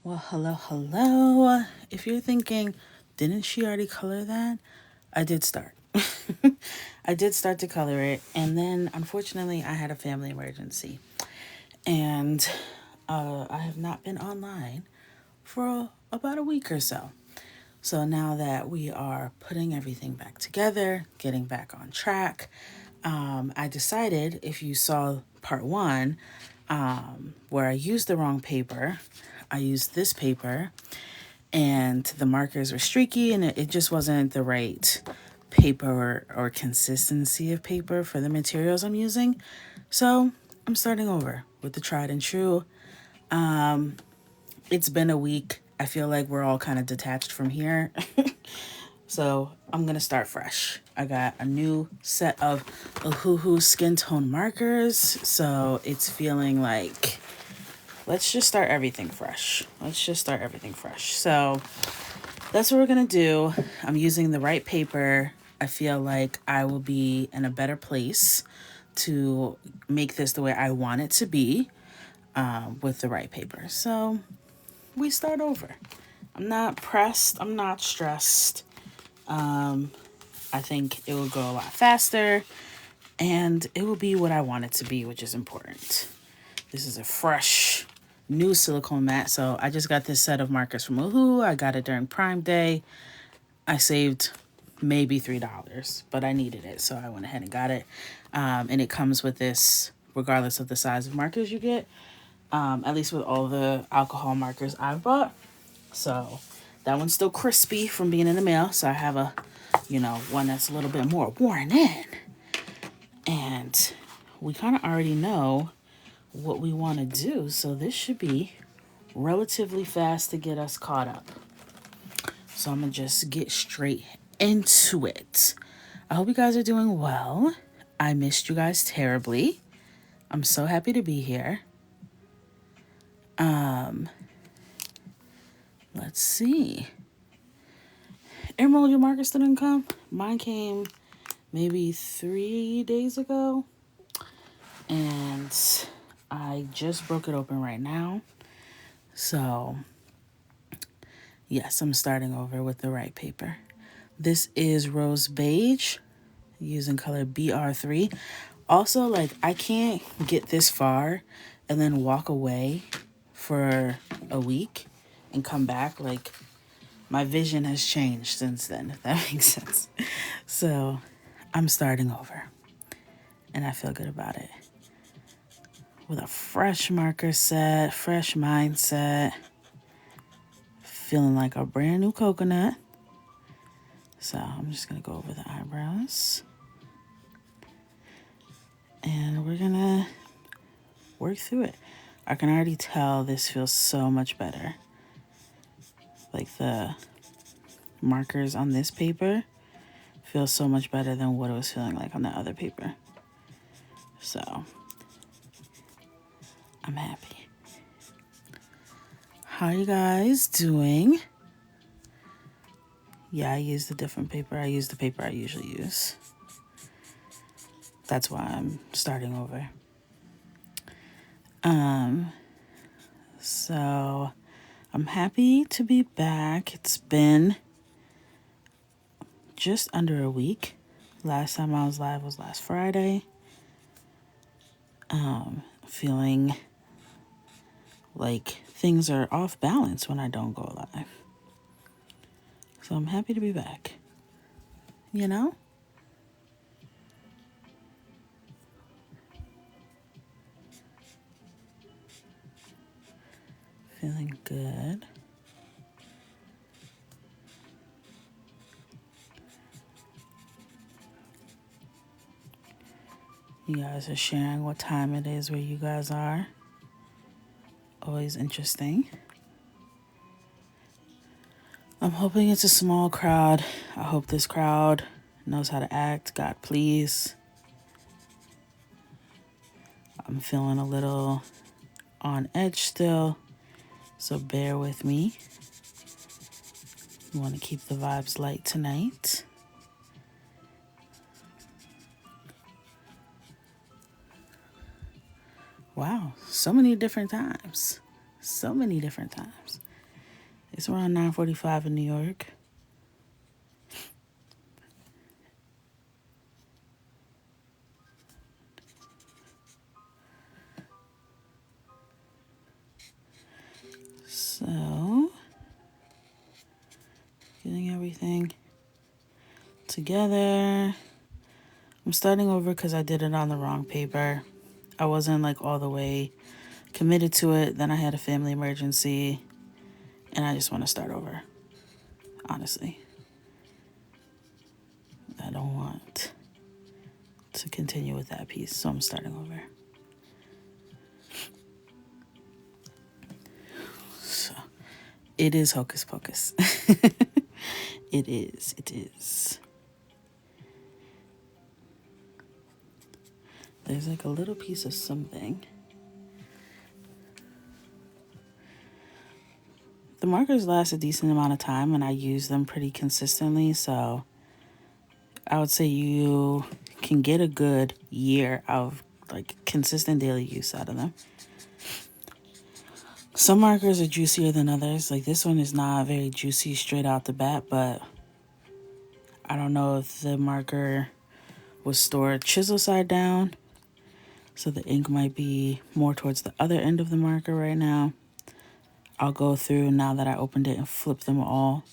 Well, hello. If you're thinking, didn't she already color that? I did start. I did start to color it, and then unfortunately, I had a family emergency, and I have not been online for about a week or so. So now that we are putting everything back together, getting back on track, I decided if you saw part one, where I used the wrong paper, I used this paper and the markers were streaky and it just wasn't the right paper or consistency of paper for the materials I'm using. So I'm starting over with the tried and true. It's been a week. I feel like we're all kind of detached from here. So I'm going to start fresh. I got a new set of Ohuhu skin tone markers. So it's feeling like, let's just start everything fresh. So that's what we're going to do. I'm using the right paper. I feel like I will be in a better place to make this the way I want it to be with the right paper. So we start over. I'm not pressed. I'm not stressed. I think it will go a lot faster and it will be what I want it to be, which is important. This is a fresh, new silicone mat. So I just got this set of markers from Woohoo. I got it during Prime Day. I saved maybe $3, but I needed it. So I went ahead and got it. And it comes with this, regardless of the size of markers you get, at least with all the alcohol markers I've bought. So that one's still crispy from being in the mail. So I have a, one that's a little bit more worn in. And we kind of already know what we want to do. So this should be relatively fast to get us caught up. So I'm going to just get straight into it. I hope you guys are doing well. I missed you guys terribly. I'm so happy to be here. Let's see. Emerald, your marker still didn't come? Mine came maybe 3 days ago. And I just broke it open right now. So, yes, I'm starting over with the right paper. This is Rose Beige using color BR3. Also, I can't get this far and then walk away for a week and come back. My vision has changed since then, if that makes sense. So, I'm starting over. And I feel good about it. With a fresh marker set, fresh mindset. Feeling like a brand new coconut. So I'm just going to go over the eyebrows. And we're going to work through it. I can already tell this feels so much better. The markers on this paper feel so much better than what it was feeling like on the other paper. So I'm happy. How are you guys doing? Yeah, I used a different paper. I used the paper I usually use. That's why I'm starting over. So I'm happy to be back. It's been just under a week. Last time I was live was last Friday. Feeling like things are off balance when I don't go live. So I'm happy to be back. Feeling good. You guys are sharing what time it is where you guys are. Always interesting. I'm hoping it's a small crowd. I hope this crowd knows how to act. God, please. I'm feeling a little on edge still, so bear with me. I want to keep the vibes light tonight. Wow, so many different times. It's around 9:45 in New York. So, getting everything together. I'm starting over because I did it on the wrong paper. I wasn't like all the way committed to it. Then I had a family emergency and I just want to start over. Honestly, I don't want to continue with that piece, so I'm starting over. So, it is hocus pocus. It is. There's like a little piece of something. The markers last a decent amount of time and I use them pretty consistently, so I would say you can get a good year of like consistent daily use out of them. Some markers are juicier than others. Like this one is not very juicy straight out the bat, but I don't know if the marker was stored chisel side down, so the ink might be more towards the other end of the marker right now. I'll go through now that I opened it and flip them all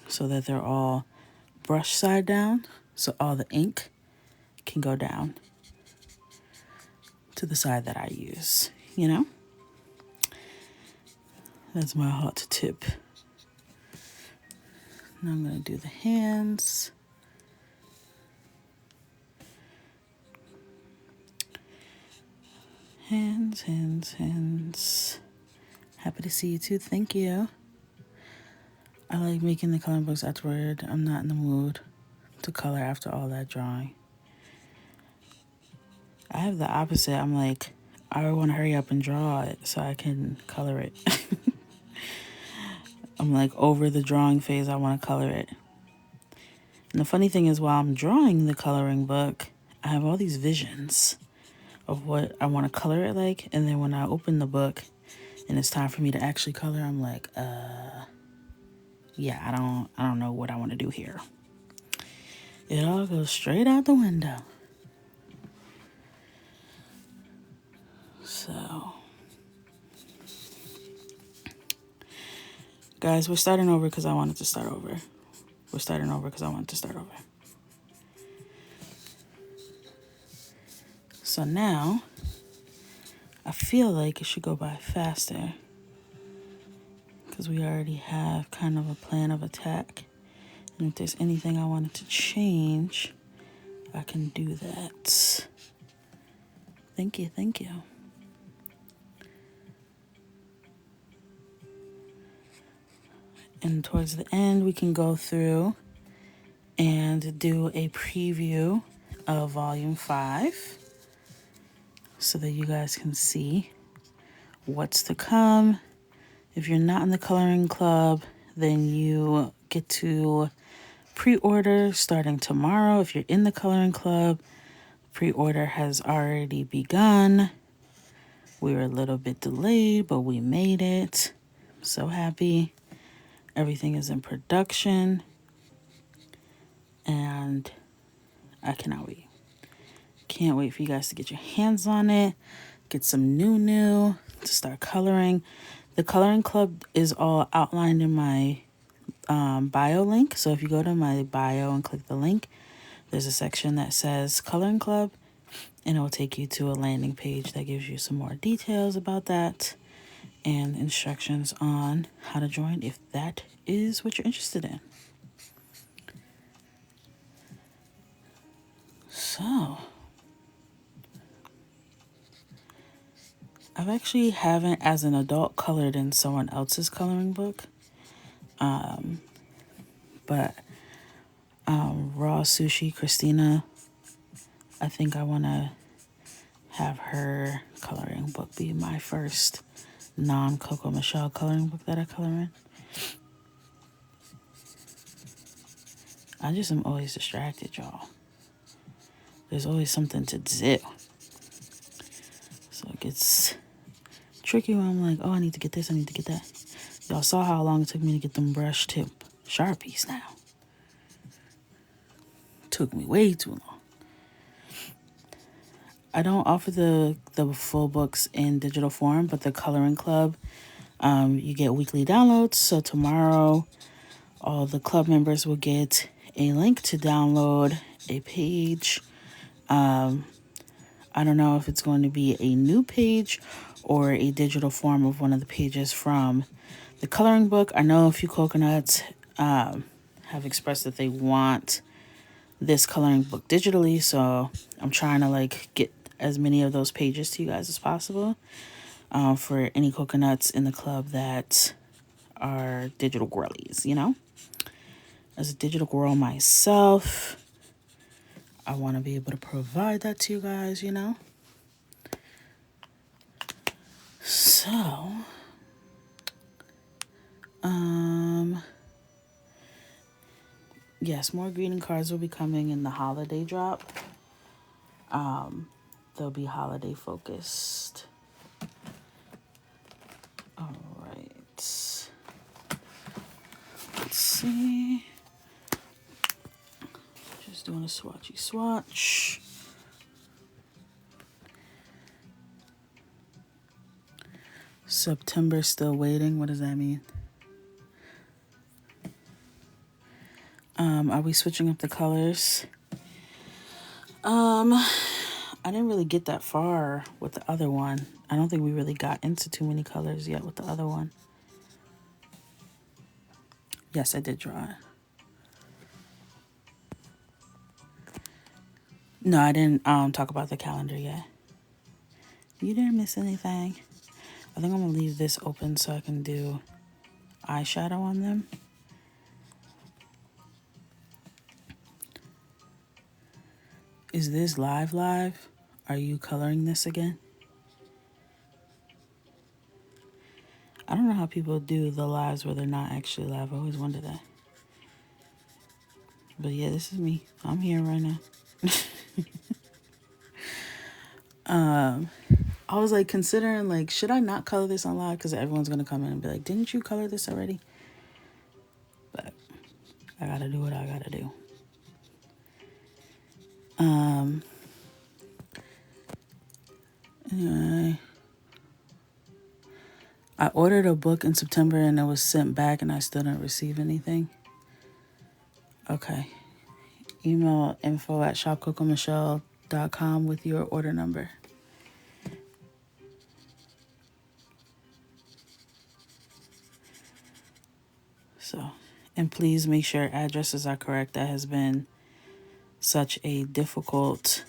so that they're all brush side down, so all the ink can go down to the side that I use, you know? That's my hot tip. Now I'm going to do the hands. Hands. Happy to see you too. Thank you. I like making the coloring books afterward. I'm not in the mood to color after all that drawing. I have the opposite. I'm like, I want to hurry up and draw it so I can color it. I'm like over the drawing phase. I want to color it. And the funny thing is, while I'm drawing the coloring book, I have all these visions of what I want to color it like. And then when I open the book and it's time for me to actually color, I'm like, yeah, I don't know what I want to do here. It all goes straight out the window. So, guys, we're starting over because I wanted to start over. So now, I feel like it should go by faster because we already have kind of a plan of attack. And if there's anything I wanted to change, I can do that. Thank you. And towards the end, we can go through and do a preview of Volume 5 so that you guys can see what's to come. If you're not in the coloring club, then you get to pre-order starting tomorrow. If you're in the coloring club, pre-order has already begun. We were a little bit delayed, but we made it. I'm so happy. Everything is in production. And I cannot wait. Can't wait for you guys to get your hands on it. Get some new to start coloring. The coloring club is all outlined in my bio link. So if you go to my bio and click the link, there's a section that says coloring club. And it will take you to a landing page that gives you some more details about that and instructions on how to join if that is what you're interested in. So, I've actually haven't, as an adult, colored in someone else's coloring book. But Raw Sushi Christina, I think I want to have her coloring book be my first non-Coco Michelle coloring book that I color in. I just am always distracted, y'all. There's always something to do. So it gets tricky when I'm like, oh, I need to get this, I need to get that. Y'all saw how long it took me to get them brush tip Sharpies now. Took me way too long. I don't offer the full books in digital form, but the coloring club, you get weekly downloads. So tomorrow, all the club members will get a link to download a page. I don't know if it's going to be a new page or a digital form of one of the pages from the coloring book. I know a few coconuts have expressed that they want this coloring book digitally, so I'm trying to like get as many of those pages to you guys as possible for any coconuts in the club that are digital girlies, you know? As a digital girl myself, I want to be able to provide that to you guys, you know? So, yes, more greeting cards will be coming in the holiday drop. They'll be holiday focused. All right. Let's see. Just doing a swatchy swatch. September still waiting. What does that mean? Are we switching up the colors? I didn't really get that far with the other one. I don't think we really got into too many colors yet with the other one. Yes, I did draw it. No, I didn't talk about the calendar yet. You didn't miss anything. I think I'm going to leave this open so I can do eyeshadow on them. Is this live? Are you coloring this again? I don't know how people do the lives where they're not actually live. I always wonder that. But yeah, this is me. I'm here right now. I was like considering like, should I not color this on live? Because everyone's going to come in and be like, didn't you color this already? But I got to do what I got to do. Anyway, I ordered a book in September and it was sent back and I still didn't receive anything. Okay. Email info@shopcocomichelle.com with your order number. So, and please make sure addresses are correct. That has been such a difficult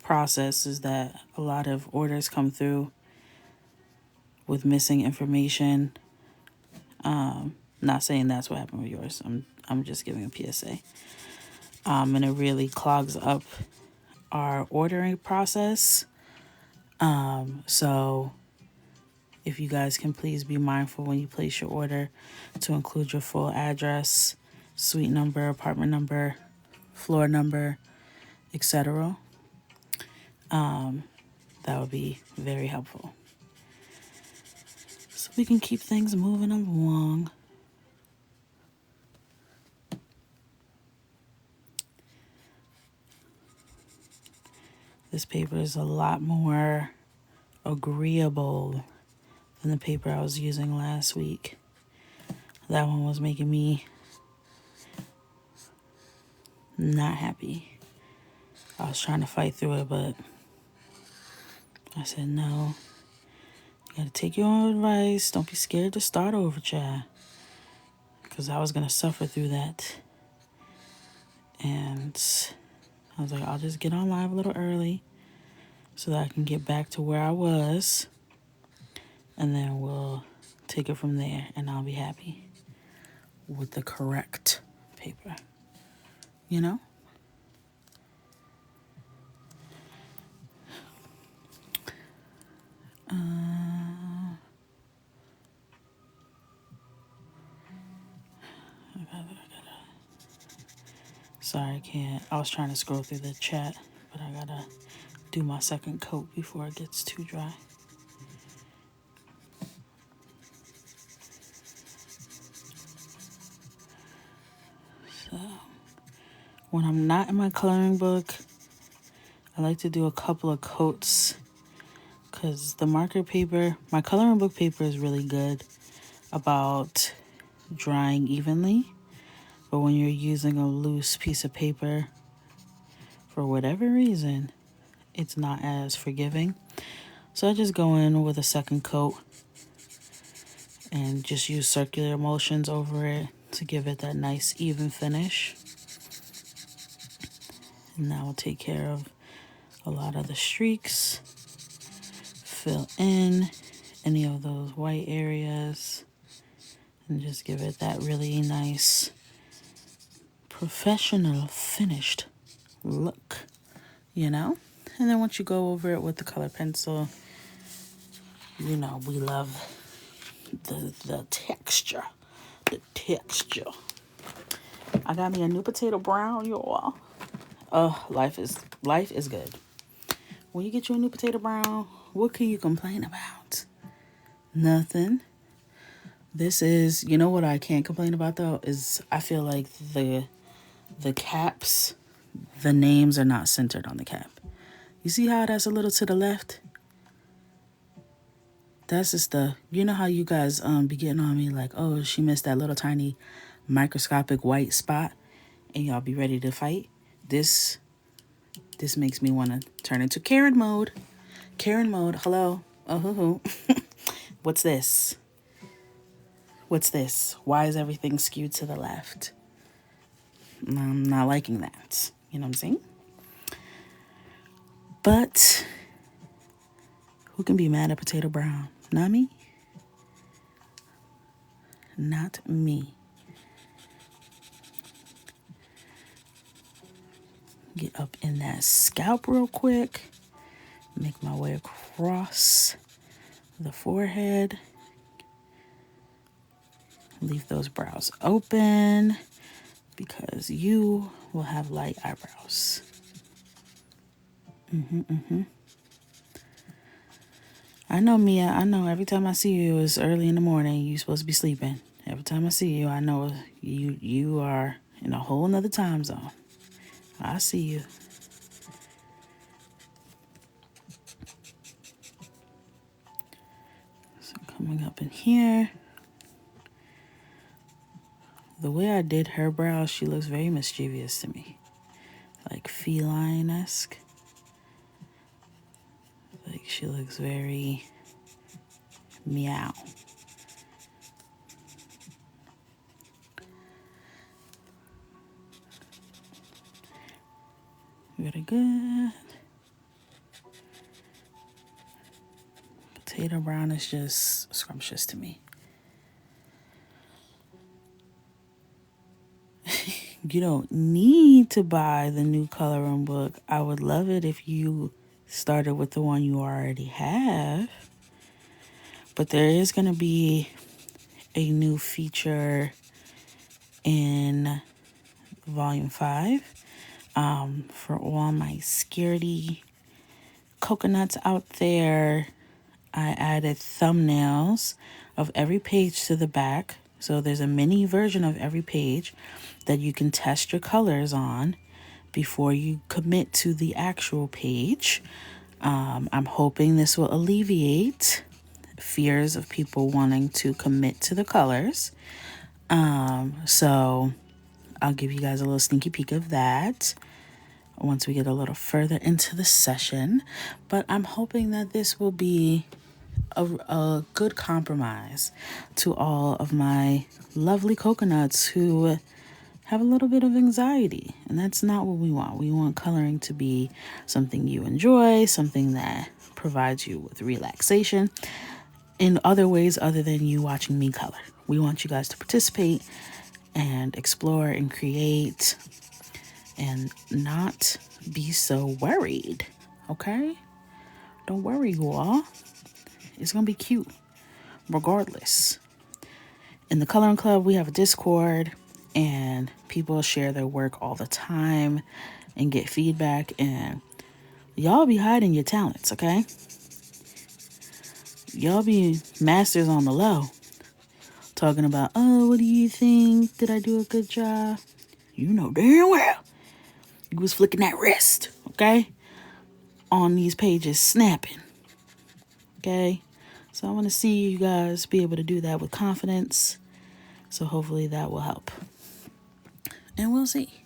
process, is that a lot of orders come through with missing information. Not saying that's what happened with yours. I'm just giving a PSA. And it really clogs up our ordering process. So if you guys can please be mindful when you place your order to include your full address, suite number, apartment number, floor number, etc. That would be very helpful. So we can keep things moving along. This paper is a lot more agreeable than the paper I was using last week. That one was making me not happy. I was trying to fight through it, but I said, no, you gotta take your own advice. Don't be scared to start over, child. Because I was gonna suffer through that. And I was like, I'll just get on live a little early so that I can get back to where I was. And then we'll take it from there and I'll be happy with the correct paper. You know? Sorry, I can't. I was trying to scroll through the chat, but I gotta do my second coat before it gets too dry. So when I'm not in my coloring book, I like to do a couple of coats because the marker paper, my coloring book paper is really good about drying evenly. But when you're using a loose piece of paper, for whatever reason, it's not as forgiving. So I just go in with a second coat and just use circular motions over it to give it that nice even finish. And that will take care of a lot of the streaks. Fill in any of those white areas and just give it that really nice professional finished look, you know? And then once you go over it with the color pencil, you know, we love the texture. The texture. I got me a new potato brown, y'all. Oh, life is good. When you get you a new potato brown, what can you complain about? Nothing. This is, you know what I can't complain about though, is I feel like the caps, the names are not centered on the cap. You see how that's a little to the left? That's just you know how you guys be getting on me like, oh, she missed that little tiny microscopic white spot and y'all be ready to fight? This makes me want to turn into Karen mode. Karen mode, hello. Oh, hoo. What's this? What's this? Why is everything skewed to the left? I'm not liking that. You know what I'm saying? But who can be mad at potato brown? Not me. Not me. Get up in that scalp real quick. Make my way across the forehead. Leave those brows open because you will have light eyebrows. I know, Mia. I know every time I see you it's early in the morning. You're supposed to be sleeping. Every time I see you, I know you are in a whole nother time zone. I see you. So coming up in here. The way I did her brows, she looks very mischievous to me. Like feline-esque. Like she looks very meow. Very good. Potato brown is just scrumptious to me. You don't need to buy the new coloring book. I would love it if you started with the one you already have. But there is going to be a new feature in Volume 5 for all my scaredy coconuts out there. I added thumbnails of every page to the back. So there's a mini version of every page that you can test your colors on before you commit to the actual page. I'm hoping this will alleviate fears of people wanting to commit to the colors. So I'll give you guys a little sneaky peek of that once we get a little further into the session. But I'm hoping that this will be a good compromise to all of my lovely coconuts who have a little bit of anxiety. And that's not what we want. We want coloring to be something you enjoy, something that provides you with relaxation in other ways other than you watching me color. We want you guys to participate and explore and create and not be so worried, okay? Don't worry, you all. It's going to be cute regardless. In the Coloring Club, we have a Discord and people share their work all the time and get feedback, and y'all be hiding your talents, okay? Y'all be masters on the low talking about, oh, what do you think? Did I do a good job? You know damn well you was flicking that wrist, okay? On these pages, snapping, okay? So I want to see you guys be able to do that with confidence. So hopefully that will help. And we'll see.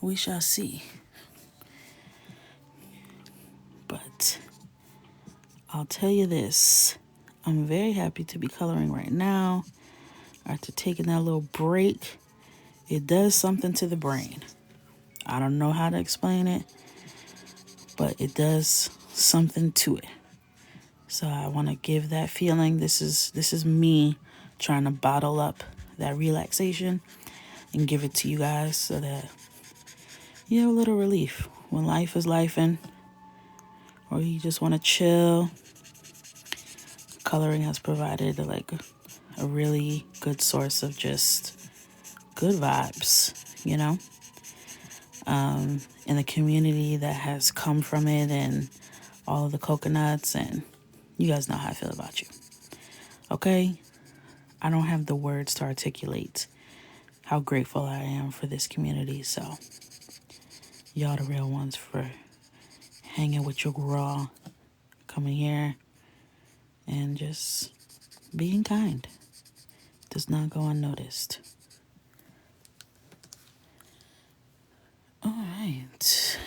We shall see. But I'll tell you this. I'm very happy to be coloring right now. After taking that little break, it does something to the brain. I don't know how to explain it, but it does something to it. So I want to give that feeling. This is me trying to bottle up that relaxation and give it to you guys so that you have a little relief when life is lifing, or you just want to chill. Coloring has provided like a really good source of just good vibes, you know, in the community that has come from it, and all of the coconuts, and you guys know how I feel about you. Okay? I don't have the words to articulate how grateful I am for this community. So y'all the real ones for hanging with your girl, coming here and just being kind. Does not go unnoticed. All right.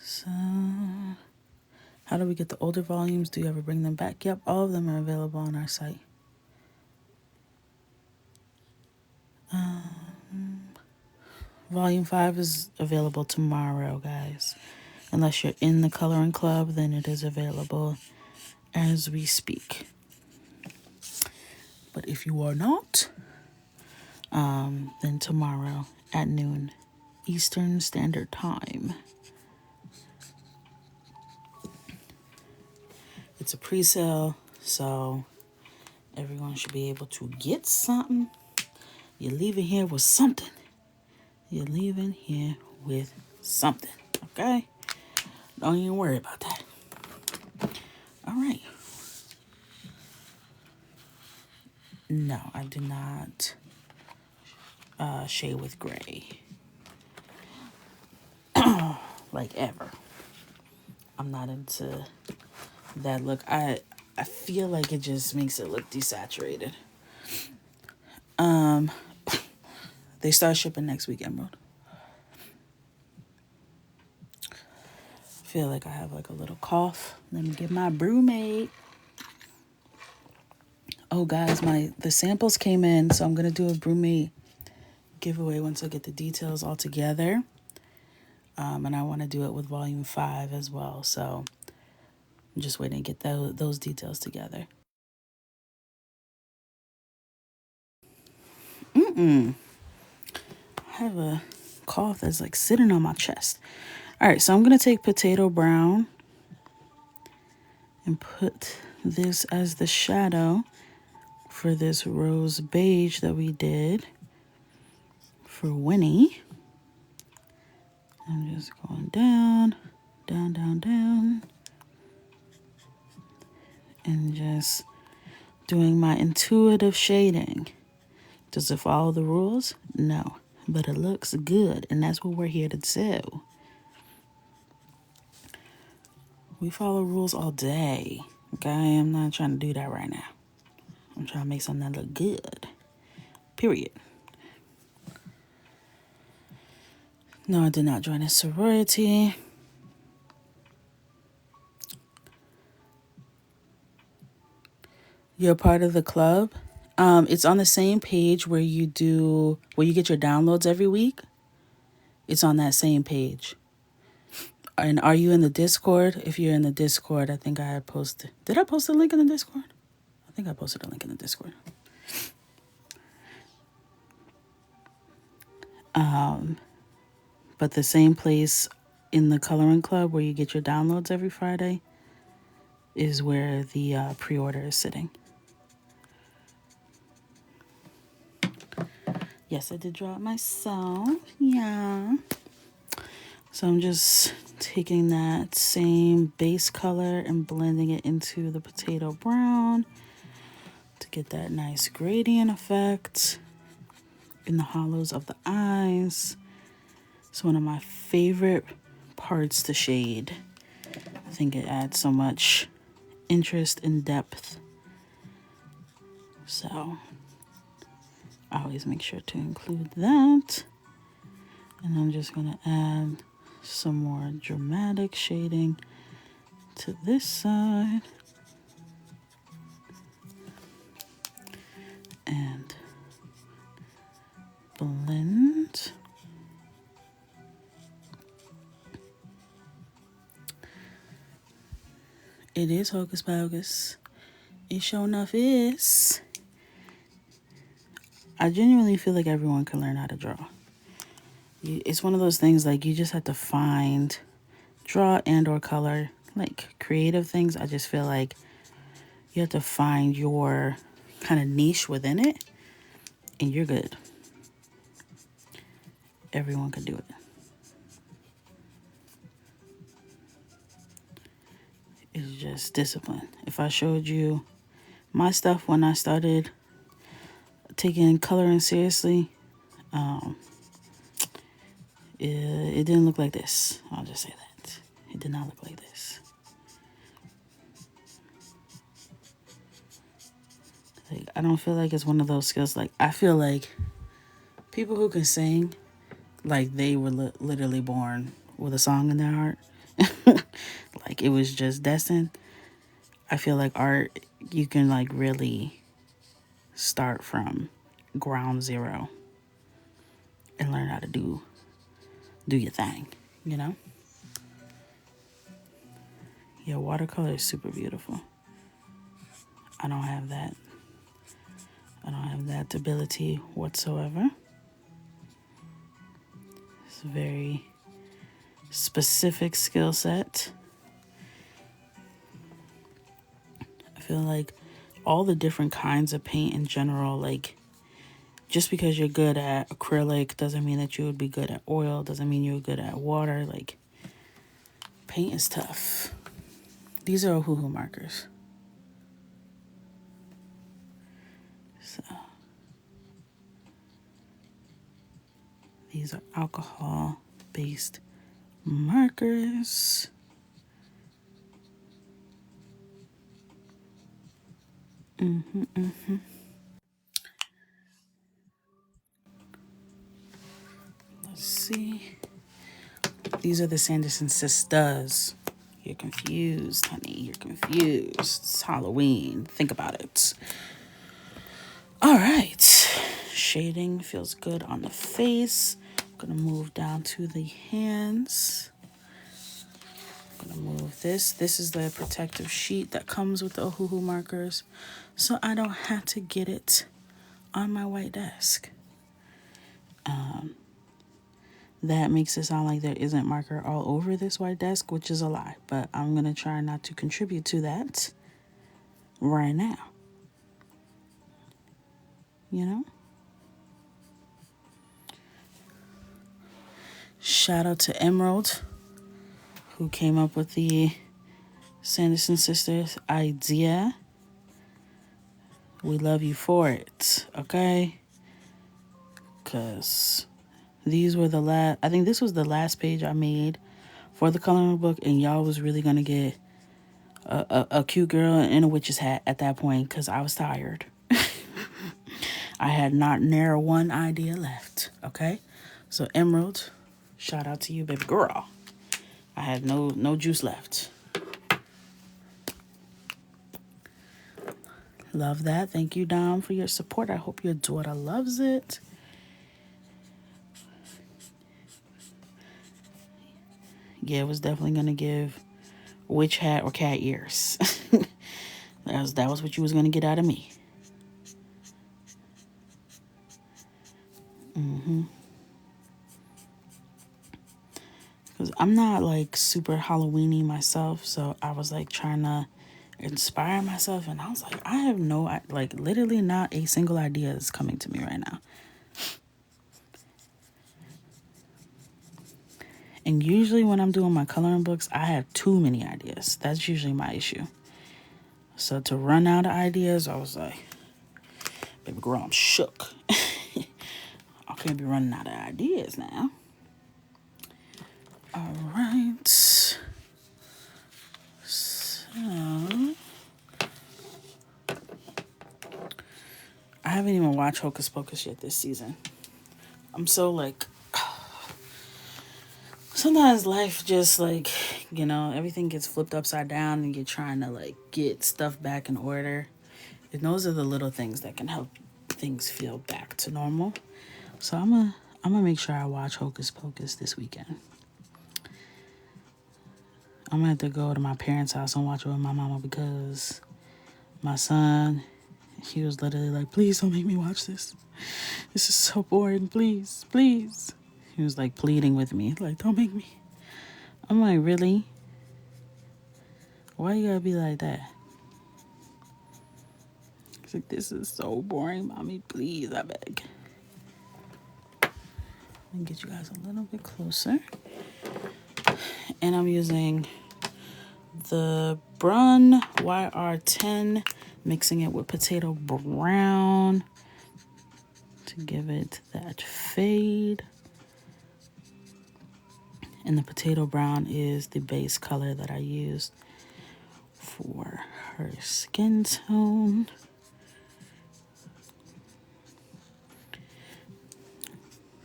So how do we get the older volumes? Do you ever bring them back? Yep, all of them are available on our site. Volume 5 is available tomorrow, guys. Unless you're in the coloring club, then it is available as we speak. But if you are not, then tomorrow at noon Eastern Standard Time. It's a pre-sale, so everyone should be able to get something. You're leaving here with something. You're leaving here with something, okay? Don't even worry about that. All right. No, I did not shade with gray. Like ever. I'm not into that look. I feel like it just makes it look desaturated. They start shipping next week, Emerald. Feel like I have like a little cough. Let me get my brew made. Oh guys, the samples came in, so I'm gonna do a brewmate giveaway once I get the details all together. And I want to do it with volume 5 as well. So I'm just waiting to get those details together. I have a cough that's like sitting on my chest. All right, so I'm gonna take potato brown and put this as the shadow for this rose beige that we did for Winnie. I'm just going down, down, down, down, and just doing my intuitive shading. Does it follow the rules? No, but it looks good, and that's what we're here to do. We follow rules all day, okay? I'm not trying to do that right now. I'm trying to make something that look good, period. No, I did not join a sorority. You're part of the club. It's on the same page where you get your downloads every week. It's on that same page. And are you in the Discord? If you're in the Discord, I think I posted. Did I post a link in the Discord? I think I posted a link in the Discord. But the same place in the coloring club where you get your downloads every Friday is where the pre-order is sitting. Yes, I did draw it myself. Yeah. So I'm just taking that same base color and blending it into the potato brown to get that nice gradient effect. in the hollows of the eyes. It's one of my favorite parts to shade. I think it adds so much interest and depth. So I always make sure to include that. And I'm just going to add some more dramatic shading to this side. And blend. It is Hocus Pocus. It sure enough is. I genuinely feel like everyone can learn how to draw. It's one of those things like you just have to find, draw and or color, like creative things. I just feel like you have to find your kind of niche within it and you're good. Everyone can do it. It's just discipline. If I showed you my stuff when I started taking coloring seriously, it didn't look like this. I'll just say that. It did not look like this. Like, I don't feel like it's one of those skills. Like, I feel like people who can sing, like they were literally born with a song in their heart. Like it was just destined. I feel like art, you can like really start from ground zero and learn how to do your thing, you know? Yeah, watercolor is super beautiful. I don't have that ability whatsoever. It's a very specific skill set. I feel like all the different kinds of paint in general, like just because you're good at acrylic doesn't mean that you would be good at oil, doesn't mean you're good at water. Like paint is tough. These are Ohuhu markers. So these are alcohol-based markers. Let's see. These are the Sanderson Sistas. You're confused, honey. You're confused. It's Halloween. Think about it. All right. Shading feels good on the face. I'm going to move down to the hands. I'm going to move this. This is the protective sheet that comes with the Ohuhu markers, so I don't have to get it on my white desk. That makes it sound like there isn't marker all over this white desk, which is a lie, but I'm going to try not to contribute to that right now. You know? Shout out to Emerald, who came up with the Sanderson Sisters idea. We love you for it, okay? Because these were the last, I think this was the last page I made for the coloring book, and y'all was really going to get a cute girl in a witch's hat at that point because I was tired. I had not near one idea left, okay? So Emerald, shout out to you, baby girl. I had no juice left. Love that. Thank you, Dom, for your support. I hope your daughter loves it. Yeah, it was definitely going to give witch hat or cat ears. That was what you was going to get out of me. Because I'm not like super Halloween-y myself, so I was like trying to inspire myself, and I was like, I have literally not a single idea is coming to me right now. And usually when I'm doing my coloring books, I have too many ideas. That's usually my issue. So to run out of ideas, I was like, baby girl, I'm shook. can't be running out of ideas now. All right. So I haven't even watched Hocus Pocus yet this season. I'm so like, sometimes life just like, everything gets flipped upside down and you're trying to like get stuff back in order. And those are the little things that can help things feel back to normal. So I'm gonna make sure I watch Hocus Pocus this weekend. I'm gonna have to go to my parents' house and watch it with my mama because my son, he was literally like, please don't make me watch this. This is so boring. Please, please. He was like pleading with me, like, don't make me. I'm like, really? Why you gotta be like that? He's like, this is so boring, mommy. Please, I beg. Let me get you guys a little bit closer. And I'm using the Brun YR10, mixing it with potato brown to give it that fade. And the potato brown is the base color that I used for her skin tone.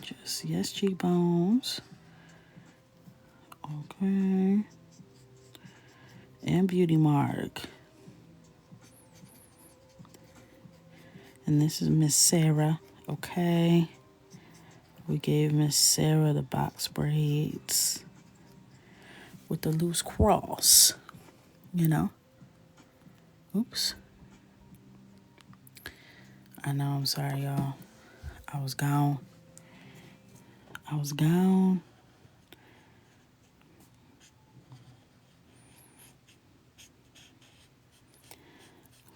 Just yes, cheekbones. Okay. And beauty mark. And this is Miss Sarah. Okay. We gave Miss Sarah the box braids with the loose cross, Oops. I know, I'm sorry, y'all. I was gone.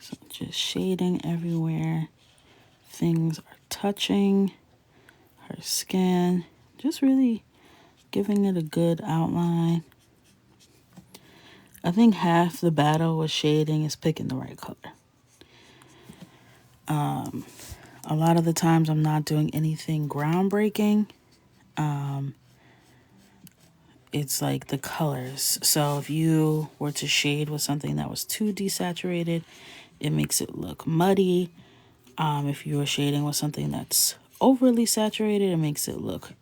So just shading everywhere. Things are touching her skin. Just really giving it a good outline. I think half the battle with shading is picking the right color. A lot of the times I'm not doing anything groundbreaking. It's like the colors. So if you were to shade with something that was too desaturated, it makes it look muddy. If you were shading with something that's overly saturated, it makes it look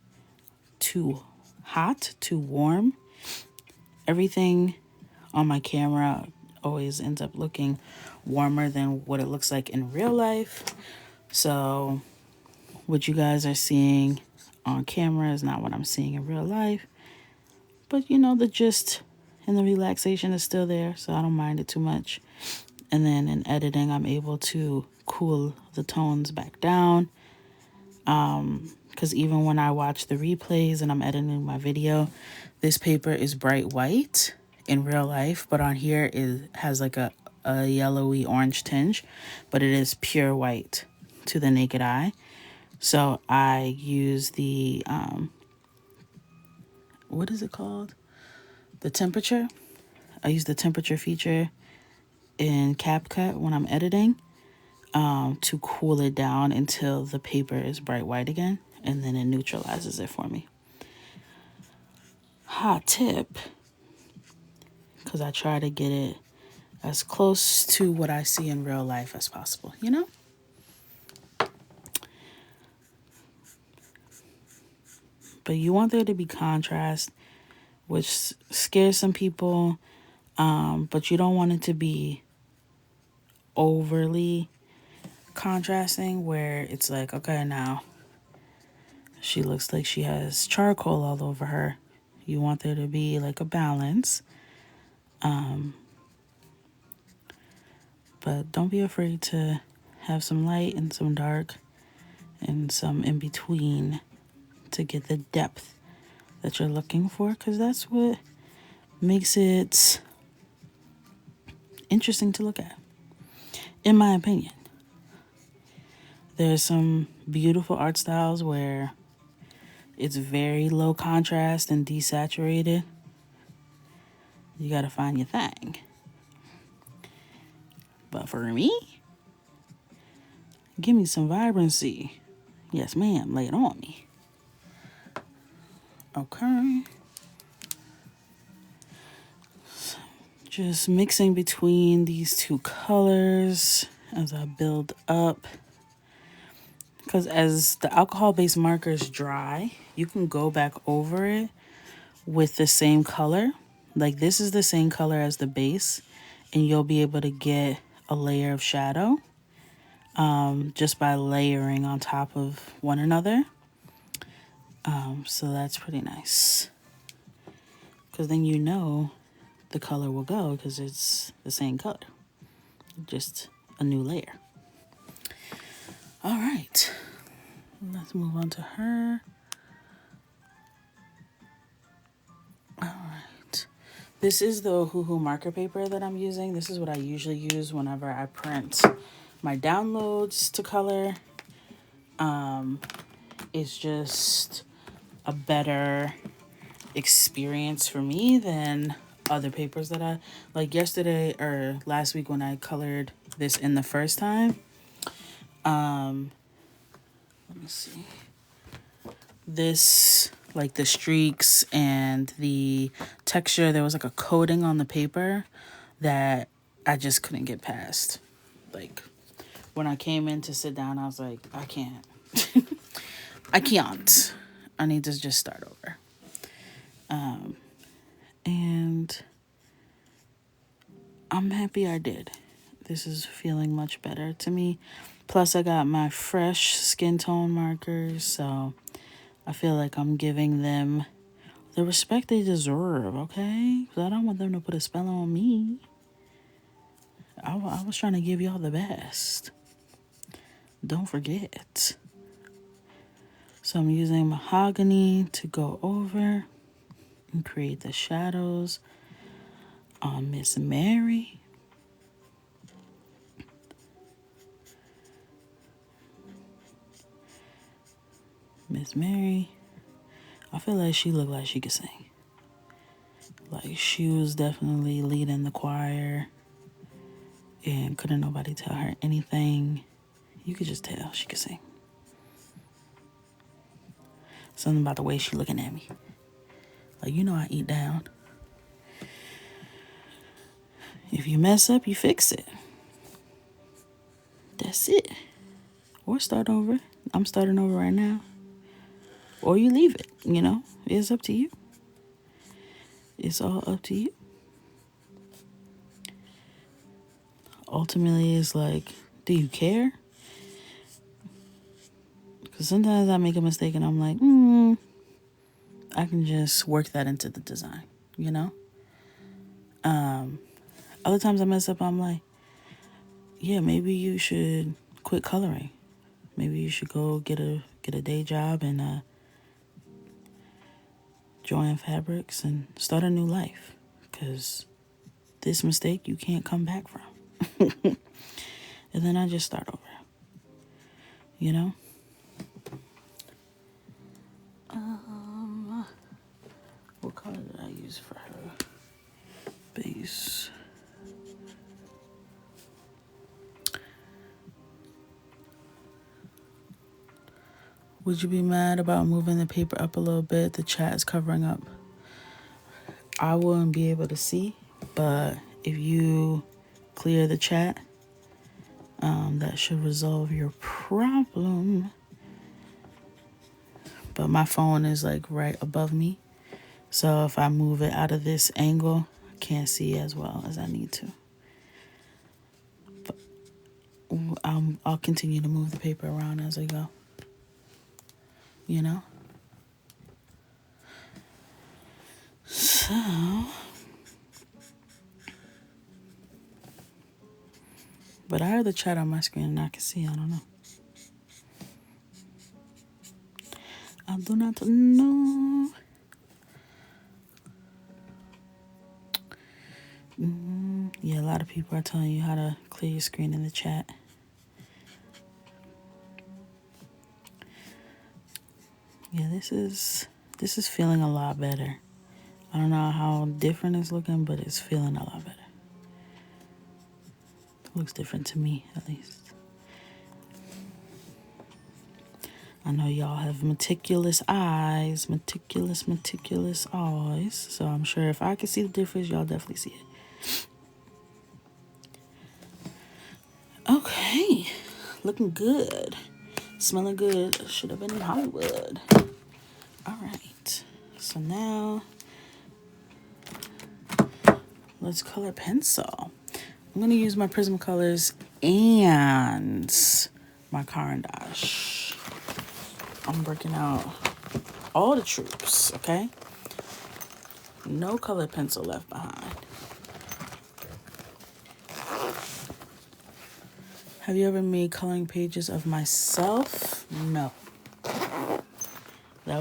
too hot, too warm. Everything on my camera always ends up looking warmer than what it looks like in real life. So what you guys are seeing on camera is not what I'm seeing in real life. But, the gist and the relaxation is still there, so I don't mind it too much. And then in editing, I'm able to cool the tones back down. Because even when I watch the replays and I'm editing my video, this paper is bright white in real life, but on here it has like a yellowy orange tinge, but it is pure white to the naked eye. So I use the, what is it called? The temperature. I use the temperature feature in CapCut when I'm editing to cool it down until the paper is bright white again, and then it neutralizes it for me. Hot tip, because I try to get it as close to what I see in real life as possible, But you want there to be contrast, which scares some people, but you don't want it to be overly contrasting where it's like, okay, now she looks like she has charcoal all over her. You want there to be like a balance. But don't be afraid to have some light and some dark and some in between to get the depth that you're looking for, because that's what makes it interesting to look at, in my opinion. There's some beautiful art styles where it's very low contrast and desaturated. You gotta find your thing. But for me, give me some vibrancy. Yes, ma'am. Lay it on me. Okay. Just mixing between these two colors as I build up. Because as the alcohol-based markers dry, you can go back over it with the same color. Like this is the same color as the base, and you'll be able to get a layer of shadow just by layering on top of one another. So that's pretty nice. Because then you know the color will go because it's the same color. Just a new layer. All right. Let's move on to her. All right. This is the Ohuhu marker paper that I'm using. This is what I usually use whenever I print my downloads to color. It's just a better experience for me than other papers that I like. Yesterday or last week when I colored this in the first time, let me see, this, like the streaks and the texture, there was like a coating on the paper that I just couldn't get past. Like when I came in to sit down, I was like, I can't. I can't. I need to just start over. And I'm happy I did. This is feeling much better to me. Plus I got my fresh skin tone markers, so I feel like I'm giving them the respect they deserve, okay? Because I don't want them to put a spell on me. I was trying to give y'all the best. Don't forget. So I'm using mahogany to go over and create the shadows on Miss Mary. Miss Mary, I feel like she looked like she could sing. Like she was definitely leading the choir and couldn't nobody tell her anything. You could just tell she could sing. Something about the way she looking at me. Like, you know I eat down. If you mess up, you fix it. That's it. Or start over. I'm starting over right now. Or you leave it, you know. It's up to you. It's all up to you. Ultimately, it's like, do you care? Because sometimes I make a mistake and I'm like, I can just work that into the design, you know? Other times I mess up, I'm like, yeah, maybe you should quit coloring. Maybe you should go get a day job and join fabrics and start a new life. Because this mistake you can't come back from. And then I just start over, you know? What color did I use for her base? Would you be mad about moving the paper up a little bit? The chat is covering up. I wouldn't be able to see, but if you clear the chat, that should resolve your problem. But my phone is like right above me, so if I move it out of this angle, I can't see as well as I need to. But I'll continue to move the paper around as I go, you know? So, but I heard the chat on my screen and I can see, I don't know. I do not know. Yeah, a lot of people are telling you how to clear your screen in the chat. Yeah, this is feeling a lot better. I don't know how different it's looking, but it's feeling a lot better. It looks different to me, at least. I know y'all have meticulous eyes, meticulous eyes. So I'm sure if I can see the difference, y'all definitely see it. Okay, looking good, smelling good. Should have been in Hollywood. All right, so now let's color pencil. I'm gonna use my Prismacolors and my Caran d'Ache. I'm breaking out all the troops, okay? No colored pencil left behind. Have you ever made coloring pages of myself? No. That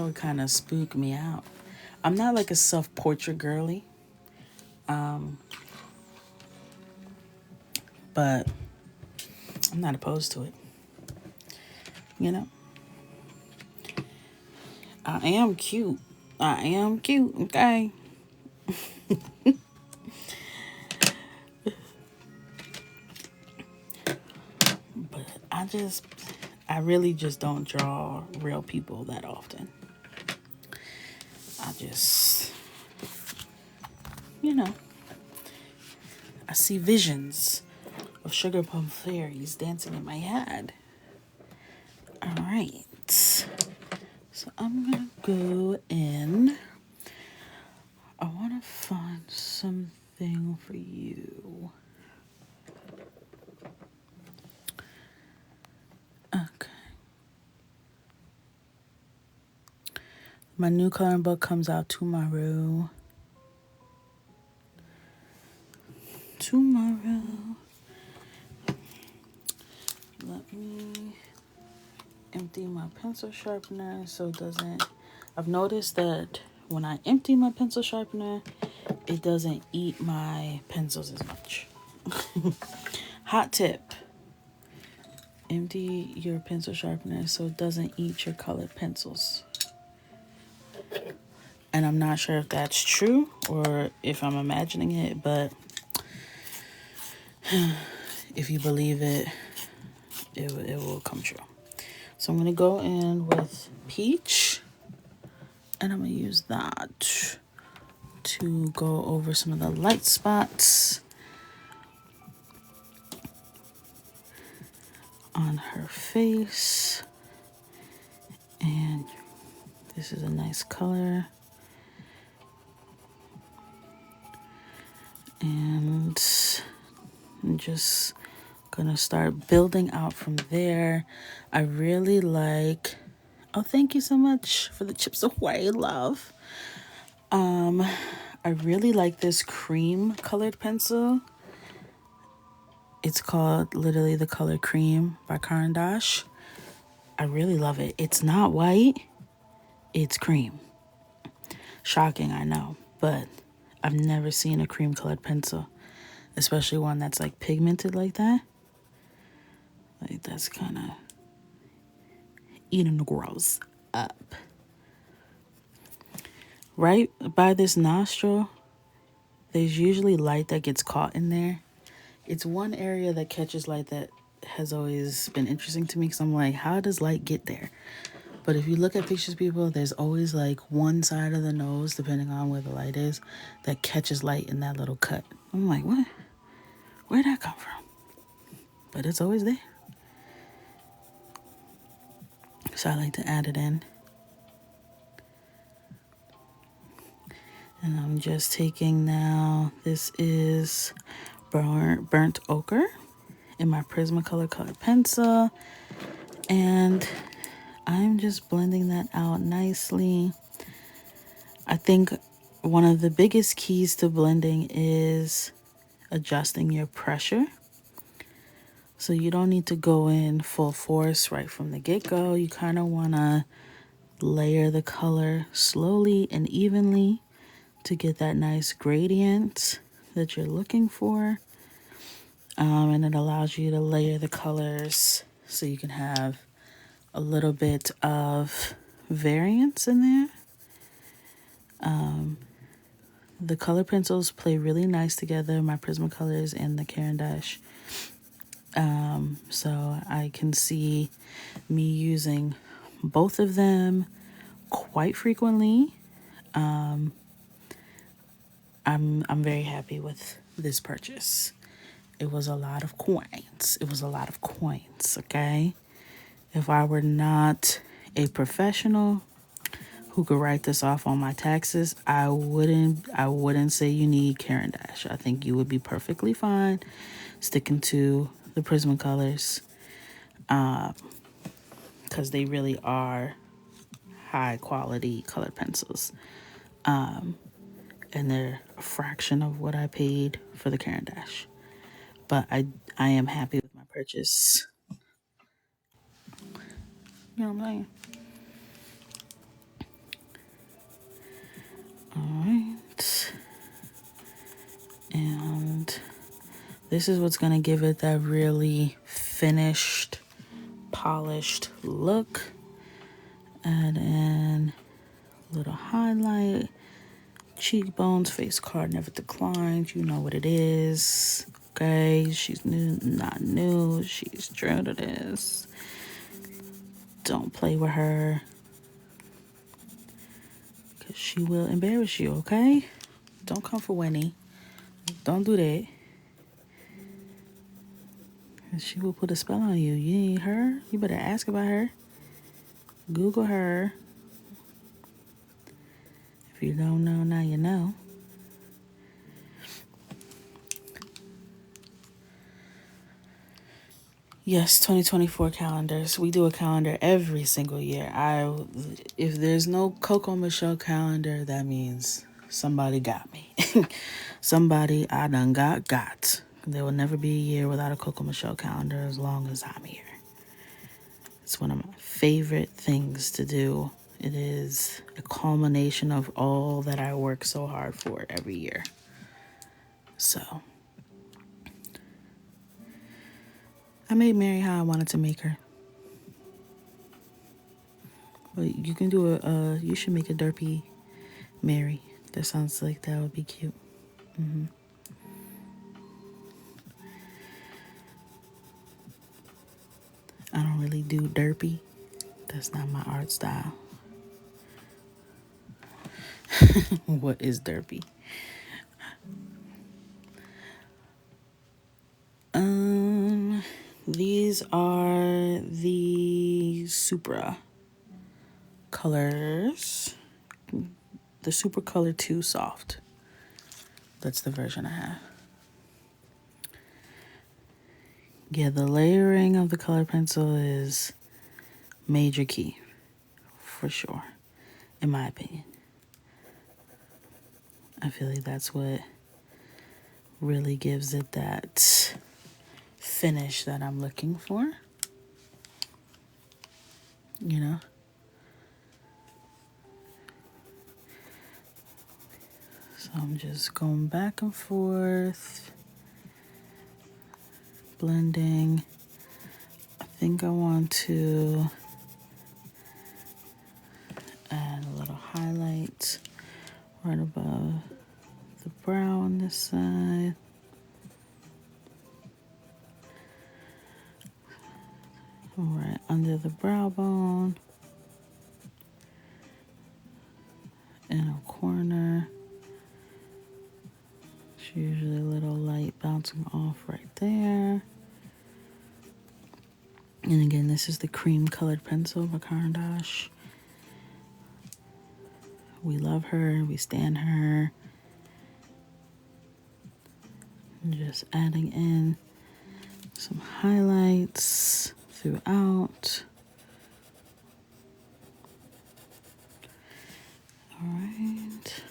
would kind of spook me out. I'm not like a self-portrait girly. But I'm not opposed to it. You know? I am cute, okay? But I really just don't draw real people that often. I just, I see visions of sugar plum fairies dancing in my head. All right. So I'm going to go in. I want to find something for you. Okay. My new coloring book comes out tomorrow. Let me empty my pencil sharpener so it doesn't... I've noticed that when I empty my pencil sharpener, it doesn't eat my pencils as much. Hot tip. Empty your pencil sharpener so it doesn't eat your colored pencils. And I'm not sure if that's true or if I'm imagining it, but if you believe it, it will come true. So I'm going to go in with peach, and I'm going to use that to go over some of the light spots on her face. And this is a nice color. And I'm just gonna start building out from there. I really like... Oh, thank you so much for the chips away, love. I really like this cream colored pencil. It's called literally the color Cream by Caran d'Ache. I really love it. It's not white, it's cream. Shocking, I know, but I've never seen a cream colored pencil, especially one that's like pigmented like that. Like that's kind of eating the gross up. Right by this nostril, there's usually light that gets caught in there. It's one area that catches light that has always been interesting to me, because I'm like, how does light get there? But if you look at pictures of people, there's always like one side of the nose, depending on where the light is, that catches light in that little cut. I'm like, what? Where'd that come from? But it's always there. So I like to add it in. And I'm just taking now, this is burnt ochre in my Prismacolor colored pencil. And I'm just blending that out nicely. I think one of the biggest keys to blending is adjusting your pressure. So you don't need to go in full force right from the get-go. You kind of want to layer the color slowly and evenly to get that nice gradient that you're looking for. And it allows you to layer the colors so you can have a little bit of variance in there. The color pencils play really nice together, my Prismacolors and the Caran d'Ache. So I can see me using both of them quite frequently. I'm very happy with this purchase. It was a lot of coins. It was a lot of coins, okay? If I were not a professional who could write this off on my taxes, I wouldn't say you need Caran d'Ache. I think you would be perfectly fine sticking to the Prismacolors, because they really are high quality colored pencils. And they're a fraction of what I paid for the Caran d'Ache. But I am happy with my purchase. You know what I'm saying? Alright. And this is what's gonna give it that really finished, polished look. Add in a little highlight, cheekbones, face card never declines. You know what it is. Okay, she's new, not new. She's true to this. Don't play with her, because she will embarrass you, okay? Don't come for Winnie. Don't do that. She will put a spell on you. You need her? You better ask about her. Google her. If you don't know, now you know. Yes, 2024 calendars. We do a calendar every single year. If there's no Coco Michelle calendar, that means somebody got me. Somebody I done got. There will never be a year without a Coco Michelle calendar as long as I'm here. It's one of my favorite things to do. It is a culmination of all that I work so hard for every year. So I made Mary how I wanted to make her. But you can do you should make a derpy Mary. That sounds like that would be cute. I don't really do derpy. That's not my art style. What is derpy? These are the Supra colors. The Super Color 2 Soft. That's the version I have. Yeah, the layering of the color pencil is major key, for sure, in my opinion. I feel like that's what really gives it that finish that I'm looking for. You know? So I'm just going back and forth, blending. I think I want to add a little highlight right above the brow on this side. Right under the brow bone. In a corner. It's usually a little light bouncing off right there. And again, this is the cream colored pencil by Caran d'Ache. We love her, we stand her. And just adding in some highlights throughout. All right.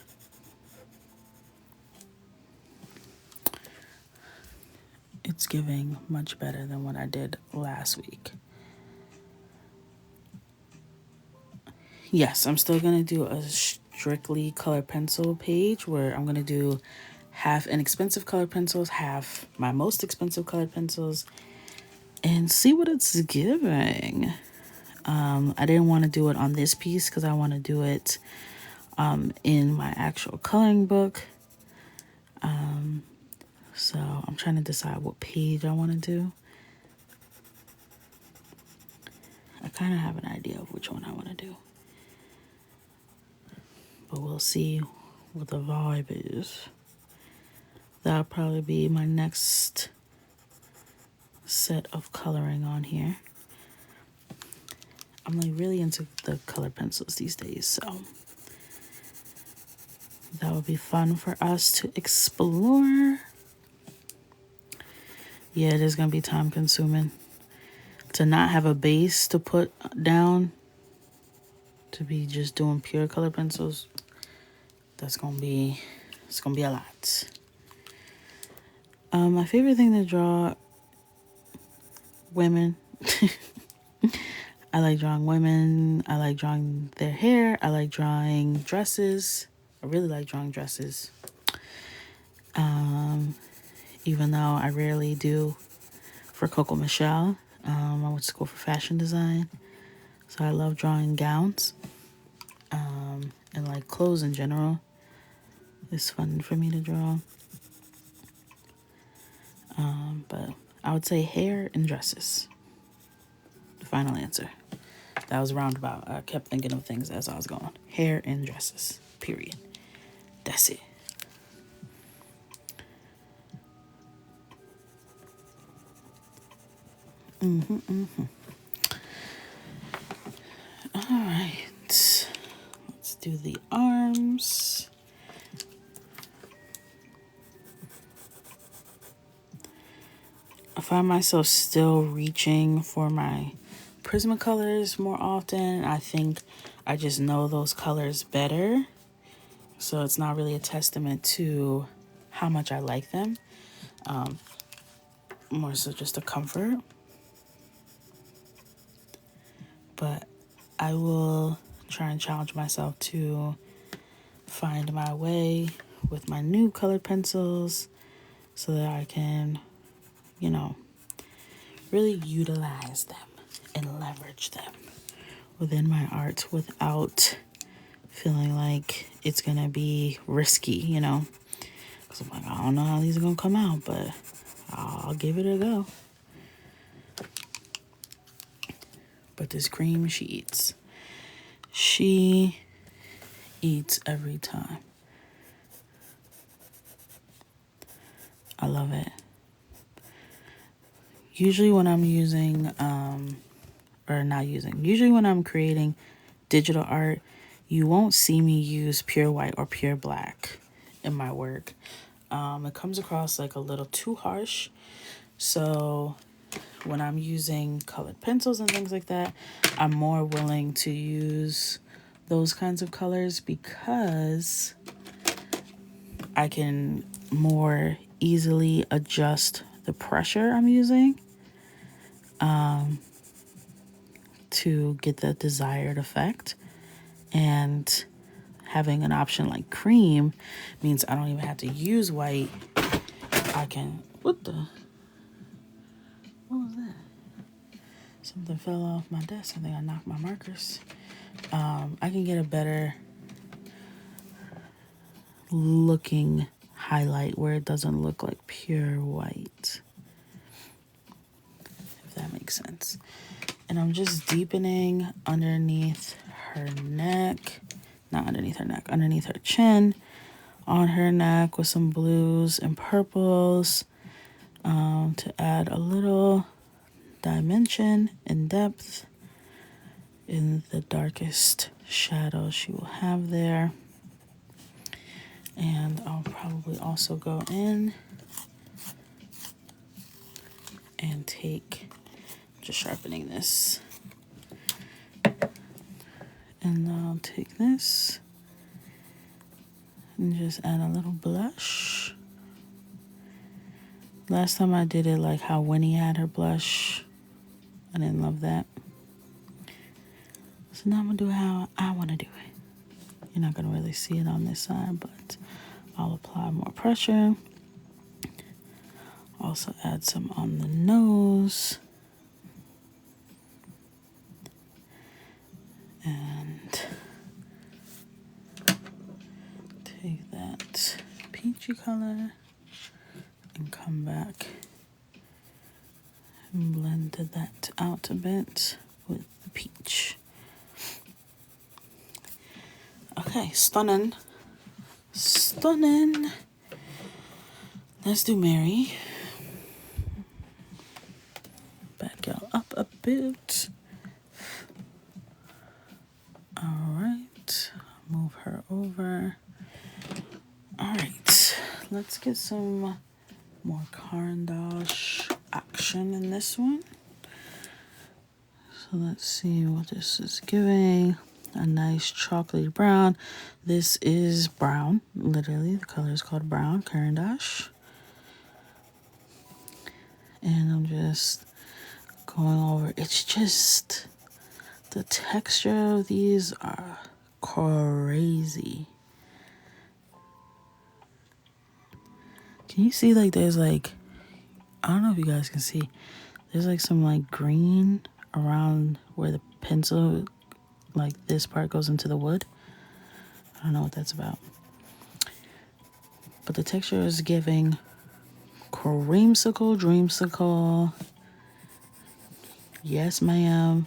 It's giving much better than what I did last week. Yes, I'm still going to do a strictly color pencil page where I'm going to do half inexpensive colored pencils, half my most expensive colored pencils, and see what it's giving. I didn't want to do it on this piece because I want to do it in my actual coloring book. So I'm trying to decide what page I want to do. kind of have an idea of which one I want to do. But we'll see what the vibe is. That'll probably be my next set of coloring on here. I'm like really into the color pencils these days, so that would be fun for us to explore. Yeah, it is gonna be time consuming to not have a base to put down, to be just doing pure color pencils. It's gonna be a lot. My favorite thing to draw, women. I like drawing women. I like drawing their hair. I like drawing dresses. I really like drawing dresses. Even though I rarely do for Coco Michelle. I went to school for fashion design. So I love drawing gowns. And like clothes in general. It's fun for me to draw. But I would say hair and dresses. The final answer. That was roundabout. I kept thinking of things as I was going. Hair and dresses. Period. That's it. All right. Let's do the arms. I find myself still reaching for my Prismacolors more often. I think I just know those colors better. So it's not really a testament to how much I like them. More so just a comfort. But I will try and challenge myself to find my way with my new colored pencils so that I can, really utilize them and leverage them within my art without feeling like it's gonna be risky, because I'm like, I don't know how these are gonna come out, but I'll give it a go. But this cream, she eats. She eats every time. I love it. Usually when I'm using, usually when I'm creating digital art, you won't see me use pure white or pure black in my work. It comes across like a little too harsh. So when I'm using colored pencils and things like that, I'm more willing to use those kinds of colors because I can more easily adjust the pressure I'm using to get the desired effect. And having an option like cream means I don't even have to use white. I can... What was that? Something fell off my desk. I think I knocked my markers. I can get a better looking highlight where it doesn't look like pure white. If that makes sense. And I'm just deepening underneath her neck. Not underneath her neck. Underneath her chin. On her neck with some blues and purples. To add a little dimension and depth in the darkest shadow she will have there. And I'll probably also go in and take, just sharpening this, and I'll take this and just add a little blush. Last time I did it like how Winnie had her blush. I didn't love that. So now I'm gonna do it how I wanna do it. You're not gonna really see it on this side, but I'll apply more pressure. Also add some on the nose. And take that peachy color and come back and blend that out a bit with the peach. Okay, stunning. Stunning. Let's do Mary. Back y'all up a bit. All right. Move her over. All right. Let's get some more Caran action in this one. So let's see what this is giving. A nice chocolatey brown. This is brown. Literally, the color is called brown, Caran. And I'm just going over. It's just the texture of these are crazy. Can you see like there's like, I don't know if you guys can see, there's like some like green around where the pencil, like this part goes into the wood. I don't know what that's about. But the texture is giving creamsicle, dreamsicle. Yes, ma'am.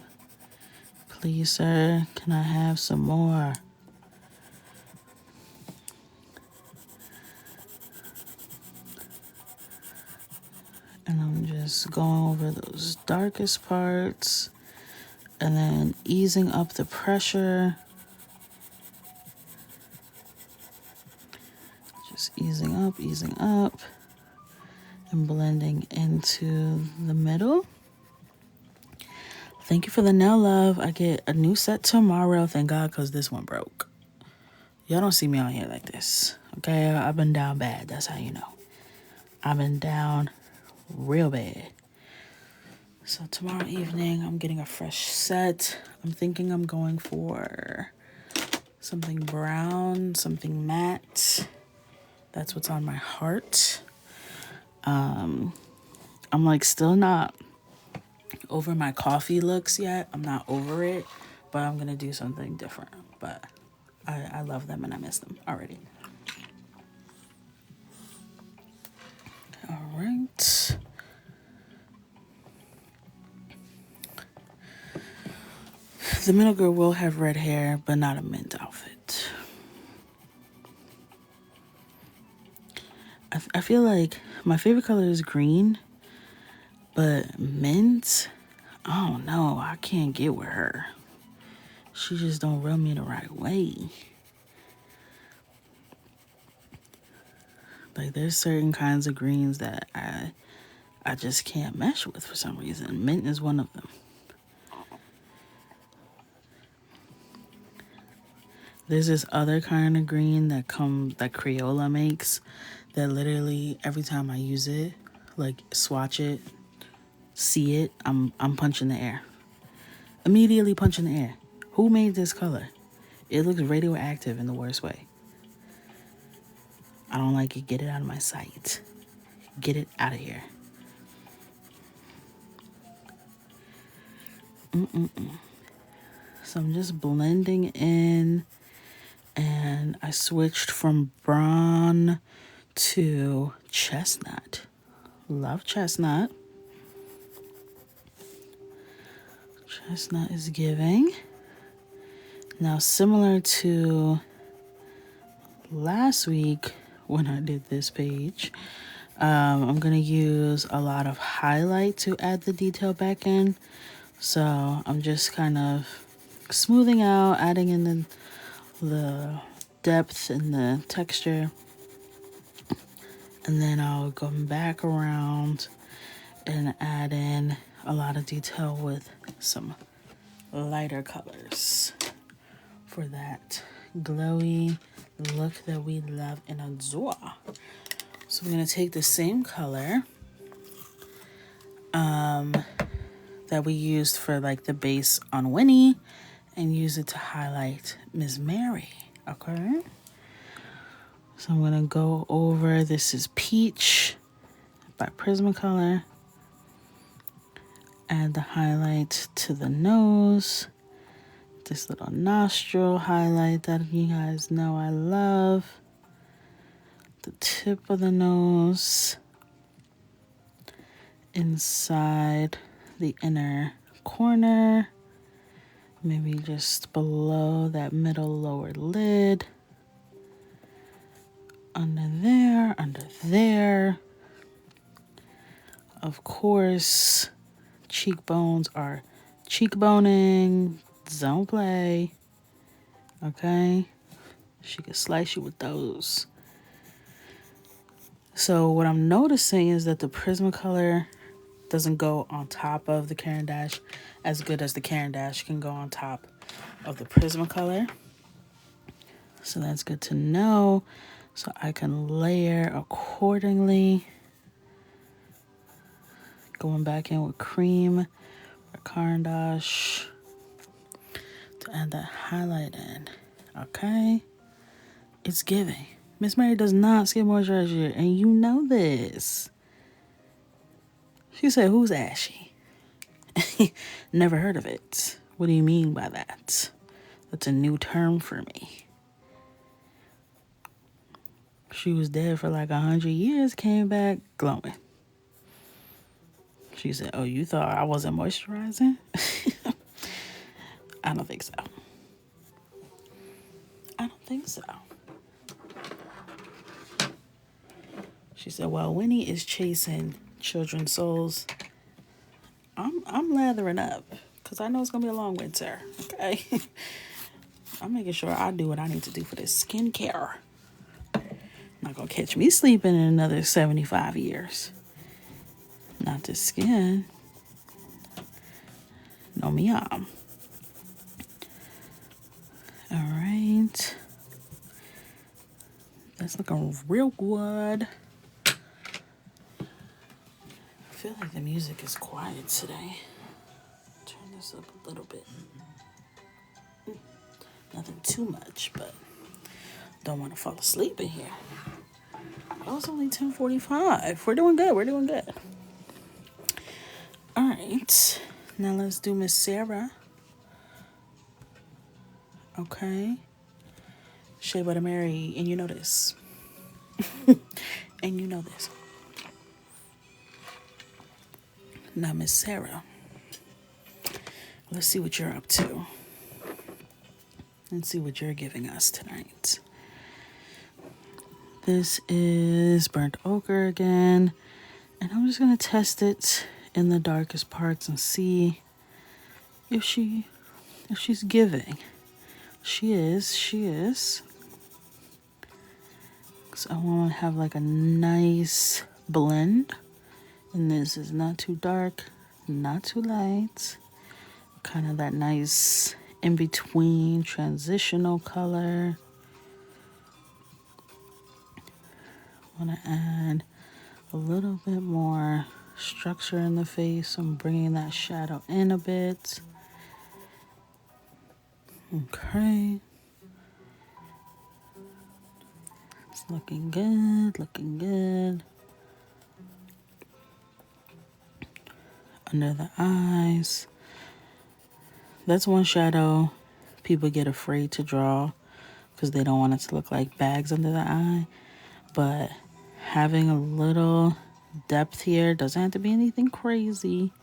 Please, sir, can I have some more? And I'm just going over those darkest parts and then easing up the pressure. Just easing up, and blending into the middle. Thank you for the nail love. I get a new set tomorrow. Thank God, because this one broke. Y'all don't see me on here like this. Okay, I've been down bad. That's how you know. I've been down real bad. So tomorrow evening, I'm getting a fresh set. I'm thinking I'm going for something brown, something matte. That's what's on my heart. I'm like still not over my coffee looks yet. I'm not over it, but I'm gonna do something different. But I love them and I miss them already. All right. The middle girl will have red hair, but not a mint outfit. I feel like my favorite color is green, but mint, I don't know. I can't get with her. She just don't rub me the right way. Like there's certain kinds of greens that I just can't mesh with for some reason. Mint is one of them. There's this other kind of green that Crayola makes that literally every time I use it, like swatch it, see it, I'm punching the air. Immediately punching the air. Who made this color? It looks radioactive in the worst way. I don't like it. Get it out of my sight. Get it out of here. So I'm just blending in, and I switched from brown to chestnut. Love chestnut. Chestnut is giving. Now, similar to last week when I did this page, I'm going to use a lot of highlight to add the detail back in. So I'm just kind of smoothing out, adding in the depth and the texture. And then I'll go back around and add in a lot of detail with some lighter colors for that glowy look that we love and adore. So we're going to take the same color that we used for like the base on Winnie and use it to highlight Miss Mary. Okay. So I'm going to go over, this is Peach by Prismacolor. Add the highlight to the nose. This little nostril highlight that you guys know I love. The tip of the nose. Inside the inner corner. Maybe just below that middle lower lid. Under there, under there. Of course, cheekbones are cheekboning. Don't play. Okay? She could slice you with those. So what I'm noticing is that the Prismacolor doesn't go on top of the Caran d'Ache as good as the Caran d'Ache can go on top of the Prismacolor. So that's good to know. So I can layer accordingly. Going back in with cream or Caran d'Ache to add that highlight in. Okay? It's giving. Miss Mary does not skip moisturizer, and you know this. She said, who's ashy? Never heard of it. What do you mean by that? That's a new term for me. She was dead for like 100 years, came back glowing. She said, oh, you thought I wasn't moisturizing? I don't think so. I don't think so. She said, while Winnie is chasing children's souls, I'm lathering up because I know it's going to be a long winter, okay? I'm making sure I do what I need to do for this skincare. Not going to catch me sleeping in another 75 years. Not this skin. No me. All right. That's looking real good. I feel like the music is quiet today. Turn this up a little bit. Nothing too much, but don't want to fall asleep in here. Oh, it's only 10:45. We're doing good. We're doing good. All right. Now let's do Miss Sarah. Okay. Shea Butter Mary, and you know this. And you know this. Now, Miss Sarah. Let's see what you're up to. Let's see what you're giving us tonight. This is Burnt Ochre again. And I'm just going to test it in the darkest parts and see if she's giving. She is. So I want to have like a nice blend. And this is not too dark, not too light. Kind of that nice in-between transitional color. I want to add a little bit more structure in the face. I'm bringing that shadow in a bit. Okay. It's looking good, looking good. Under the eyes. That's one shadow people get afraid to draw because they don't want it to look like bags under the eye. But having a little depth here, doesn't have to be anything crazy,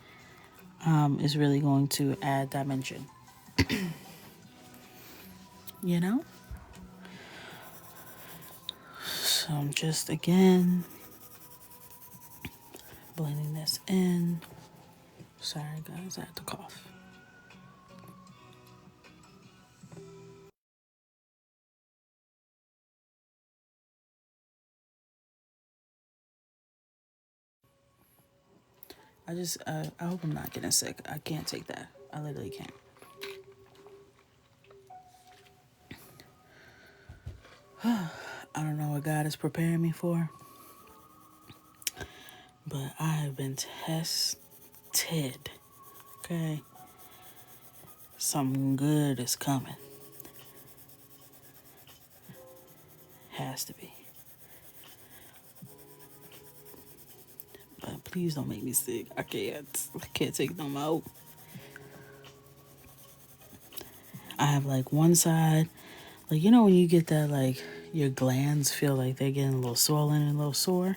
is really going to add dimension. You know? So I'm just, again, blending this in. Sorry, guys, I had to cough. I hope I'm not getting sick. I can't take that. I literally can't. I don't know what God is preparing me for, but I have been tested. Okay? Something good is coming. Has to be. But please don't make me sick. I can't take no more. I have like one side, like, you know when you get that, like, your glands feel like they're getting a little swollen and a little sore?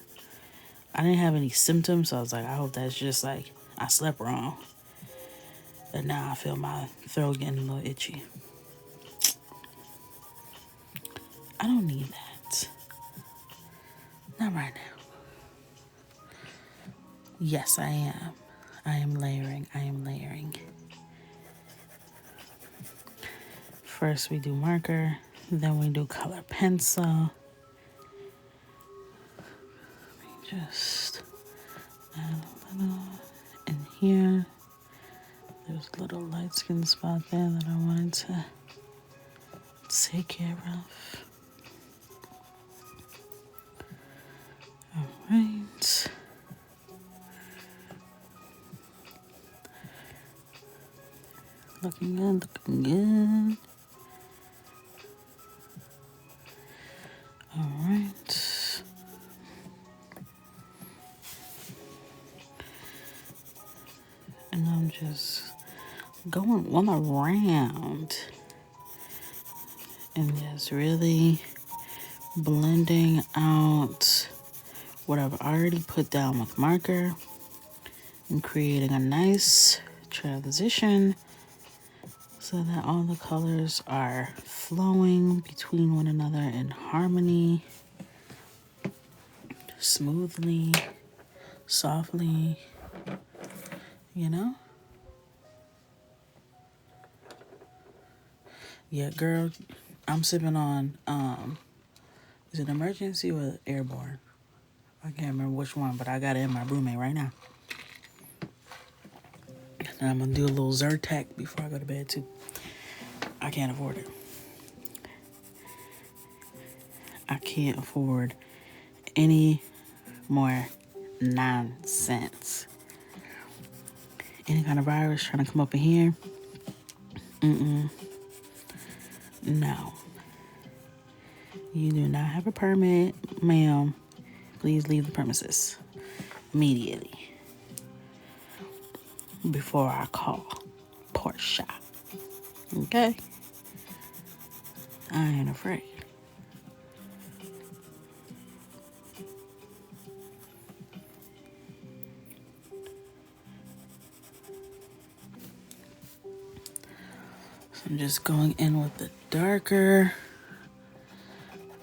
I didn't have any symptoms, so I was like, I hope that's just like I slept wrong. And now I feel my throat getting a little itchy. I don't need that. Not right now. Yes, I am. I am layering. I am layering. First we do marker, then we do color pencil. Just add a little in here. There's a little light skin spot there that I wanted to take care of. Alright. Looking good, looking good. Alright. And I'm just going one around and just really blending out what I've already put down with marker and creating a nice transition so that all the colors are flowing between one another in harmony, smoothly, softly, you know? Yeah, girl, I'm sipping on, is it emergency or airborne? I can't remember which one, but I got it in my roommate right now. And I'm gonna do a little Zyrtec before I go to bed too. I can't afford it. I can't afford any more nonsense. Any kind of virus trying to come up in here? No. You do not have a permit, ma'am. Please leave the premises immediately before I call Portia. Okay? I ain't afraid. So I'm just going in with the darker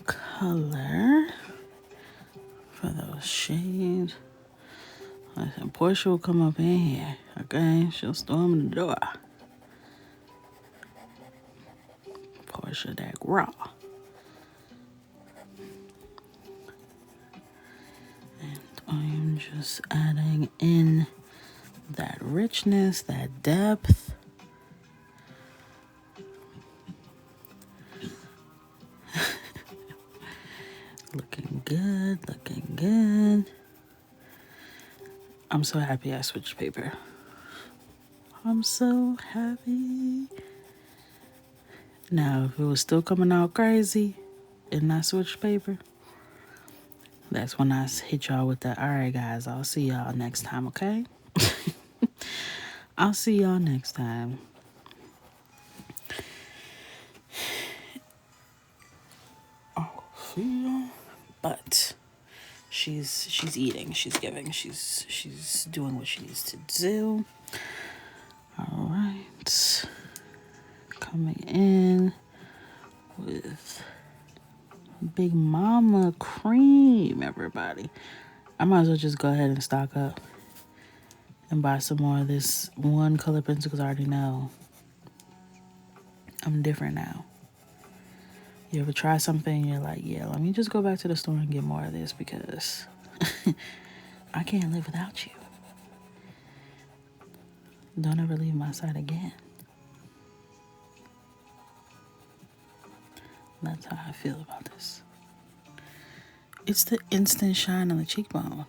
color for those shades. And Portia will come up in here, okay? She'll storm the door. Portia that raw. And I am just adding in that richness, that depth. Looking good, looking good. I'm so happy I switched paper. I'm so happy. Now, if it was still coming out crazy and I switched paper, that's when I hit y'all with that. All right, guys, I'll see y'all next time, okay? I'll see y'all next time. Oh, feel. But she's eating, she's giving, she's doing what she needs to do. All right, coming in with Big Mama Cream, everybody. I might as well just go ahead and stock up and buy some more of this one color pencil because I already know I'm different now. You ever try something and you're like, yeah, let me just go back to the store and get more of this because I can't live without you. Don't ever leave my side again. That's how I feel about this. It's the instant shine on the cheekbone.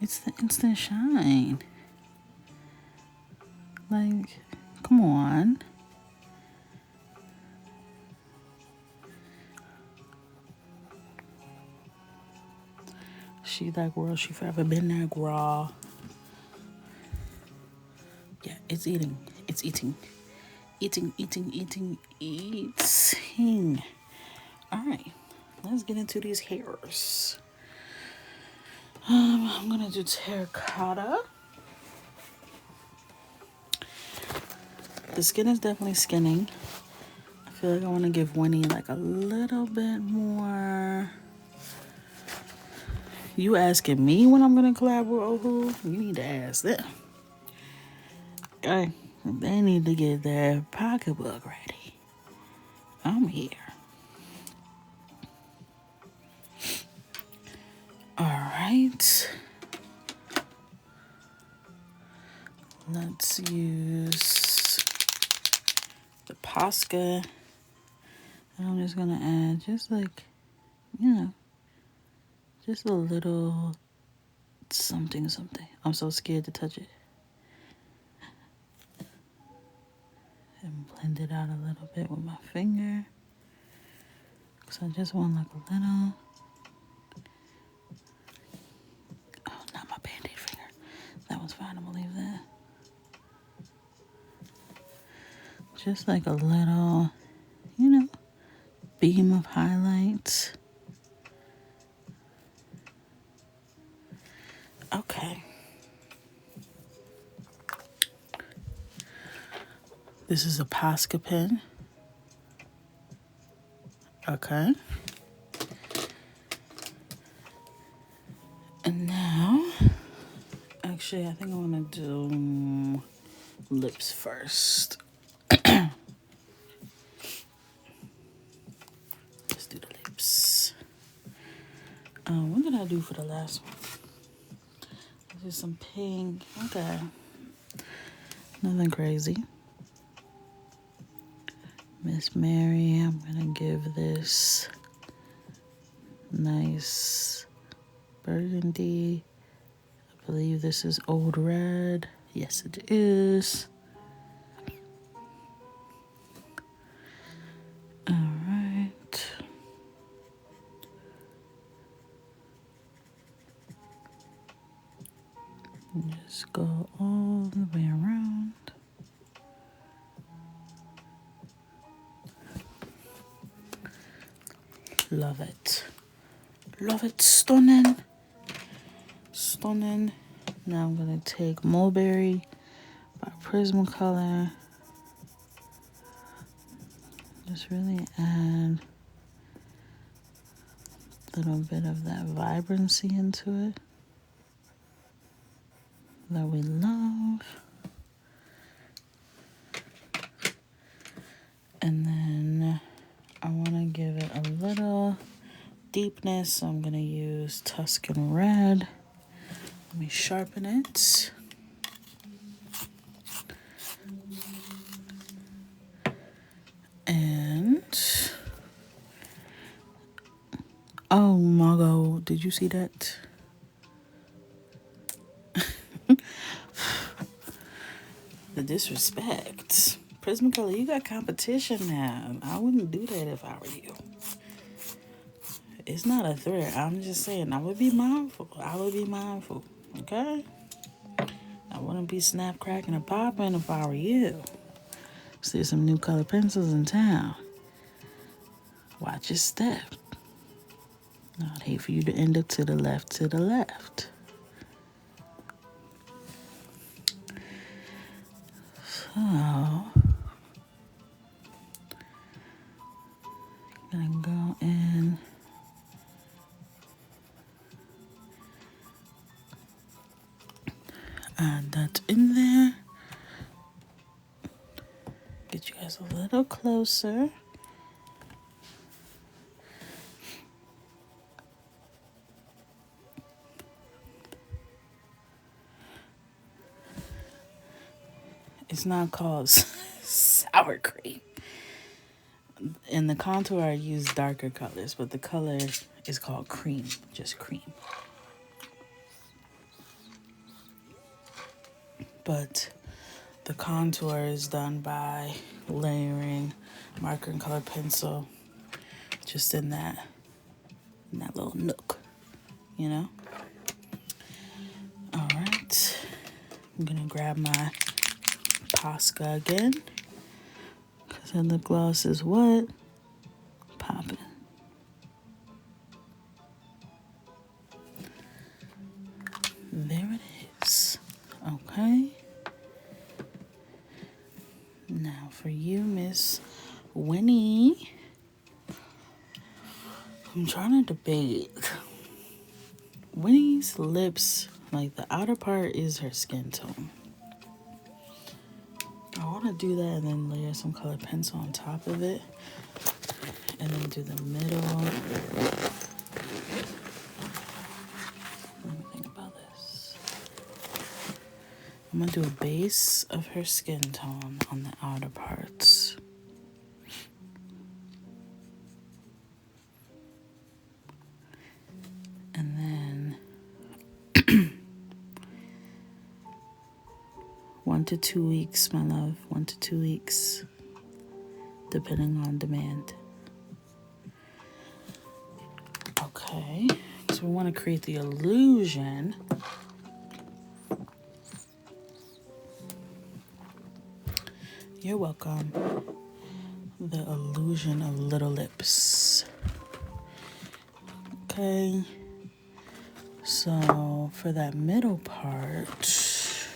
It's the instant shine. Like, come on. She that girl, she forever been that girl. Yeah, it's eating. It's eating. Eating. All right, let's get into these hairs. I'm gonna do terracotta. The skin is definitely skinning. I feel like I want to give Winnie like a little bit more. You asking me when I'm gonna collab with Ohu? You need to ask them. Okay, they need to get their pocketbook ready. I'm here. All right. Let's use the Posca. And I'm just gonna add just like, you know, just a little something. I'm so scared to touch it. And blend it out a little bit with my finger. Because I just want like a little. Oh, not my band-aid finger. That one's fine, I'm gonna leave that. Just like a little, you know, beam of highlights. Okay. This is a Posca pen. Okay. And now, actually, I think I want to do lips first. Let's do the lips. What did I do for the last one? Let's do some pink. Okay. Nothing crazy. Miss Mary, I'm gonna give this nice burgundy. I believe this is Old Red. Yes, it is. All right. Just go all the way around. Love it. Love it. Stunning. Stunning. Now I'm going to take Mulberry by Prismacolor. Just really add a little bit of that vibrancy into it that we love. And then I want to give it a little deepness, so I'm going to use Tuscan Red. Let me sharpen it. And oh my God, did you see that? The disrespect. Prismacolor, you got competition now. I wouldn't do that if I were you. It's not a threat. I'm just saying, I would be mindful. Okay? I wouldn't be snap, cracking, and popping if I were you. See some new color pencils in town. Watch your step. I'd hate for you to end up to the left. So, I'm gonna go in. Add that in there. Get you guys a little closer. It's not called sour cream. In the contour, I use darker colors, but the color is called cream, just cream. But the contour is done by layering marker and color pencil just in that little nook, you know? All right, I'm gonna grab my Posca again, because the lip gloss is what? Popping. There it is. Okay. Now, for you, Miss Winnie. I'm trying to debate. Winnie's lips, like the outer part is her skin tone. I want to do that and then layer some colored pencil on top of it. And then do the middle. Let me think about this. I'm going to do a base of her skin tone on the outer parts. And then 1 to 2 weeks, my love. 1 to 2 weeks, depending on demand. Okay, so we want to create the illusion You're welcome. The illusion of little lips. Okay. So for that middle part,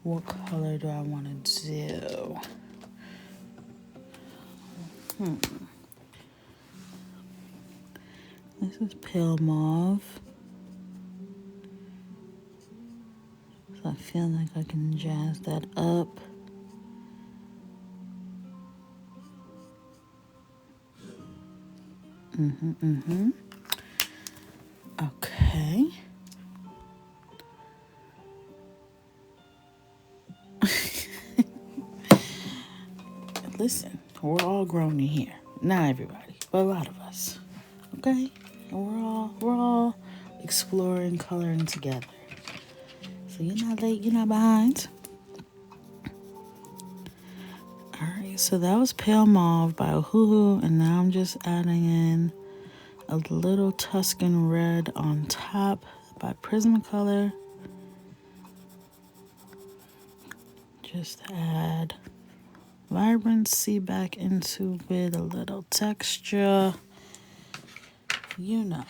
what color do I want to do? This is pale mauve. So I feel like I can jazz that up. Okay. Listen, we're all grown in here. Not everybody, but a lot of us. Okay? And we're all exploring coloring together. So you're not late, you're not behind. Alright, so that was Pale Mauve by Ohuhu, and now I'm just adding in a little Tuscan Red on top by Prismacolor. Just add vibrancy back into it, a little texture. You know.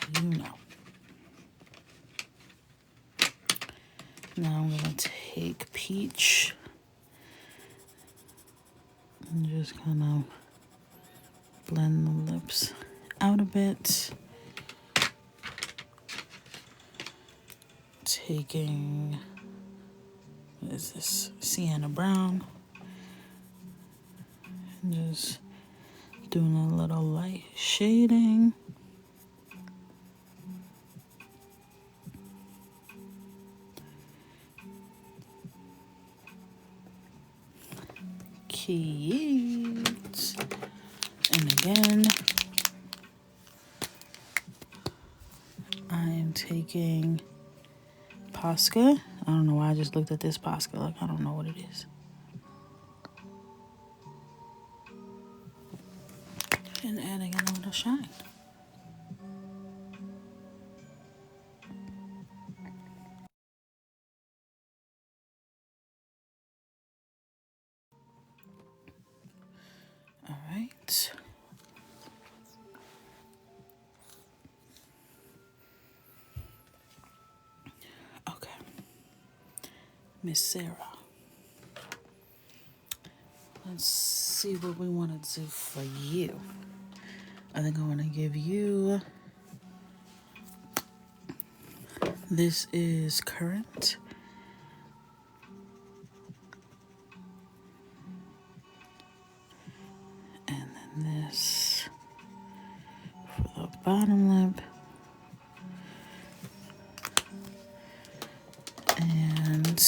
Now I'm gonna take Peach and just kind of blend the lips out a bit. Taking, what is this? Sienna Brown. And just doing a little light shading. Cute. And again, I am taking Posca. I don't know why I just looked at this Posca. Like, I don't know what it is. And adding a little shine. All right. Okay. Miss Sarah. Let's see what we want to do for you. I think I want to give you, this is Current. And then this for the bottom lip. And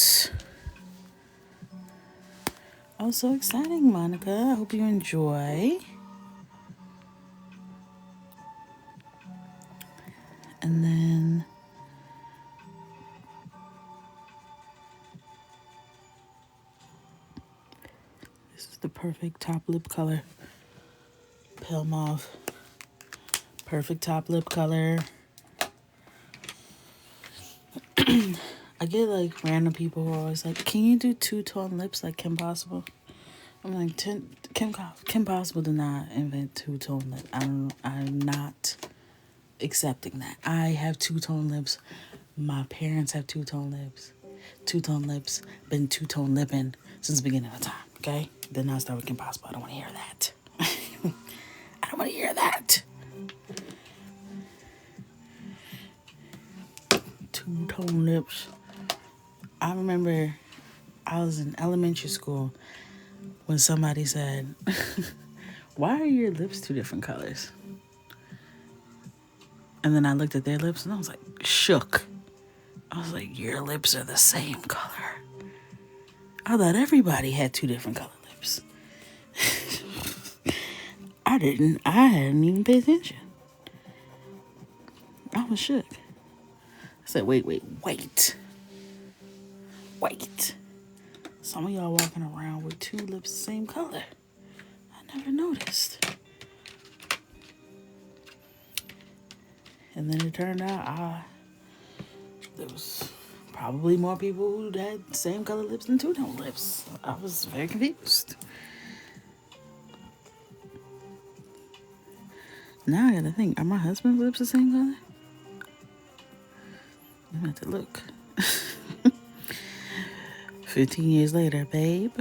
oh, so exciting, Monica. I hope you enjoy. And then this is the perfect top lip color. Pale Mauve. Perfect top lip color. I get like random people who are always like, can you do two-tone lips like Kim Possible? I'm like, Kim Possible did not invent two-tone lip. I'm not accepting that. I have two-tone lips. My parents have two-tone lips. Two-tone lips. Been two-tone lipping since the beginning of time. Okay? Did not start with Kim Possible. I don't want to hear that. I don't want to hear that. Two-tone lips. I remember I was in elementary school when somebody said, why are your lips two different colors? And then I looked at their lips and I was like, shook. I was like, your lips are the same color. I thought everybody had two different color lips. I hadn't even paid attention. I was shook. I said, wait. Some of y'all walking around with two lips the same color. I never noticed. And then it turned out there was probably more people who had the same color lips than two-tone lips. I was very confused. Now I gotta think, are my husband's lips the same color? I'm gonna have to look. 15 years later, babe.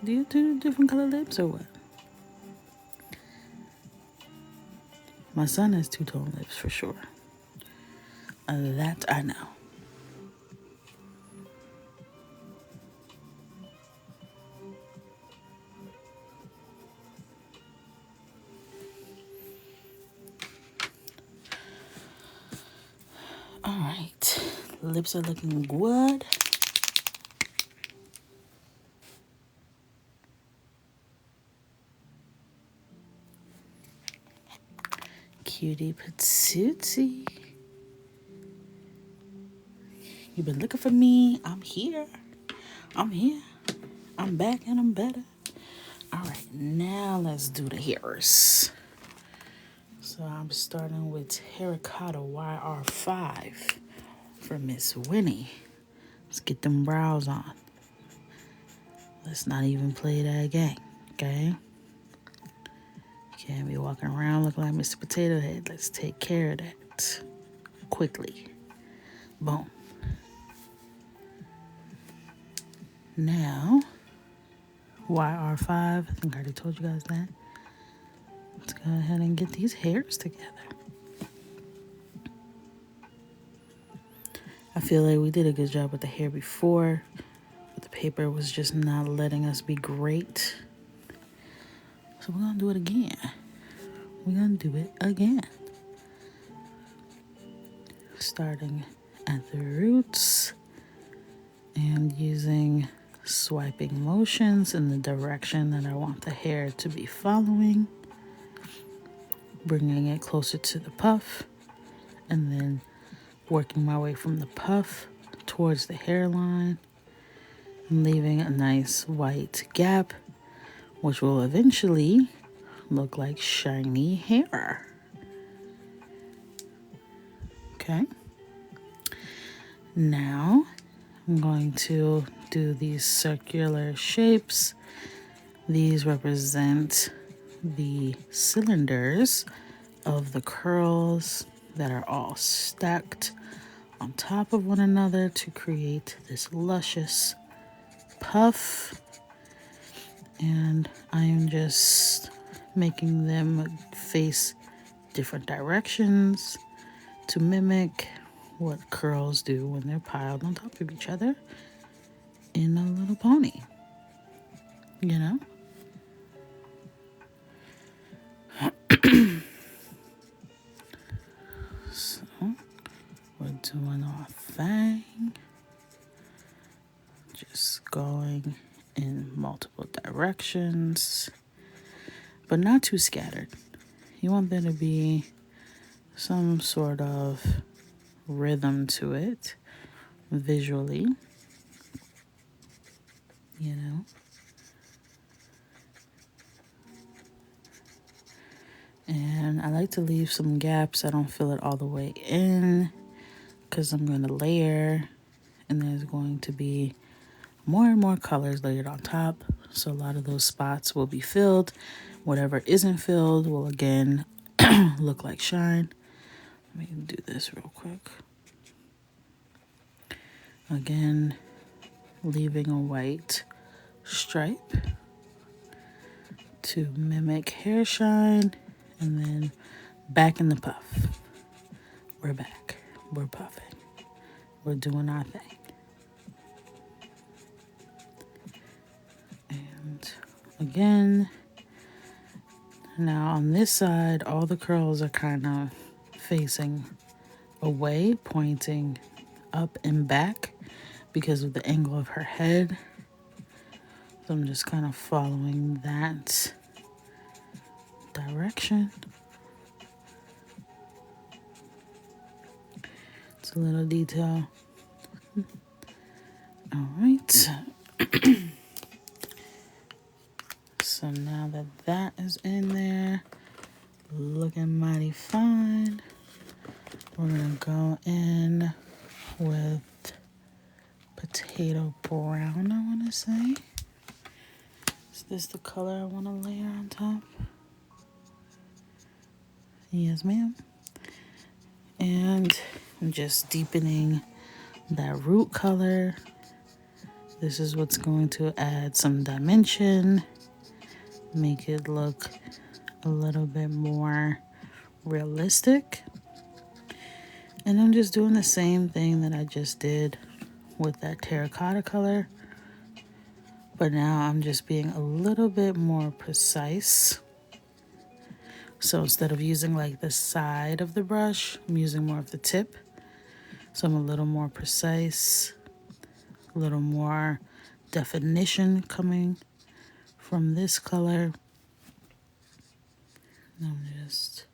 Do you have two different color lips or what? My son has two-tone lips for sure. That I know. All right. Lips are looking good. Cutie patootie. You've been looking for me. I'm here. I'm back and I'm better. All right, now let's do the hairs. So I'm starting with Terracotta YR5 for Miss Winnie. Let's get them brows on. Let's not even play that game, okay? Can't be walking around looking like Mr. Potato Head. Let's take care of that quickly. Boom. Now, YR5, I think I already told you guys that. Let's go ahead and get these hairs together. I feel like we did a good job with the hair before, but the paper was just not letting us be great. So we're gonna do it again. Starting at the roots and using swiping motions in the direction that I want the hair to be following. Bringing it closer to the puff and then working my way from the puff towards the hairline and leaving a nice white gap, which will eventually look like shiny hair. Okay. Now I'm going to do these circular shapes. These represent the cylinders of the curls that are all stacked on top of one another to create this luscious puff. And I am just making them face different directions to mimic what curls do when they're piled on top of each other in a little pony, you know? So we're doing our thing, just going in multiple directions, but not too scattered. You want there to be some sort of rhythm to it visually, you know. And I like to leave some gaps. I don't fill it all the way in because I'm going to layer, and there's going to be more and more colors layered on top. So a lot of those spots will be filled. Whatever isn't filled will again look like shine. Let me do this real quick. Again, leaving a white stripe to mimic hair shine, and then back in the puff. We're back. We're puffing. We're doing our thing. And again, now on this side, all the curls are kind of facing away, pointing up and back because of the angle of her head. So I'm just kind of following that direction. It's a little detail. All right. So now that that is in there, looking mighty fine, we're gonna go in with potato brown, I wanna say. Is this the color I wanna layer on top? Yes, ma'am. And I'm just deepening that root color. This is what's going to add some dimension, make it look a little bit more realistic. And I'm just doing the same thing that I just did with that terracotta color, but now I'm just being a little bit more precise. So instead of using like the side of the brush, I'm using more of the tip. So I'm a little more precise, a little more definition coming from this color. And I'm just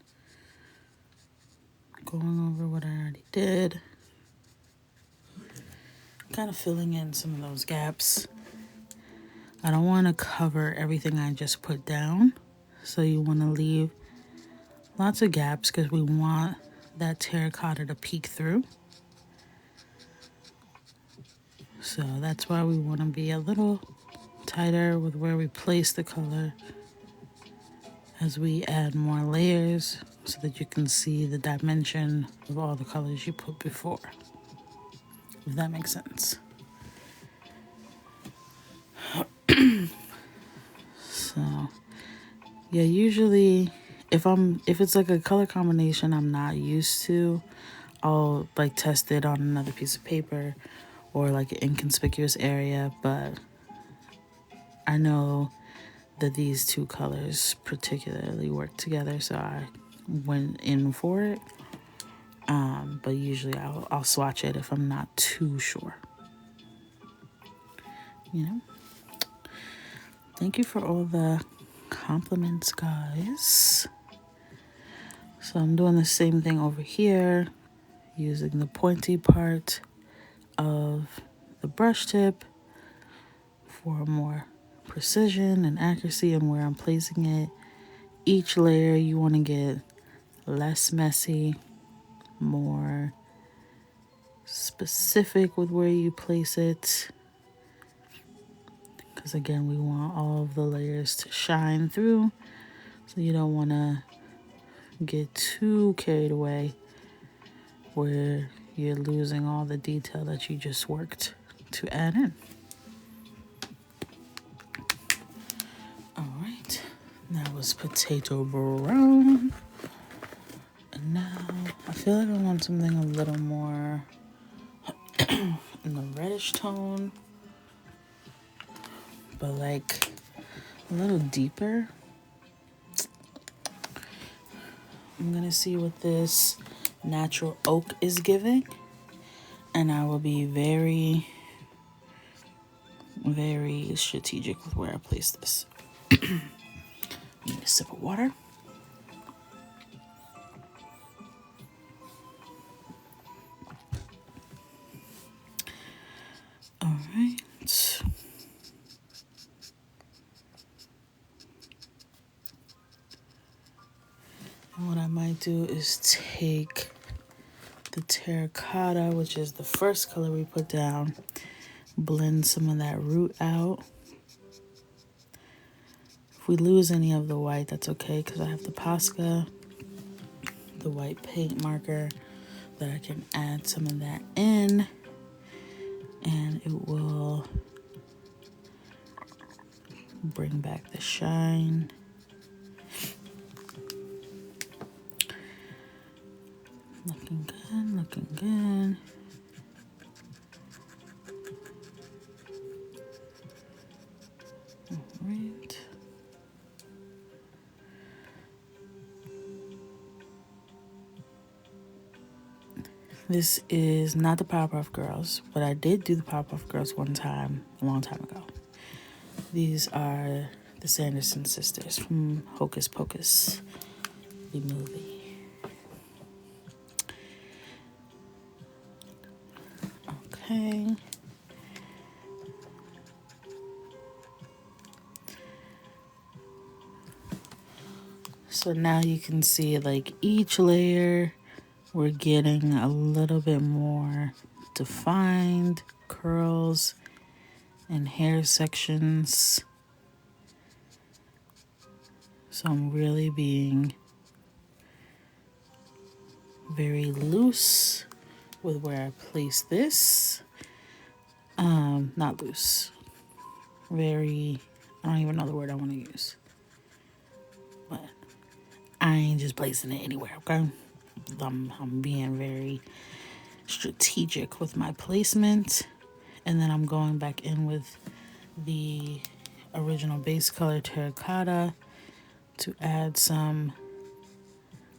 going over what I already did. Kind of filling in some of those gaps. I don't want to cover everything I just put down. So you want to leave lots of gaps because we want that terracotta to peek through. So that's why we want to be a little tighter with where we place the color as we add more layers so that you can see the dimension of all the colors you put before, if that makes sense. So yeah, usually if it's like a color combination I'm not used to, I'll like test it on another piece of paper or like an inconspicuous area, but I know that these two colors particularly work together, so I went in for it. But usually I'll swatch it if I'm not too sure. You know? Thank you for all the compliments, guys. So I'm doing the same thing over here, using the pointy part of the brush tip for more precision and accuracy and where I'm placing it. Each layer you want to get less messy, more specific with where you place it, because again we want all of the layers to shine through, so you don't want to get too carried away where you're losing all the detail that you just worked to add in. All right, that was potato brown. And now I feel like I want something a little more in the reddish tone, but like a little deeper. I'm gonna see what this natural oak is giving, and I will be very, very strategic with where I place this. Need a sip of water. All right. And what I might do is take the terracotta, which is the first color we put down, blend some of that root out. If we lose any of the white, that's okay, because I have the Posca, the white paint marker, that I can add some of that in, and it will bring back the shine. Looking good, looking good. All right. This is not the Powerpuff Girls, but I did do the Powerpuff Girls one time, a long time ago. These are the Sanderson sisters from Hocus Pocus, the movie. Okay. So now you can see like each layer we're getting a little bit more defined curls and hair sections. So I'm really being very loose with where I place this. Not loose. Very, I don't even know the word I want to use. But I ain't just placing it anywhere, okay? I'm being very strategic with my placement. And then I'm going back in with the original base color terracotta to add some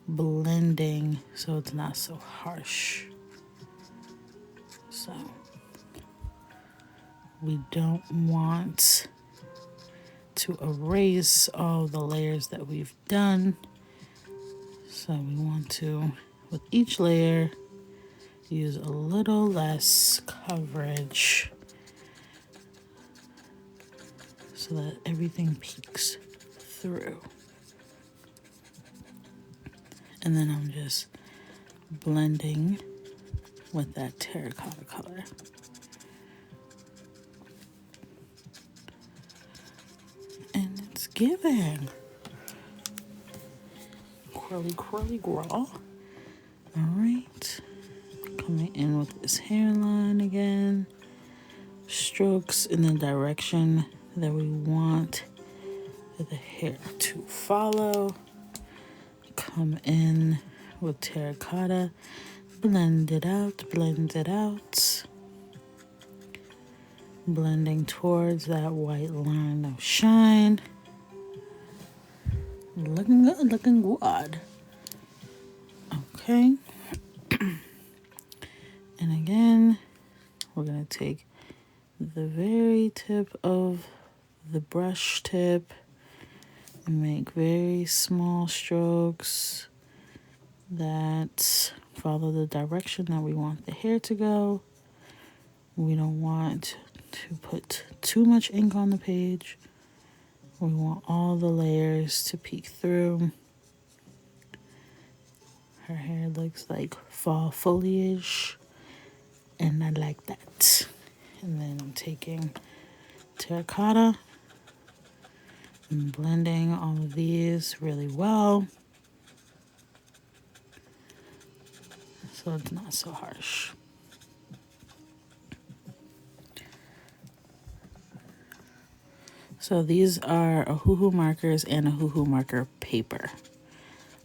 blending so it's not so harsh. So we don't want to erase all the layers that we've done. So we want to, with each layer, use a little less coverage so that everything peeks through. And then I'm just blending with that terracotta color. And it's giving. Curly, curly girl. All right. Coming in with this hairline again. Strokes in the direction that we want the hair to follow. Come in with terracotta. Blend it out, blend it out. Blending towards that white line of shine. Looking good, looking good. Okay. And again, we're going to take the very tip of the brush tip and make very small strokes that follow the direction that we want the hair to go. We don't want to put too much ink on the page. We want all the layers to peek through. Her hair looks like fall foliage, and I like that. And then I'm taking terracotta and blending all of these really well so it's not so harsh. So these are Ohuhu markers and Ohuhu marker paper.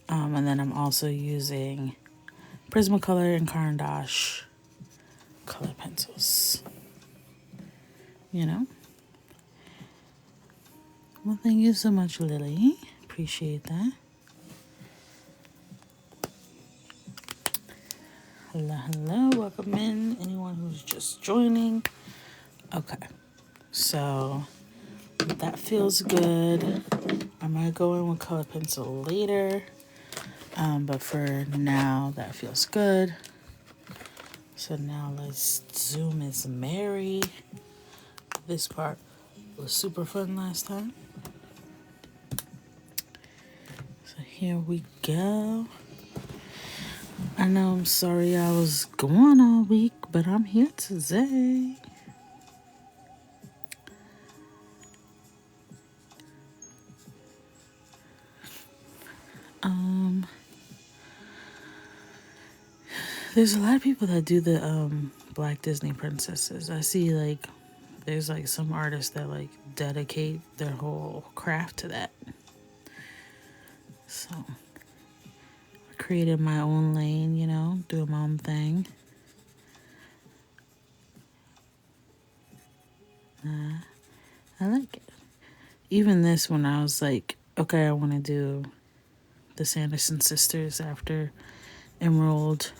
And then I'm also using Prismacolor and Caran d'Ache color pencils. You know? Well, thank you so much, Lily. Appreciate that. Hello, hello. Welcome in. Anyone who's just joining. Okay. So that feels good. I might go in with color pencil later. But for now, that feels good. So now let's zoom as Mary. This part was super fun last time. So here we go. I know I'm sorry I was gone all week, but I'm here today. There's a lot of people that do the Black Disney princesses. I see like There's like some artists that like dedicate their whole craft to that. So I created my own lane, you know, doing my own thing. I like it. Even this one, I was like, okay, I want to do the Sanderson sisters after Emerald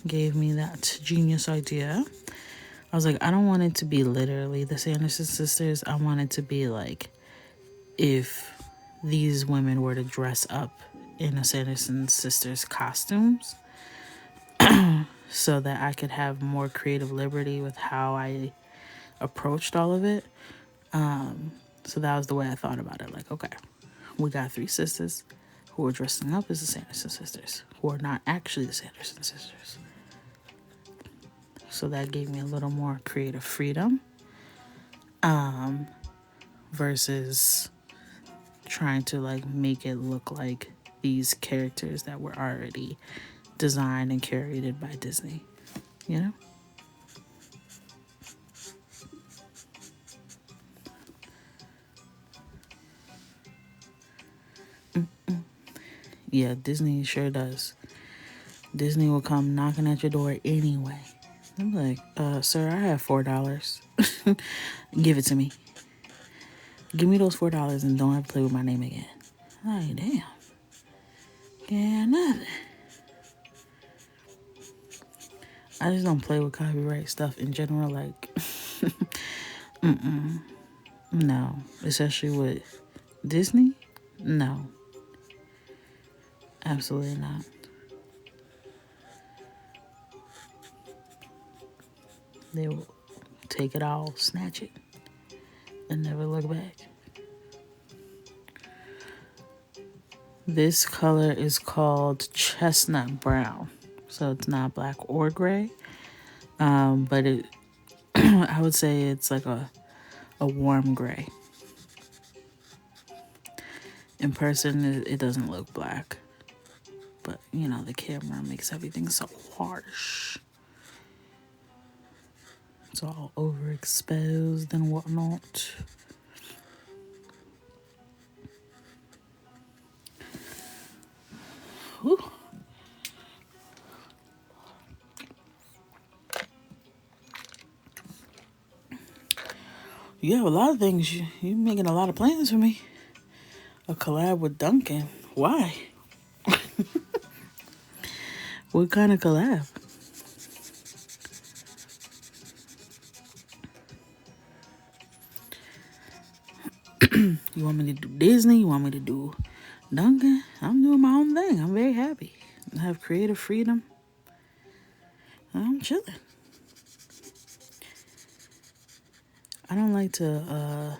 gave me that genius idea. I was like, I don't want it to be literally the Sanderson sisters. I want it to be like if these women were to dress up in a Sanderson sisters costumes so that I could have more creative liberty with how I approached all of it. So that was the way I thought about it. Like, okay, we got 3 sisters who are dressing up as the Sanderson sisters, who are not actually the Sanderson sisters. So that gave me a little more creative freedom versus trying to like make it look like these characters that were already designed and curated by Disney, you know? Yeah, Disney sure does. Disney will come knocking at your door anyway. I'm like, sir, I have $4. Give it to me. Give me those $4 and don't have to play with my name again. Like, damn. Yeah, nothing. I just don't play with copyright stuff in general. Like, no. Especially with Disney? No. Absolutely not. They will take it all, snatch it, and never look back. This color is called chestnut brown. So it's not black or gray. But it I would say it's like a warm gray. In person, it doesn't look black. But, you know, the camera makes everything so harsh. It's all overexposed and whatnot. Whew. You have a lot of things. You're making a lot of plans for me. A collab with Duncan. Why? What kind of collab? You want me to do Disney? You want me to do Duncan? I'm doing my own thing. I'm very happy. I have creative freedom. I'm chilling. I don't like to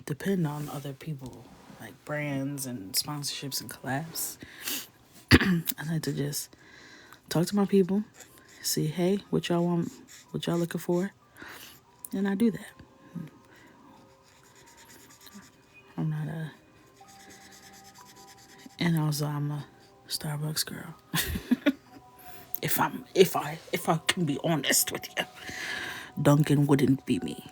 depend on other people, like brands and sponsorships and collabs. I like to just talk to my people, see, hey, what y'all want, what y'all looking for, and I do that. I'm not and also I'm a Starbucks girl. if I can be honest with you, Duncan wouldn't be me.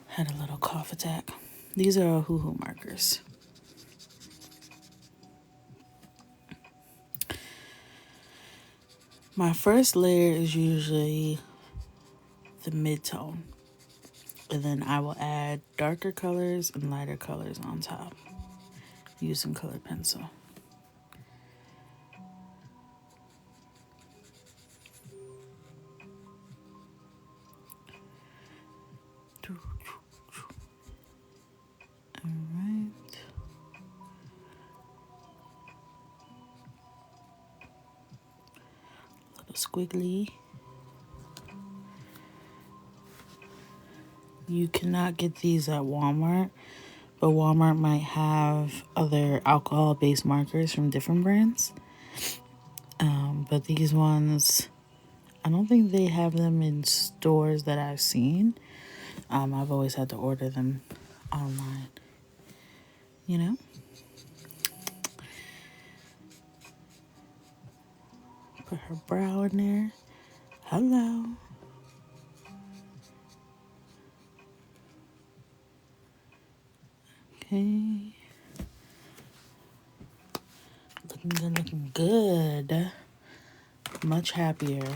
Had a little cough attack. These are hoo-hoo markers. My first layer is usually the mid-tone. And then I will add darker colors and lighter colors on top using colored pencil. Alright. Little squiggly. You cannot get these at Walmart, but Walmart might have other alcohol-based markers from different brands. But these ones, I don't think they have them in stores that I've seen. I've always had to order them online. You know? Put her brow in there. Hello. Okay. Looking good, looking good. Much happier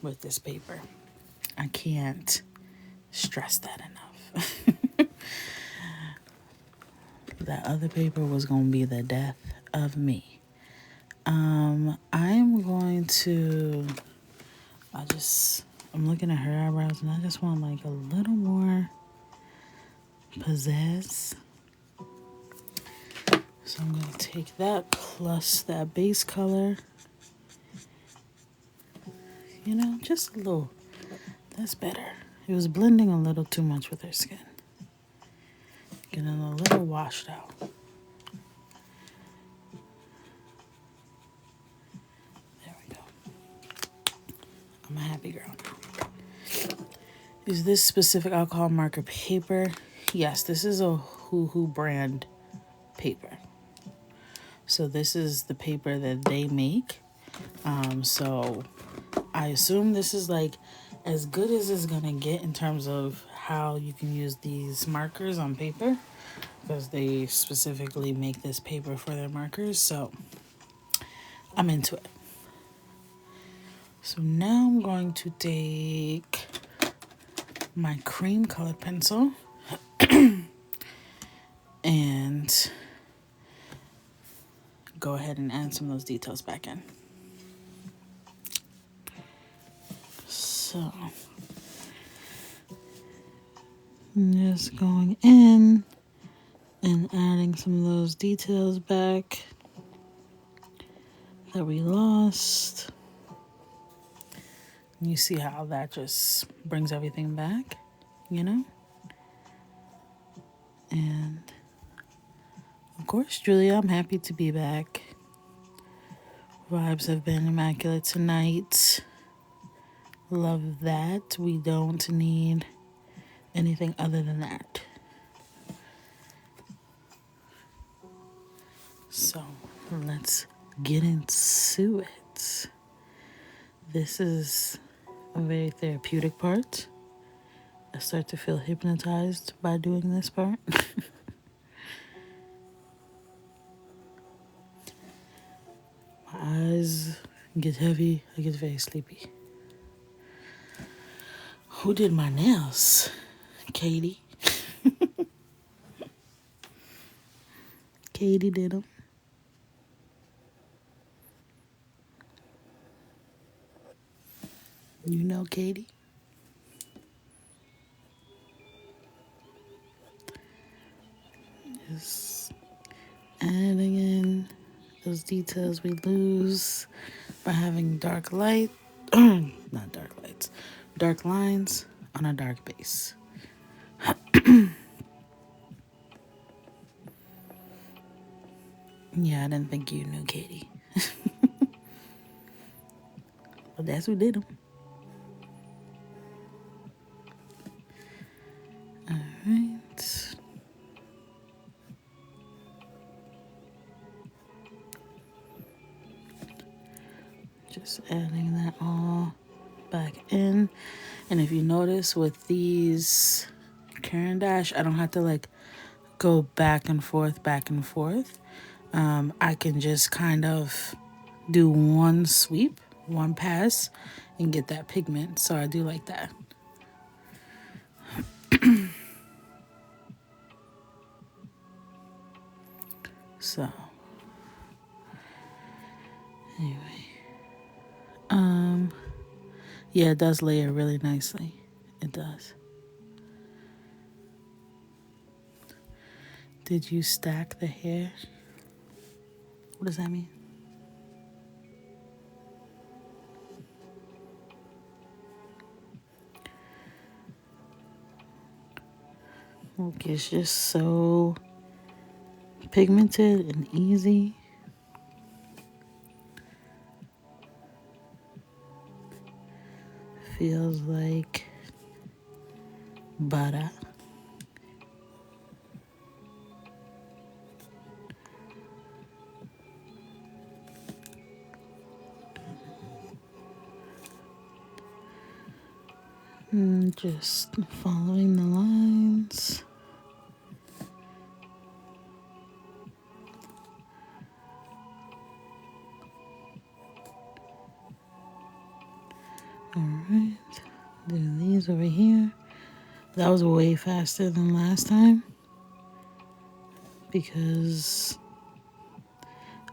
with this paper. I can't stress that enough. That other paper was going to be the death of me. I'm going to, I'm looking at her eyebrows and I just want like a little more pizzazz. So I'm going to take that plus that base color. You know, just a little. That's better. It was blending a little too much with her skin. Getting a little washed out. There we go. I'm a happy girl. Is this specific alcohol marker paper? Yes, this is a Hoo brand paper. So this is the paper that they make. So I assume this is like as good as it's gonna get in terms of how you can use these markers on paper, because they specifically make this paper for their markers. So I'm into it. So now I'm going to take my cream colored pencil and go ahead and add some of those details back in. So I'm just going in and adding some of those details back that we lost. And you see how that just brings everything back, you know? And of course, Julia, I'm happy to be back. Vibes have been immaculate tonight. Love that. We don't need anything other than that. So let's get into it. This is a very therapeutic part. I start to feel hypnotized by doing this part. My eyes get heavy. I get very sleepy. Who did my nails? Katie. Katie did them. You know Katie? Just adding in those details we lose by having dark light, not dark lights, dark lines on a dark base. Yeah, I didn't think you knew Katie. But that's who did them. Alright. Just adding that all back in. And if you notice with these Caran d'Ache, I don't have to like go back and forth. I can just kind of do one sweep, one pass, and get that pigment. So I do like that. So anyway, yeah, it does layer really nicely. It does. Did you stack the hair? What does that mean? Look, it's just so pigmented and easy. Feels like butter. And just following the lines. Alright, do these over here. That was way faster than last time because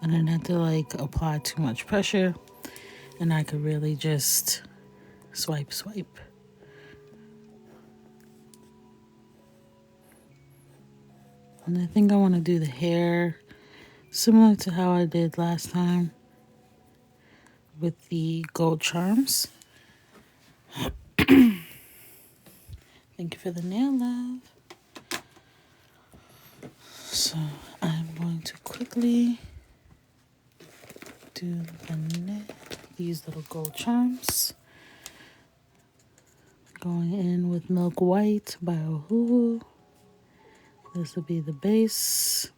I didn't have to like apply too much pressure and I could really just swipe. And I think I want to do the hair similar to how I did last time with the gold charms. Thank you for the nail, love. So I'm going to quickly do these little gold charms. Going in with Milk White by Ohuhu. This will be the base.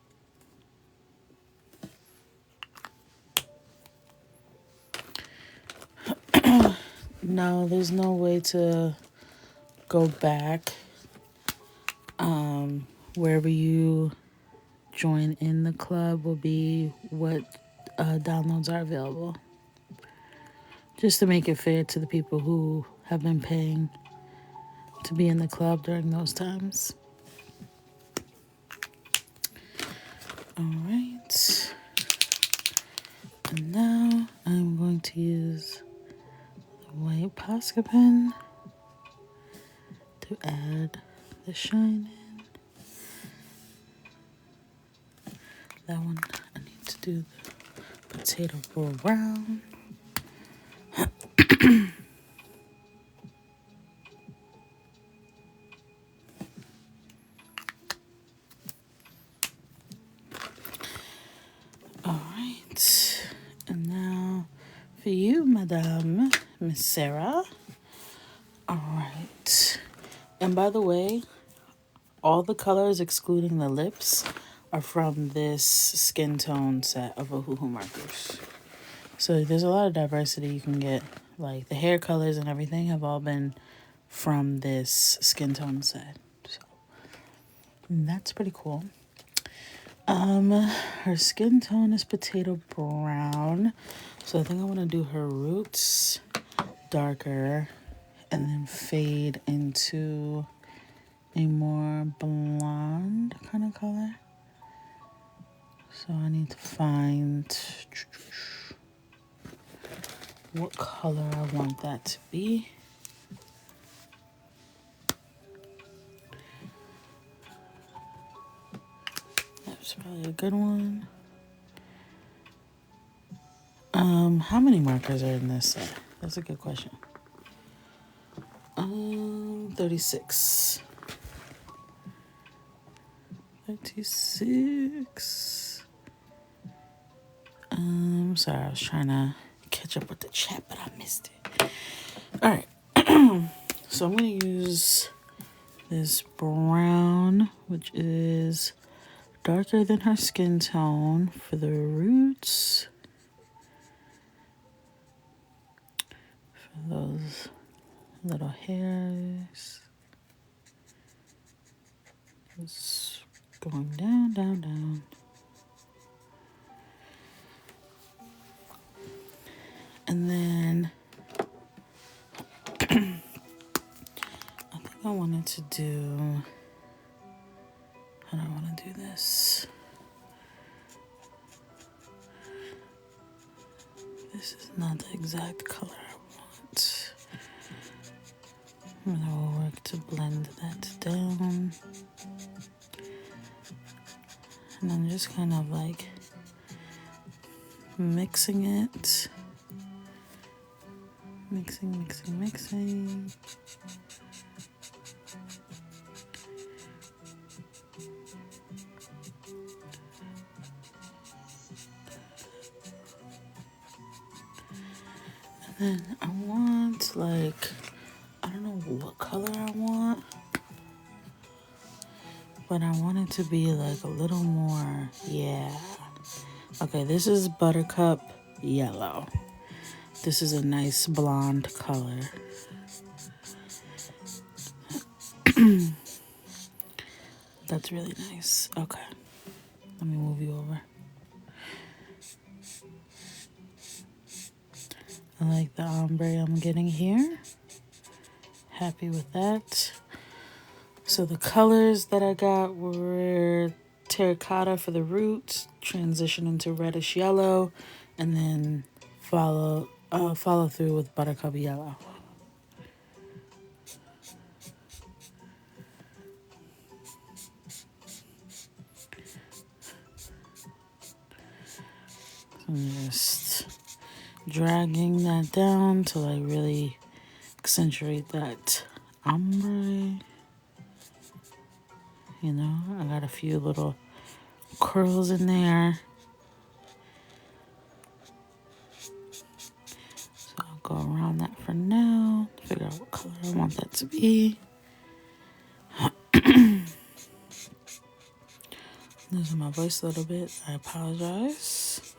Now there's no way to go back wherever you join in the club will be what downloads are available. Just to make it fair to the people who have been paying to be in the club during those times. Alright. And now I'm going to use the white Posca pen to add the shine in. That one I need to do the potato brown. Alright. And now for you, Madame Miss Sarah. Alright. And by the way, all the colors excluding the lips are from this skin tone set of Ohuhu markers. So there's a lot of diversity you can get. Like the hair colors and everything have all been from this skin tone set. So that's pretty cool. Her skin tone is potato brown. So I think I want to do her roots darker and then fade into a more blonde kind of color. So I need to find what color I want that to be. That's probably a good one. How many markers are in this set? That's a good question. 36. 36. Sorry, I was trying to catch up with the chat, but I missed it. Alright. So I'm going to use this brown, which is darker than her skin tone for the roots. For those little hairs. Just going down, down, down. And then I think I wanted to do, how do I want to do this? This is not the exact color I want. I'm gonna work to blend that down. And I'm just kind of like mixing it. Mixing. And then I want like, I don't know what color I want, but I want it to be like a little more, yeah. Okay, this is Buttercup Yellow. This is a nice blonde color. That's really nice. Okay. Let me move you over. I like the ombre I'm getting here. Happy with that. So the colors that I got were terracotta for the roots, transition into reddish yellow, and then follow through with buttercup yellow. I'm just dragging that down till I really accentuate that ombre. You know, I got a few little curls in there. So I'll go around that for now. Figure out what color I want that to be. Losing my voice a little bit. I apologize.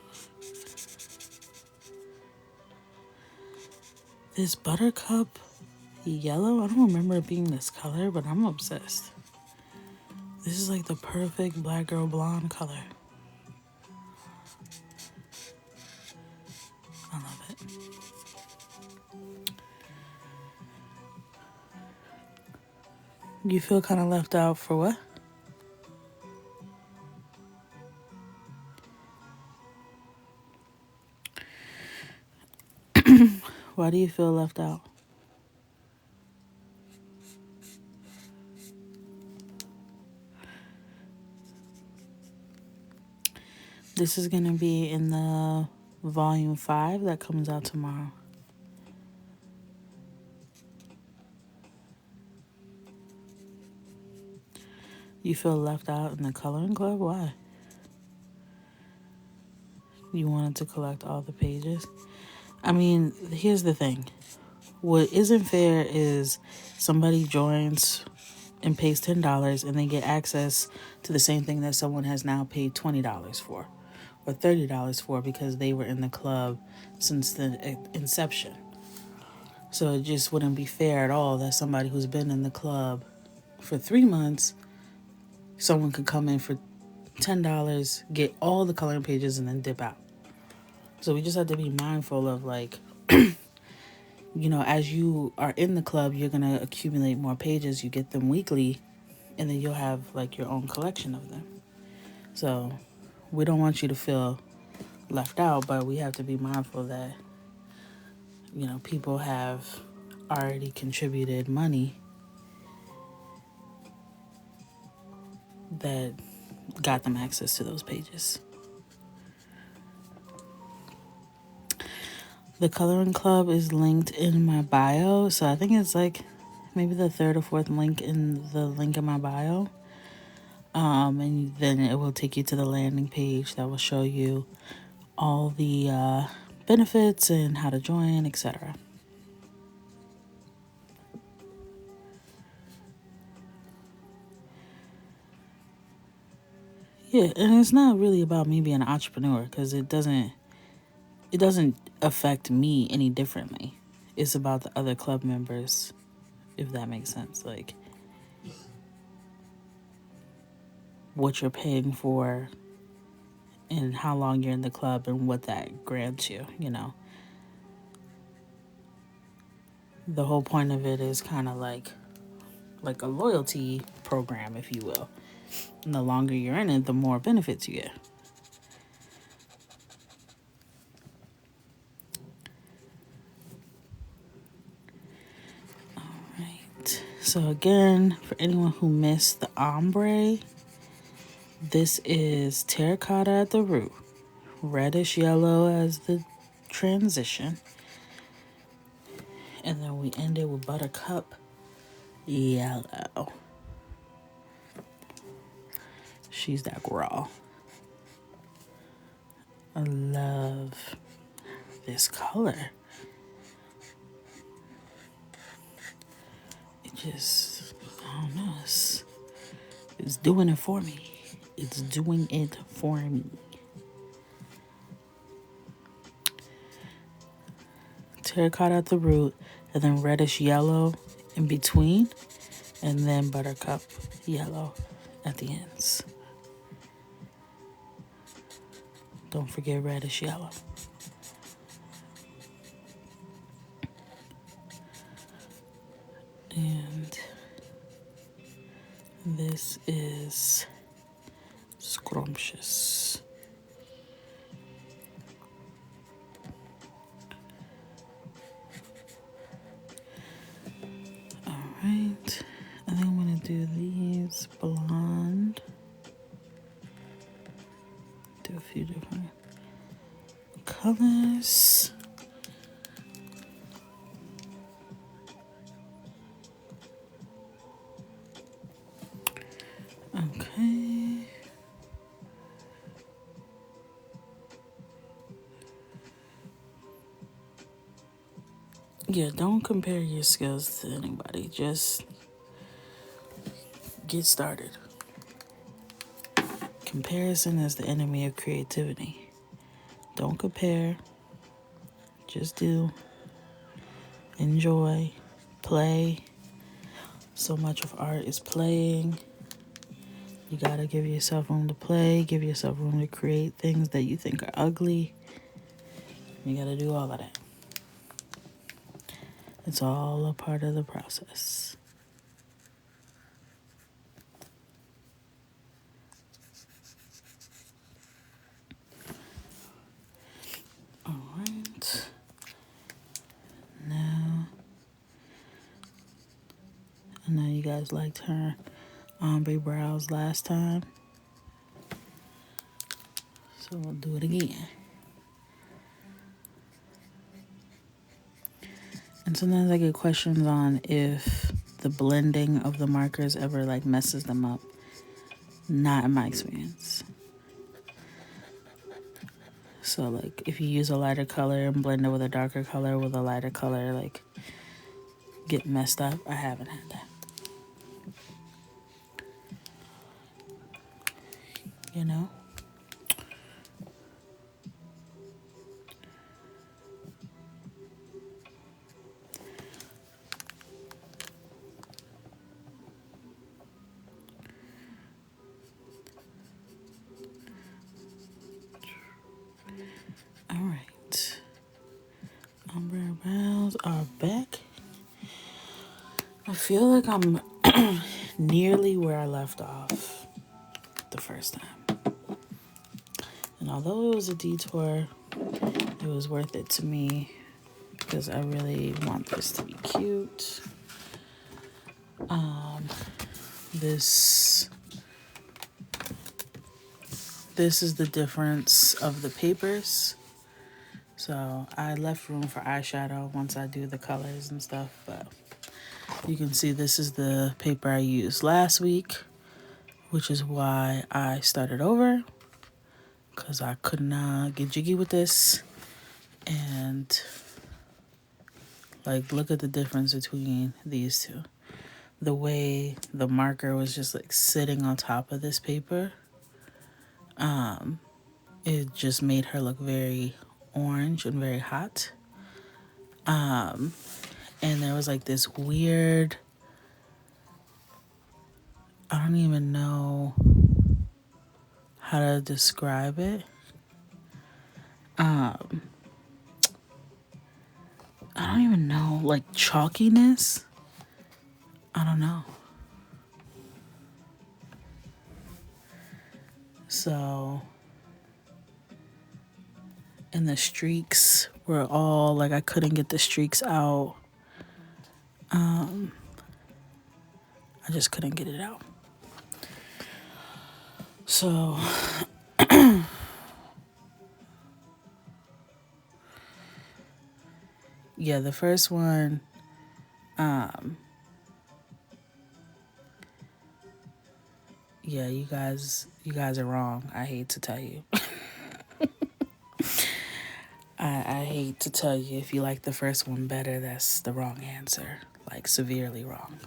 This buttercup yellow, I don't remember it being this color, but I'm obsessed. This is like the perfect black girl blonde color. I love it. You feel kind of left out for what? Why do you feel left out? This is going to be in the volume 5 that comes out tomorrow. You feel left out in the coloring club? Why? You wanted to collect all the pages? I mean, here's the thing. What isn't fair is somebody joins and pays $10 and they get access to the same thing that someone has now paid $20 for or $30 for because they were in the club since the inception. So it just wouldn't be fair at all that somebody who's been in the club for 3 months, someone could come in for $10, get all the coloring pages, and then dip out. So we just have to be mindful of, like, you know, as you are in the club, you're going to accumulate more pages. You get them weekly, and then you'll have, like, your own collection of them. So we don't want you to feel left out, but we have to be mindful that, you know, people have already contributed money that got them access to those pages. The coloring club is linked in my bio, so I think it's like maybe the 3rd or 4th link in my bio. And then it will take you to the landing page that will show you all the benefits and how to join, etc. Yeah, and it's not really about me being an entrepreneur because it doesn't affect me any differently. It's about the other club members, if that makes sense. Like, what you're paying for and how long you're in the club and what that grants you, you know. The whole point of it is kind of like a loyalty program, if you will. And the longer you're in it, the more benefits you get. All right. So again, for anyone who missed the ombre, this is terracotta at the root, reddish yellow as the transition, and then we end it with buttercup yellow. She's that girl. I love this color. It just, I don't know, it's doing it for me. It's doing it for me. Terracotta at the root, and then reddish yellow in between. and then buttercup yellow at the ends. Don't forget reddish yellow. And this is scrumptious. All right, and then I'm gonna do these blonde. Do a few different colors. Okay. Yeah, don't compare your skills to anybody. Just get started. Comparison is the enemy of creativity. Don't compare. Just do. Enjoy. Play. So much of art is playing. You gotta give yourself room to play. Give yourself room to create things that you think are ugly. You gotta do all of that. It's all a part of the process. All right. Now, I know you guys liked her ombre brows last time, so we'll do it again. And sometimes I get questions on if the blending of the markers ever like messes them up. Not in my experience. So like if you use a lighter color and blend it with a darker color with a lighter color, like get messed up. I haven't had that. You know? All right. Ombre brows are back. I feel like I'm nearly where I left off the first time. And although it was a detour, it was worth it to me because I really want this to be cute. This is the difference of the papers. So I left room for eyeshadow once I do the colors and stuff, but you can see this is the paper I used last week, which is why I started over, because I could not get jiggy with this. And like, look at the difference between these two. The way the marker was just like sitting on top of this paper, it just made her look very orange and very hot. And there was like this weird, I don't even know how to describe it. I don't even know, like chalkiness. I don't know. So, and the streaks were all like, I couldn't get the streaks out. I just couldn't get it out. So, yeah, the first one, yeah, you guys are wrong. I hate to tell you. I hate to tell you, if you like the first one better, that's the wrong answer. Like, severely wrong.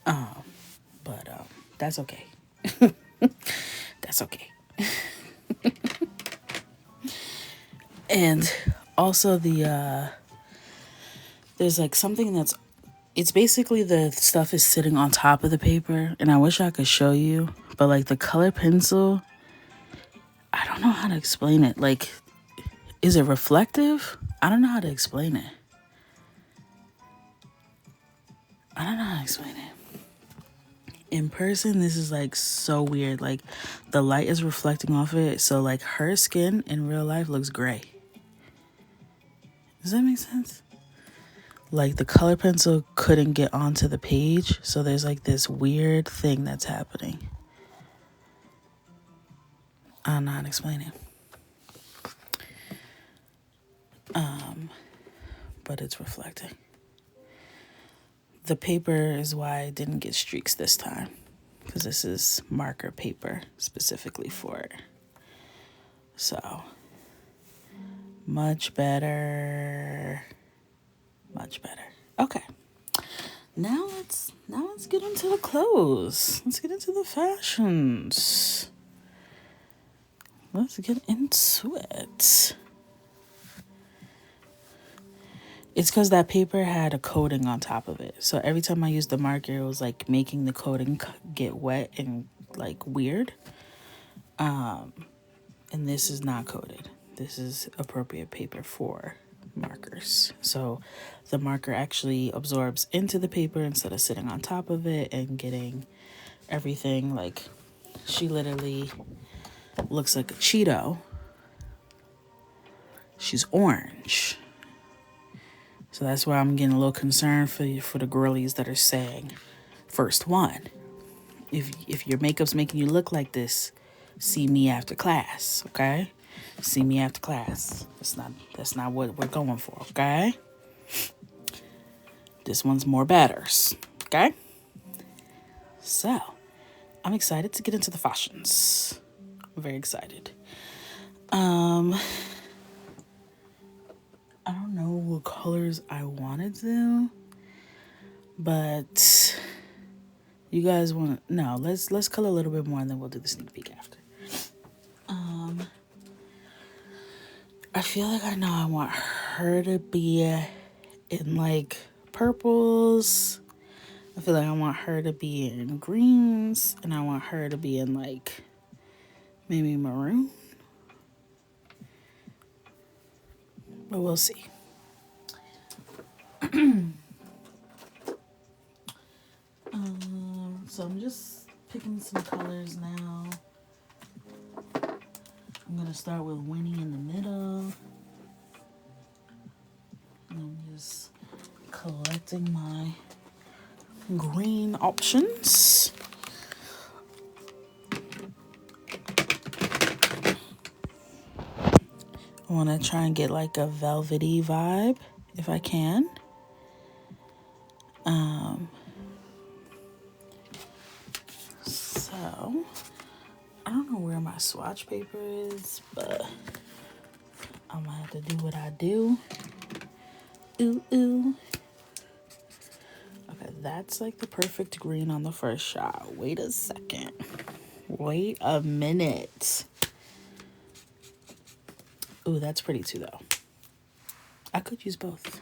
But that's okay. That's okay. And also there's like something that's It's basically the stuff is sitting on top of the paper, and I wish I could show you, but like the color pencil, I don't know how to explain it. Like, is it reflective? I don't know how to explain it. I don't know how to explain it. In person, this is like so weird. Like, the light is reflecting off it, so like her skin in real life looks gray. Does that make sense? Like, the color pencil couldn't get onto the page, so there's like this weird thing that's happening. I don't know how to explain it. But it's reflecting. The paper is why I didn't get streaks this time, because this is marker paper specifically for it. So, much better. Much better. Okay. Now let's get into the clothes. Let's get into the fashions. Let's get into it. It's because that paper had a coating on top of it. So every time I used the marker, it was like making the coating get wet and like weird. And this is not coated. This is appropriate paper for markers. So the marker actually absorbs into the paper instead of sitting on top of it and getting everything. Like, she literally looks like a Cheeto. She's orange. So that's why I'm getting a little concerned for the girlies that are saying, first one, if your makeup's making you look like this, see me after class, okay? See me after class. That's not what we're going for, okay? This one's more batters, okay? So, I'm excited to get into the fashions. I'm very excited. I don't know what colors I want to do, but you guys want to, no, let's color a little bit more and then we'll do the sneak peek after. I feel like I know I want her to be in like purples. I feel like I want her to be in greens, and I want her to be in like maybe maroon. But we'll see. So I'm just picking some colors now. I'm gonna start with Winnie in the middle. And I'm just collecting my green options. I want to try and get like a velvety vibe if I can. So I don't know where my swatch paper is, but I'm gonna have to do what I do. Ooh. Okay, that's like the perfect green on the first shot. Wait a second. Wait a minute. Ooh, that's pretty too though. I could use both.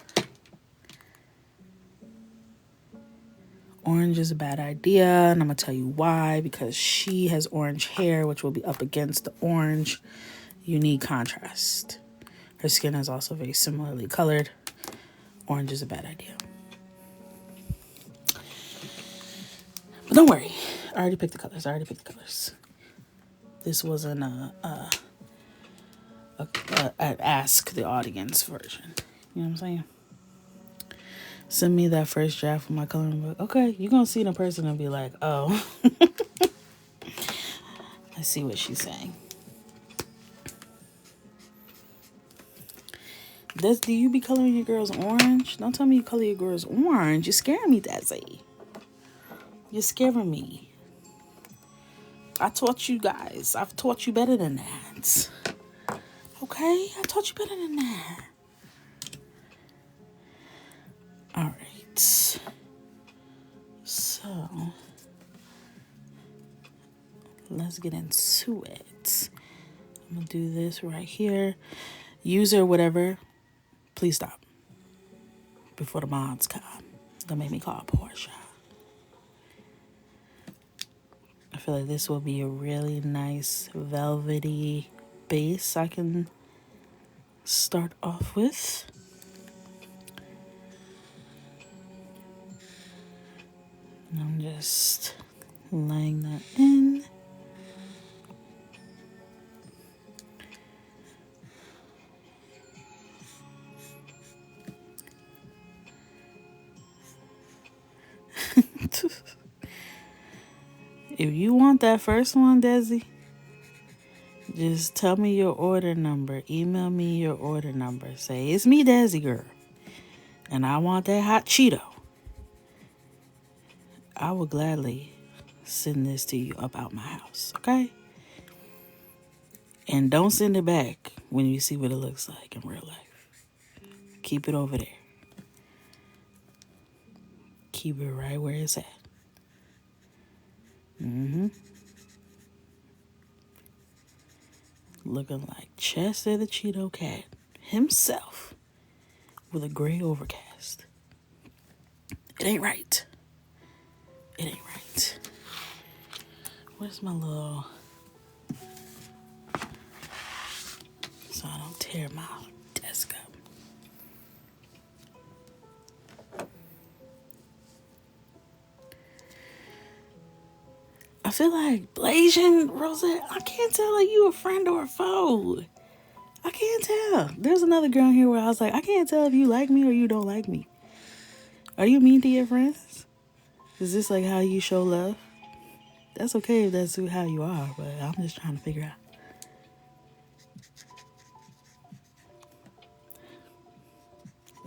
Orange is a bad idea, and I'm gonna tell you why. Because she has orange hair, which will be up against the orange. You need contrast. Her skin is also very similarly colored. Orange is a bad idea. But don't worry. I already picked the colors. This wasn't an ask the audience version. You know what I'm saying? Send me that first draft of my coloring book. Okay, you're going to see it in person and be like, oh. I see what she's saying. Do you be coloring your girls orange? Don't tell me you color your girls orange. You're scaring me, Desi. You're scaring me. I taught you guys. I've taught you better than that. Okay? I taught you better than that. All right. So, let's get into it. I'm going to do this right here. User, whatever, please stop before the mods come. Don't make me call a Porsche. I feel like this will be a really nice velvety base I can start off with. And I'm just laying that in. If you want that first one, Desi, just tell me your order number. Email me your order number. Say, it's me, Desi girl, and I want that hot Cheeto. I will gladly send this to you about my house, okay? And don't send it back when you see what it looks like in real life. Keep it over there. Keep it right where it's at. Looking like Chester the Cheeto Cat himself with a gray overcast. It ain't right. It ain't right. Where's my little... so I don't tear my desk up. I feel like Blasian, Rosette, I can't tell if you a friend or a foe. I can't tell. There's another girl here where I was like, I can't tell if you like me or you don't like me. Are you mean to your friends? Is this like how you show love? That's okay if that's how you are, but I'm just trying to figure out.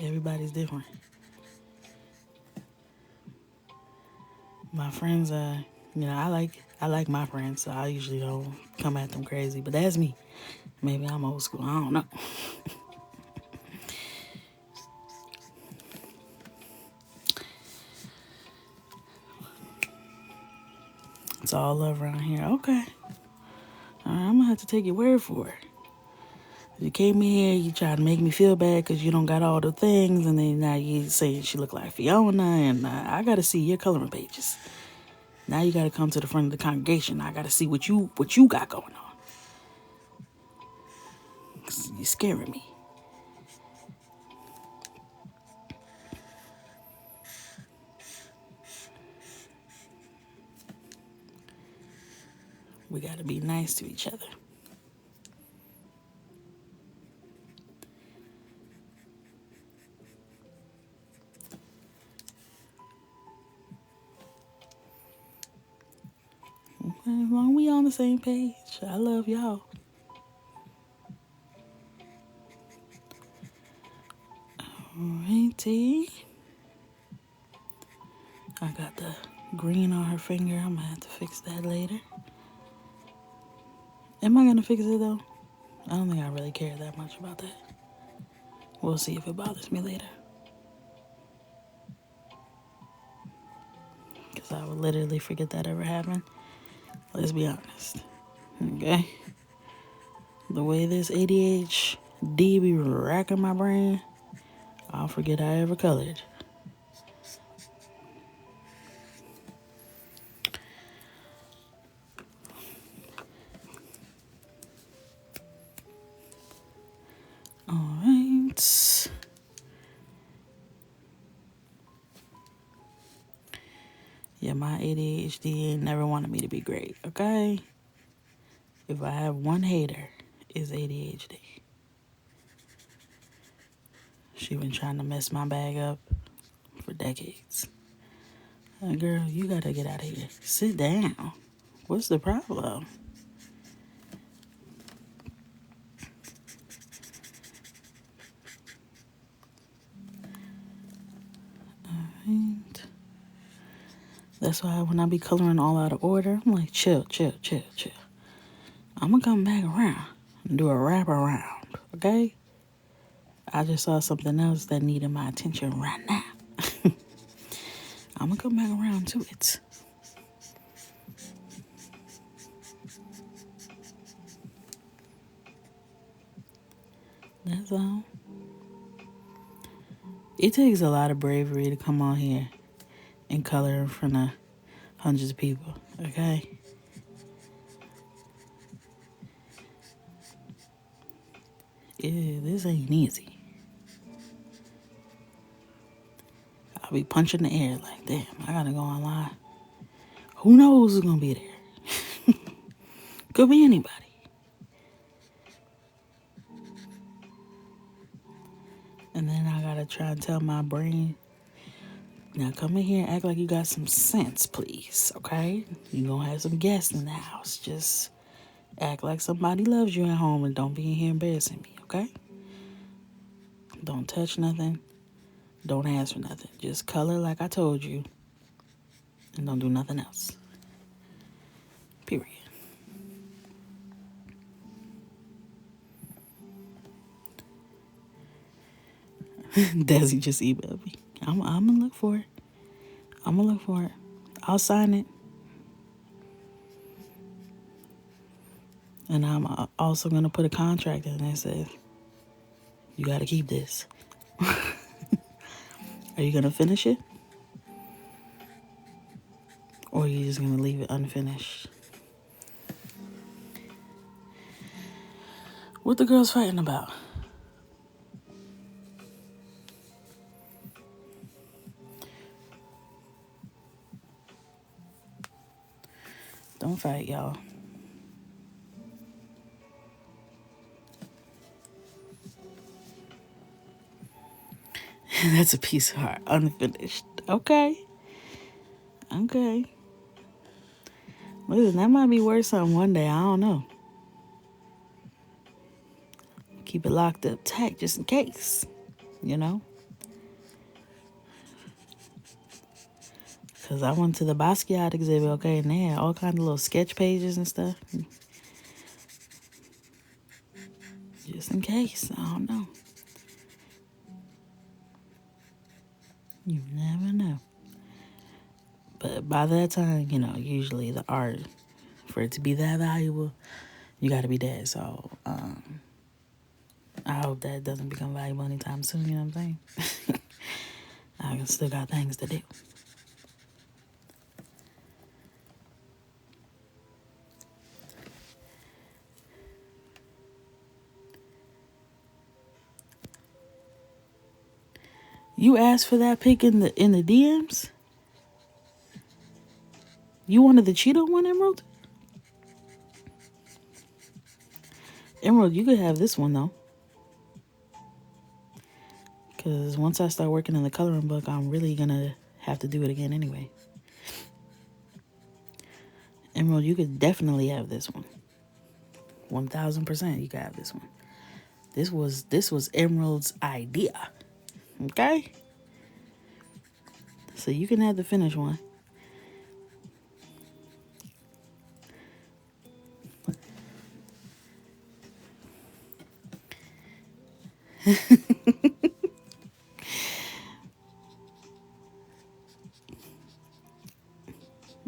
Everybody's different. My friends are, I like my friends, so I usually don't come at them crazy, but that's me. Maybe I'm old school, I don't know. It's all love around here. Okay. All right, I'm gonna have to take your word for it. You came in here, you tried to make me feel bad because you don't got all the things, and then now you saying she look like Fiona, and I gotta see your coloring pages. Now you gotta come to the front of the congregation. I gotta see what you got going on. You're scaring me. We gotta be nice to each other. Okay, as long as we on the same page, I love y'all. Alrighty. I got the green on her finger. I'm gonna have to fix that later. Am I gonna fix it though? I don't think I really care that much about that. We'll see if it bothers me later. Because I would literally forget that ever happened. Let's be honest. Okay? The way this ADHD be racking my brain, I'll forget I ever colored. Alright. Yeah, my ADHD never wanted me to be great, okay? If I have one hater, it's ADHD. She been trying to mess my bag up for decades. Girl, you gotta get out of here. Sit down. What's the problem? Alright. That's why when I be coloring all out of order, I'm like, chill. I'm gonna come back around and do a wrap around, okay? I just saw something else that needed my attention right now. I'm gonna come back around to it. That's all. It takes a lot of bravery to come on here and color in front of hundreds of people, okay? This ain't easy. I'll be punching the air like, damn, I gotta go online. Who knows who's gonna be there? Could be anybody. And then I gotta try and tell my brain, now come in here and act like you got some sense, please, okay? You gonna have some guests in the house. Just act like somebody loves you at home and don't be in here embarrassing me, okay? Don't touch nothing. Don't ask for nothing. Just color like I told you. And don't do nothing else. Period. Desi just emailed me. I'm gonna look for it. I'm gonna look for it. I'll sign it. And I'm also gonna put a contract in that says, you gotta keep this. Are you gonna finish it? Or are you just gonna leave it unfinished? What the girls fighting about? Don't fight, y'all. That's a piece of heart. Unfinished. Okay. Listen, that might be worth something one day. I don't know. Keep it locked up tight just in case. You know? Because I went to the Basquiat exhibit, okay, and they had all kinds of little sketch pages and stuff. Just in case. I don't know. You never know. But by that time, usually the art, for it to be that valuable, you got to be dead. So I hope that doesn't become valuable anytime soon, you know what I'm saying? I still got things to do. You asked for that pic in the DMs? You wanted the Cheeto one, Emerald? Emerald, you could have this one, though. Because once I start working in the coloring book, I'm really going to have to do it again anyway. Emerald, you could definitely have this one. 1,000% you could have this one. This was Emerald's idea. Okay? So you can have the finished one.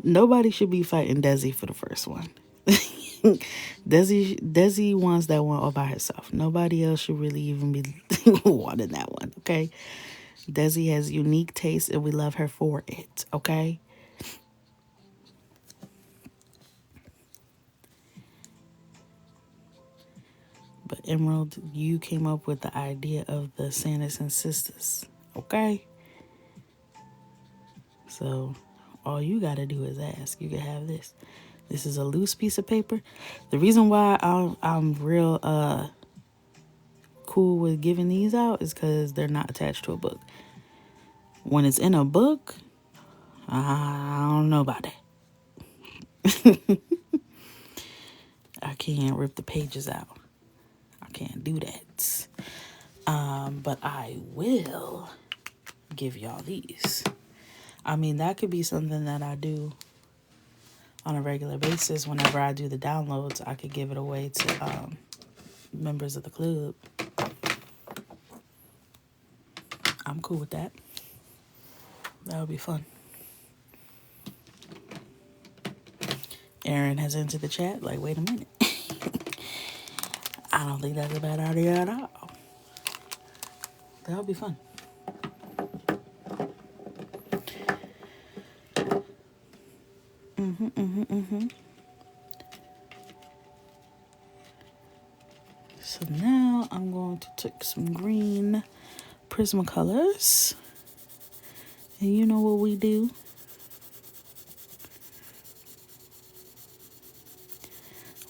Nobody should be fighting Desi for the first one. Desi wants that one all by herself. Nobody else should really even be wanting that one, okay? Desi has unique taste and we love her for it, okay? But Emerald, you came up with the idea of the Sanderson Sistas, okay? So all you gotta do is ask. You can have this. This is a loose piece of paper. The reason why I'm real cool with giving these out is because they're not attached to a book. When it's in a book, I don't know about that. I can't rip the pages out. I can't do that. But I will give y'all these. I mean, that could be something that I do on a regular basis. Whenever I do the downloads, I could give it away to members of the club. I'm cool with that. That would be fun. Aaron has entered the chat. Like, wait a minute. I don't think that's a bad idea at all. That would be fun. So now I'm going to take some green Prismacolors. And you know what we do?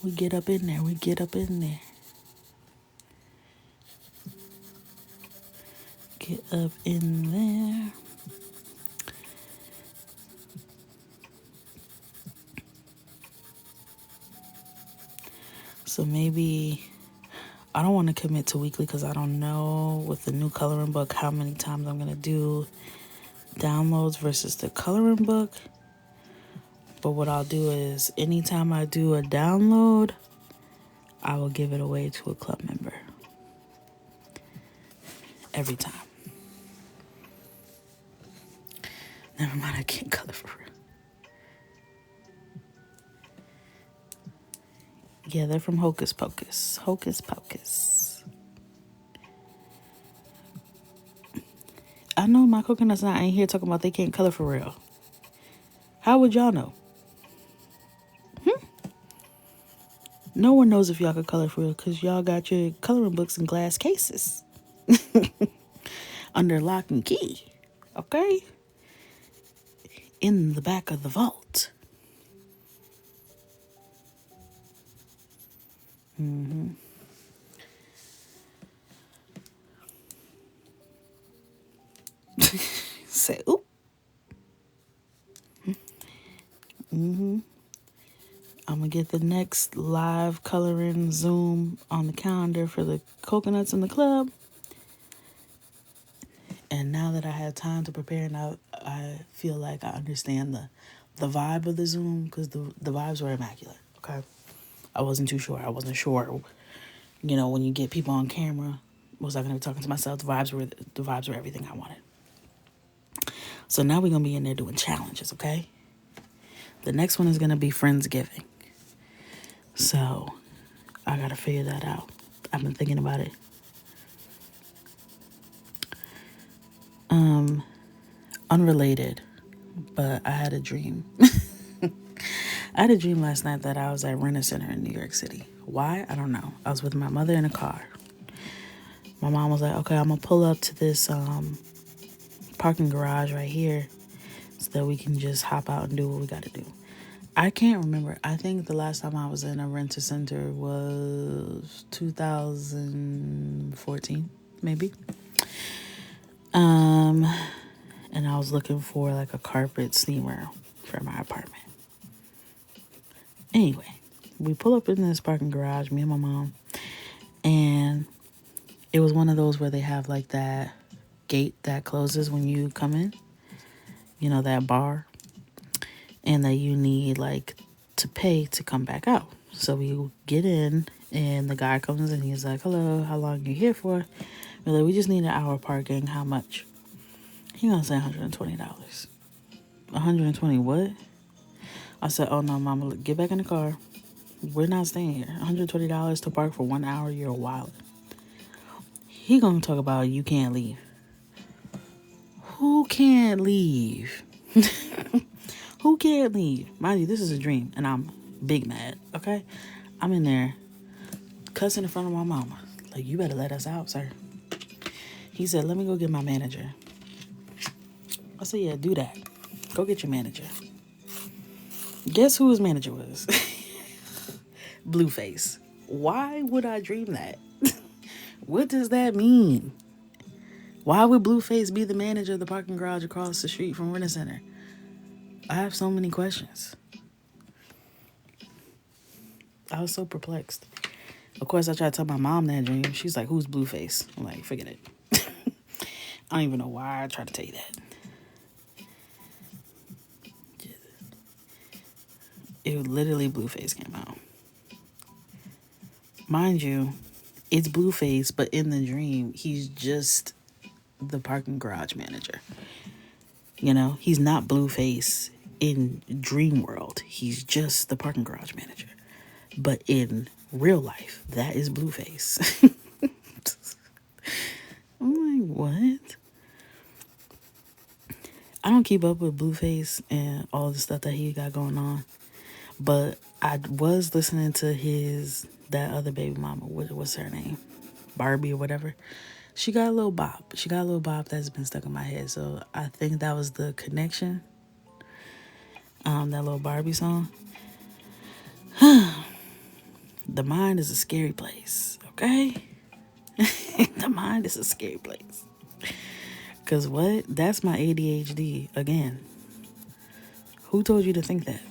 We get up in there. We get up in there. Get up in there. So maybe I don't want to commit to weekly because I don't know with the new coloring book how many times I'm going to do downloads versus the coloring book. But what I'll do is anytime I do a download, I will give it away to a club member. Every time. Never mind, I can't color for real. Yeah, they're from Hocus Pocus. Hocus Pocus. I know my coconuts not ain't here talking about they can't color for real. How would y'all know? No one knows if y'all can color for real because y'all got your coloring books in glass cases. Under lock and key. Okay? In the back of the vault. Say, oop. I'm going to get the next live coloring Zoom on the calendar for the coconuts in the club. And now that I have time to prepare, now I feel like I understand the vibe of the Zoom because the vibes were immaculate, okay? I wasn't too sure. I wasn't sure, you know, when you get people on camera, was I going to be talking to myself? The vibes were everything I wanted. So now we're going to be in there doing challenges, okay? The next one is going to be Friendsgiving. So I got to figure that out. I've been thinking about it. Unrelated, but I had a dream. I had a dream last night that I was at Rent-A-Center in New York City. Why? I don't know. I was with my mother in a car. My mom was like, okay, I'm going to pull up to this parking garage right here so that we can just hop out and do what we got to do. I can't remember. I think the last time I was in a Rent-A-Center was 2014, maybe. And I was looking for like a carpet steamer for my apartment. Anyway, we pull up in this parking garage, me and my mom, and it was one of those where they have like that gate that closes when you come in, you know, that bar, and that you need like to pay to come back out. So we get in and the guy comes in, he's like, hello, how long are you here for? We're like, we just need an hour parking. How much? He gonna say $120. 120 what? I said, oh no, mama, get back in the car. We're not staying here. $120 to park for 1 hour, you're wild. He gonna talk about you can't leave. Who can't leave? Who can't leave? Mind you, this is a dream and I'm big mad, okay? I'm in there cussing in front of my mama. Like, you better let us out, sir. He said, let me go get my manager. I said, yeah, do that. Go get your manager. Guess who his manager was? Blueface. Why would I dream that? What does that mean? Why would Blueface be the manager of the parking garage across the street from Rent-A-Center? I have so many questions. I was so perplexed. Of course, I tried to tell my mom that dream. She's like, who's Blueface? I'm like, forget it. I don't even know why I tried to tell you that. It literally Blueface came out. Mind you, it's Blueface, but in the dream, he's just the parking garage manager. You know, he's not Blueface in dream world. He's just the parking garage manager. But in real life, that is Blueface. I'm like, what? I don't keep up with Blueface and all the stuff that he got going on, but I was listening to that other baby mama. What's her name? Barbie or whatever. She got a little bop. She got a little bop that's been stuck in my head. So I think that was the connection. That little Barbie song. The mind is a scary place, okay? The mind is a scary place. Cause what? That's my ADHD again. Who told you to think that?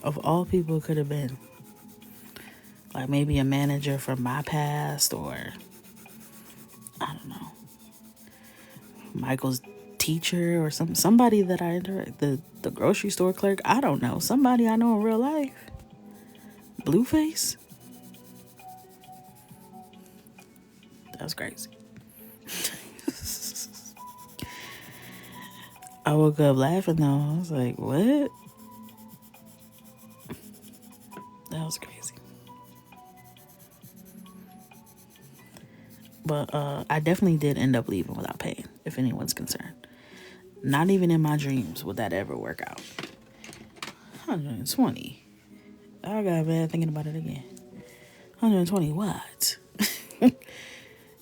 Of all people, it could have been like maybe a manager from my past, or I don't know, Michael's teacher or somebody that I interact, the grocery store clerk. I don't know, somebody I know in real life. Blueface. That was crazy. I woke up laughing though. I was like, what? That was crazy. But I definitely did end up leaving without paying, if anyone's concerned. Not even in my dreams would that ever work out. 120. I got bad thinking about it again. 120 what?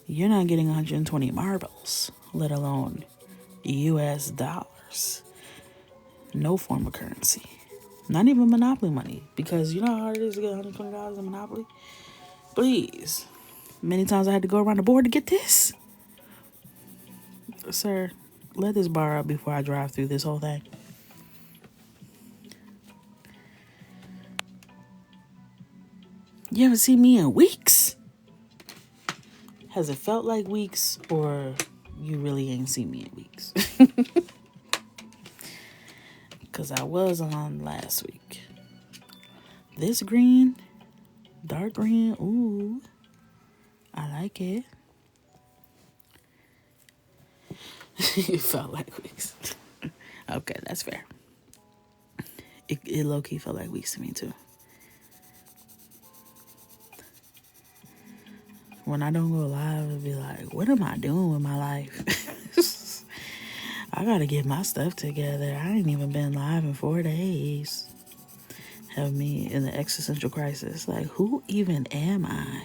You're not getting 120 marbles, let alone US dollars. No form of currency. Not even Monopoly money. Because you know how hard it is to get $120 in Monopoly? Please. Many times I had to go around the board to get this. Sir, let this bar up before I drive through this whole thing. You haven't seen me in weeks? Has it felt like weeks, or you really ain't seen me in weeks? Because I was on last week. This green, dark green, ooh, I like it. It felt like weeks. Okay, that's fair. It low-key felt like weeks to me too. When I don't go live, it'll be like, what am I doing with my life? I gotta get my stuff together. I ain't even been live in 4 days. Have me in the existential crisis. Like, who even am I?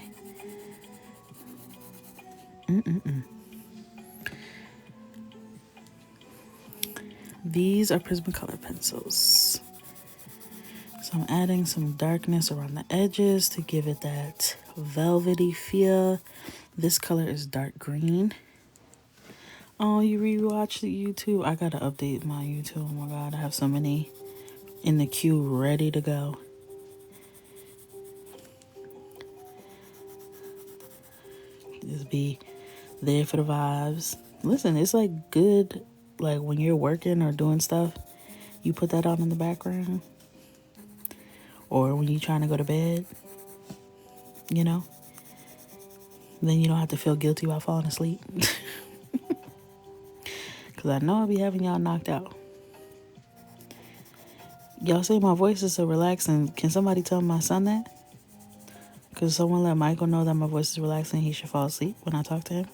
These are Prismacolor pencils. So I'm adding some darkness around the edges to give it that velvety feel. This color is dark green. Oh, you rewatched the YouTube? I gotta update my YouTube. Oh my god, I have so many in the queue ready to go. Just be there for the vibes. Listen, it's like good, like when you're working or doing stuff, you put that on in the background. Or when you're trying to go to bed, you know? Then you don't have to feel guilty about falling asleep. Because I know I'll be having y'all knocked out. Y'all say my voice is so relaxing. Can somebody tell my son that? Because someone let Michael know that my voice is relaxing. He should fall asleep when I talk to him.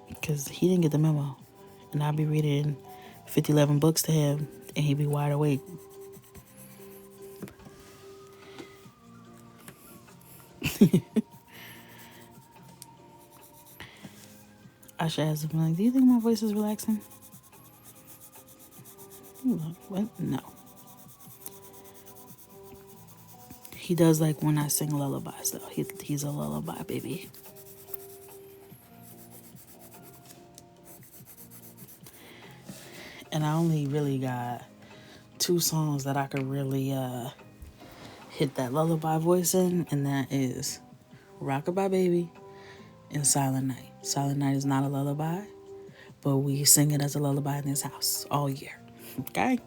Because he didn't get the memo. And I'll be reading 50-11 books to him. And he'd be wide awake. I should ask him, like, do you think my voice is relaxing? What? No. He does like when I sing lullabies, though. He's a lullaby baby. And I only really got 2 songs that I could really hit that lullaby voice in, and that is Rockabye Baby and Silent Night. Silent Night is not a lullaby, but we sing it as a lullaby in this house all year. Okay?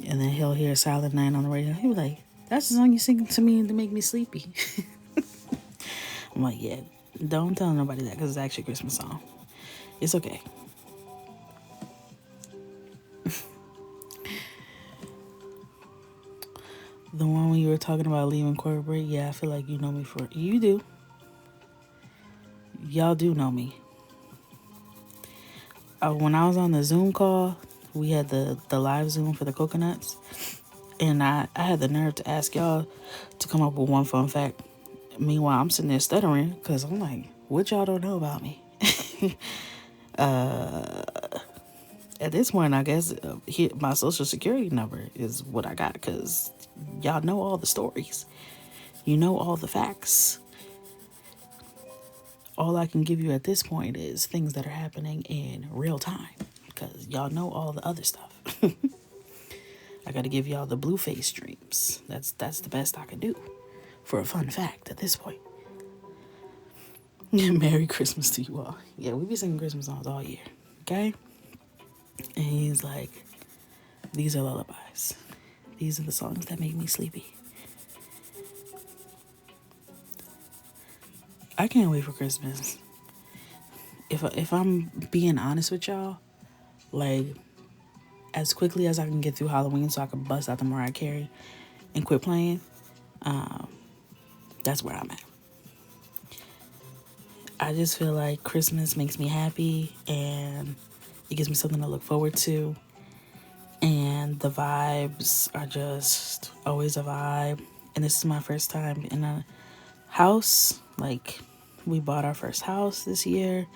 And then he'll hear Silent Night on the radio. He'll be like, that's the song you sing to me to make me sleepy. I'm like, yeah, don't tell nobody that, because it's actually a Christmas song. It's okay. The one when you were talking about leaving corporate, yeah, I feel like you know me for... You do. y'all do know me. When I was on the Zoom call, we had the live Zoom for the coconuts. And I had the nerve to ask y'all to come up with one fun fact. Meanwhile, I'm sitting there stuttering because I'm like, what y'all don't know about me? At this point, I guess my social security number is what I got because y'all know all the stories. You know all the facts. All I can give you at this point is things that are happening in real time because y'all know all the other stuff. I got to give y'all the blue face dreams. That's the best I can do for a fun fact at this point. Merry Christmas to you all. Yeah, we be singing Christmas songs all year. Okay? And he's like, these are lullabies. These are the songs that make me sleepy. I can't wait for Christmas. If I'm being honest with y'all, like, as quickly as I can get through Halloween so I can bust out the Mariah Carey and quit playing, that's where I'm at. I just feel like Christmas makes me happy and it gives me something to look forward to. And the vibes are just always a vibe. And this is my first time in a house. Like, we bought our first house this year.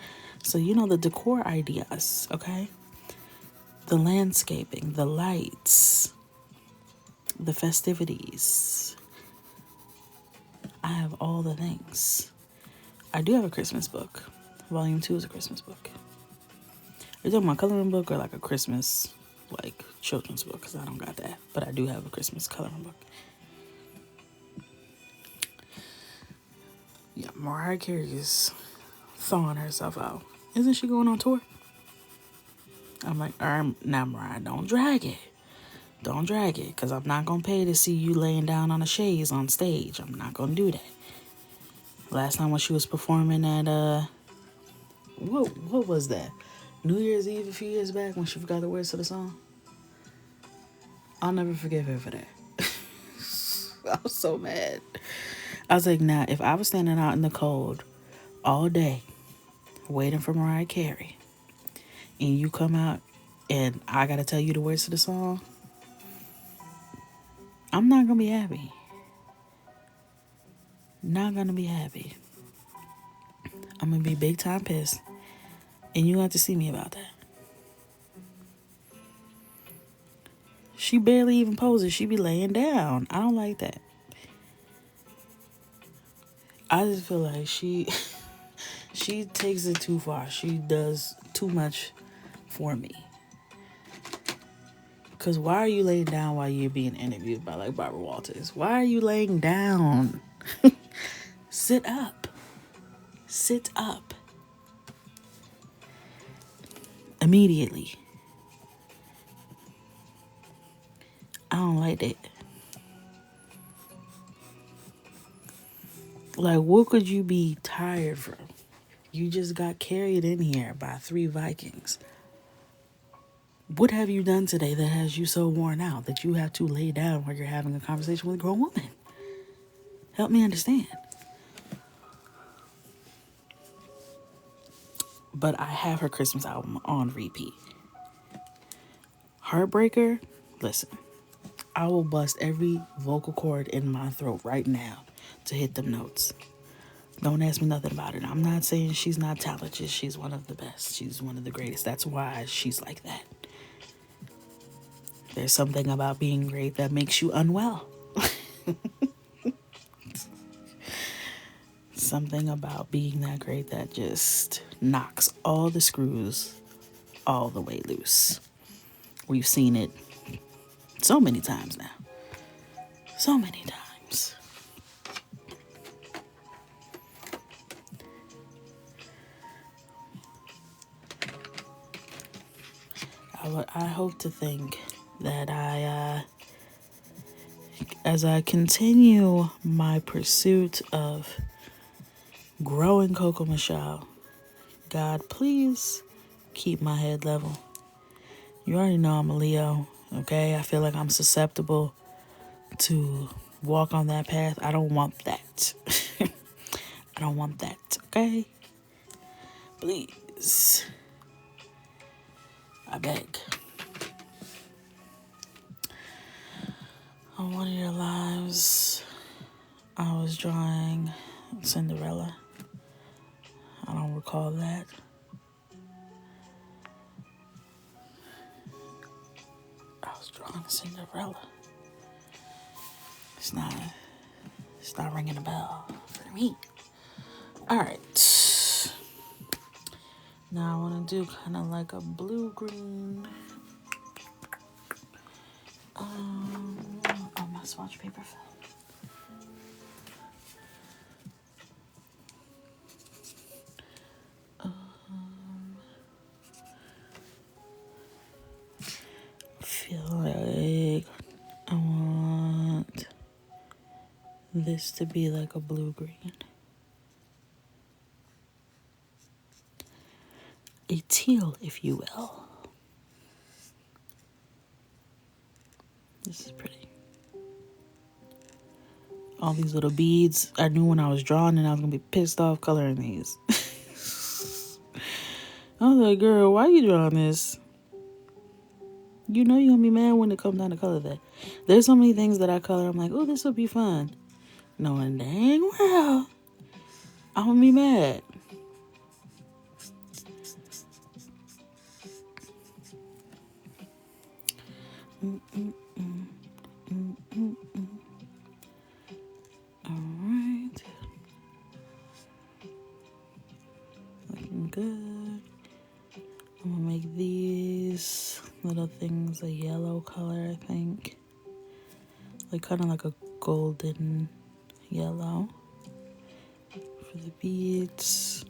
So, you know, the decor ideas, okay? The landscaping, the lights, the festivities. I have all the things. I do have a Christmas book. Volume 2 is a Christmas book. Are you talking about a coloring book or like a Christmas, like, children's book? Because I don't got that. But I do have a Christmas coloring book. Yeah, Mariah Carey is thawing herself out. Isn't she going on tour? I'm like, now Mariah, don't drag it. Don't drag it. Because I'm not going to pay to see you laying down on a chaise on stage. I'm not going to do that. Last time when she was performing at, what was that? New Year's Eve a few years back when she forgot the words to the song? I'll never forgive her for that. I was so mad. I was like, nah, if I was standing out in the cold all day waiting for Mariah Carey and you come out and I gotta tell you the words to the song, I'm not gonna be happy. Not gonna be happy. I'm gonna be big time pissed. And you have to see me about that. She barely even poses. She be laying down. I don't like that. I just feel like she takes it too far. She does too much for me. Because why are you laying down while you're being interviewed by, like, Barbara Walters? Why are you laying down? Sit up. Sit up. Immediately. I don't like that. Like, what could you be tired from? You just got carried in here by 3 Vikings. What have you done today that has you so worn out that you have to lay down while you're having a conversation with a grown woman? Help me understand. But I have her Christmas album on repeat. Heartbreaker, listen, I will bust every vocal cord in my throat right now to hit them notes. Don't ask me nothing about it. I'm not saying she's not talented. She's one of the best. She's one of the greatest. That's why she's like that. There's something about being great that makes you unwell. Something about being that great that just knocks all the screws all the way loose. We've seen it so many times now. So many times. I hope to think that as I continue my pursuit of growing Coco Michelle, God, please keep my head level. You already know I'm a Leo, okay? I feel like I'm susceptible to walk on that path. I don't want that. I don't want that, okay? Please. I beg. On one of your lives, I was drawing Cinderella. I don't recall that. I was drawing Cinderella. It's not ringing a bell for me. All right. Now I want to do kind of like a blue-green. Oh, my swatch paper fell. Feel like I want this to be like a blue-green. A teal, if you will. This is pretty. All these little beads. I knew when I was drawing and I was going to be pissed off coloring these. I was like, girl, why are you drawing this? You know you're going to be mad when it comes down to color that. There's so many things that I color. I'm like, oh, this will be fun. Knowing dang well, I'm going to be mad. Alright. Looking good. I'm gonna make these little things a yellow color, I think. Like kind of like a golden yellow for the beads.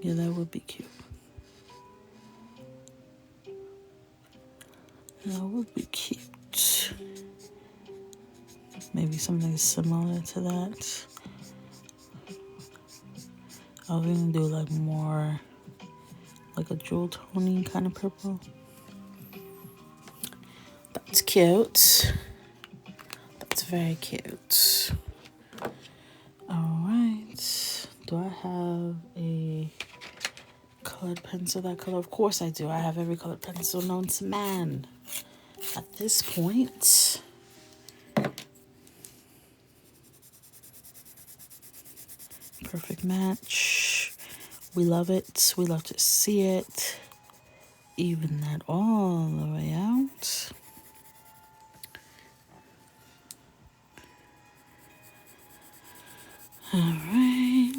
Yeah, that would be cute. That would be cute. Maybe something similar to that. I was gonna do like more like a jewel tony kind of purple. That's cute. That's very cute. Alright. Do I have a colored pencil that color? Of course I do. I have every colored pencil known to man at this point. Perfect match. We love it. We love to see it. Even that all the way out. All right.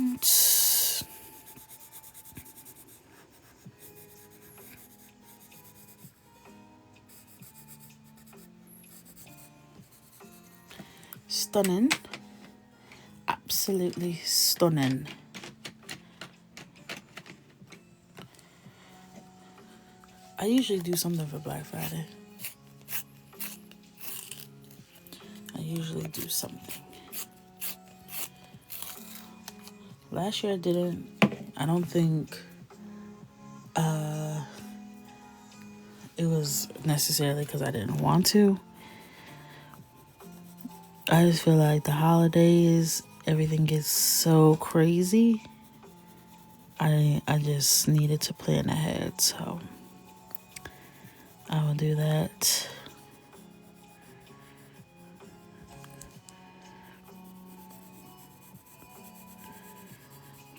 Stunning. Absolutely stunning. I usually do something for Black Friday. I usually do something. Last year I didn't. I don't think it was necessarily because I didn't want to. I just feel like the holidays, everything gets so crazy. I just needed to plan ahead, so I will do that.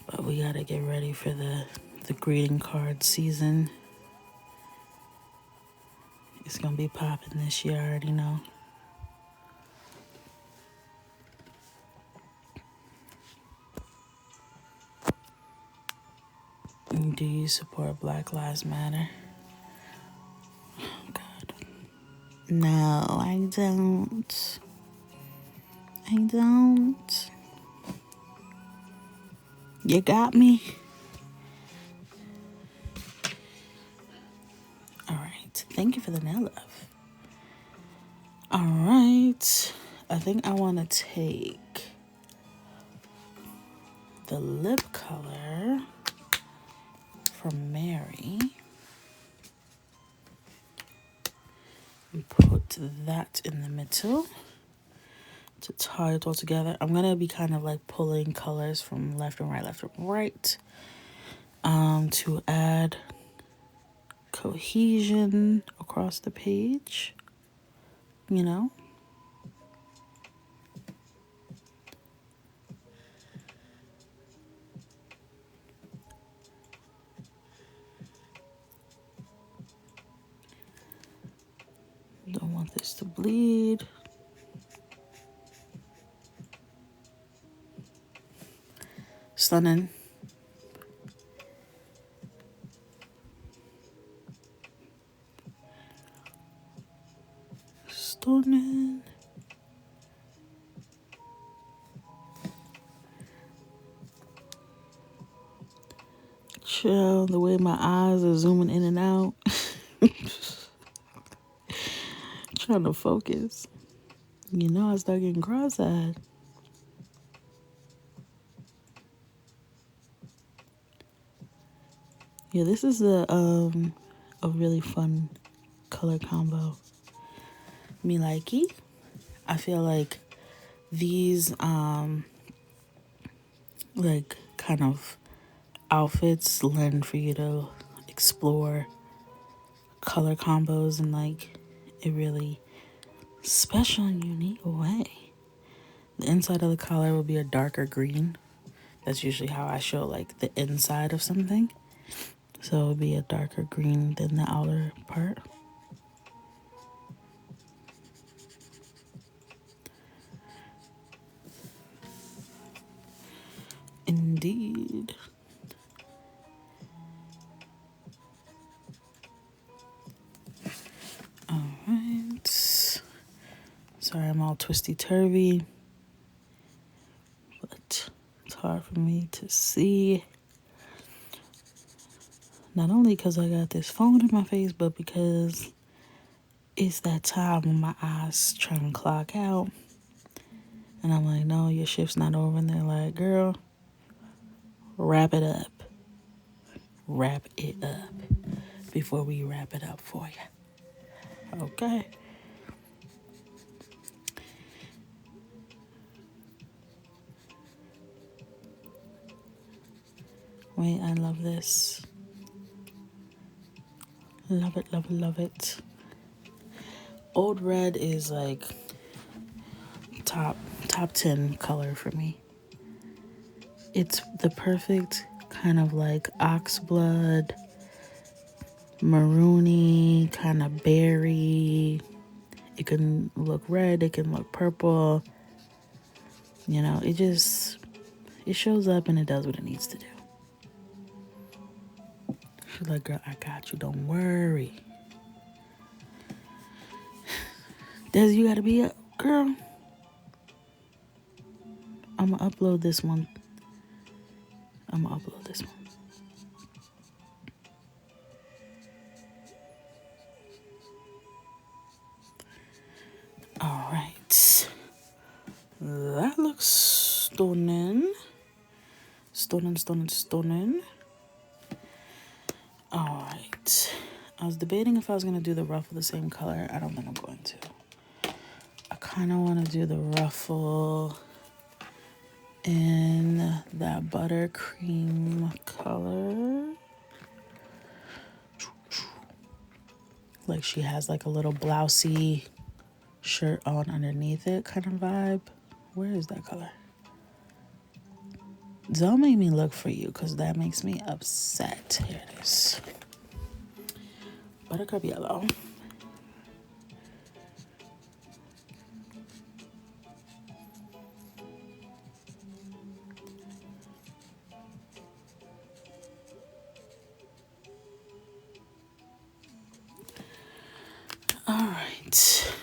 But we gotta get ready for the greeting card season. It's gonna be popping this year, I already know. Do you support Black Lives Matter? Oh, God. No, I don't. I don't. You got me? Alright. Thank you for the nail love. Alright. I think I want to take the lip color from Mary and put that in the middle to tie it all together. I'm gonna be kind of like pulling colors from left and right, to add cohesion across the page, you know. Don't want this to bleed. Stunning. Stunning. Chill, the way my eyes are zooming in and out. Trying to focus. You know, I start getting cross-eyed. Yeah, this is a really fun color combo. Me likey. I feel like these like kind of outfits lend for you to explore color combos in like a really special and unique way. The inside of the collar will be a darker green. That's usually how I show like the inside of something. So it would be a darker green than the outer part. Indeed. All right. Sorry, I'm all twisty-turvy, but it's hard for me to see. Not only because I got this phone in my face, but because it's that time when my eyes trying to clock out. And I'm like, no, your shift's not over. And they're like, girl, wrap it up. Wrap it up before we wrap it up for you. Okay. Wait, I love this. Love it, love it, love it. Old red is like top 10 color for me. It's the perfect kind of like oxblood, maroony, kind of berry. It can look red, it can look purple. You know, it shows up and it does what it needs to do. She's like, girl, I got you, don't worry. Des, you gotta be up, girl. I'm gonna upload this one. All right. That looks stunning. Stunning. All right. I was debating if I was going to do the ruffle the same color. I don't think I'm going to. I kind of want to do the ruffle in that buttercream color. Like she has like a little blousey shirt on underneath it kind of vibe. Where is that color? Don't make me look for you because that makes me upset. Here it is. Buttercup yellow. All right.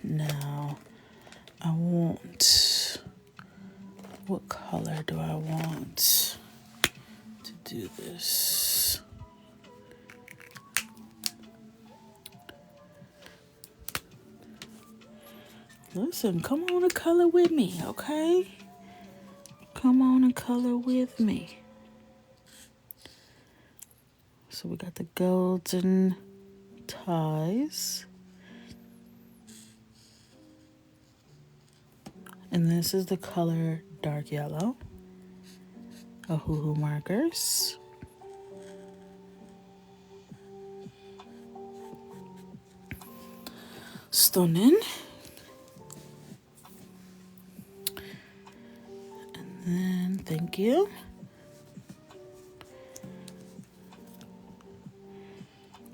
Now I want, what color do I want to do this? Listen, come on and color with me, okay? Come on and color with me. So we got the golden ties. And this is the color dark yellow. Ohuhu markers. Stunning. And then, thank you.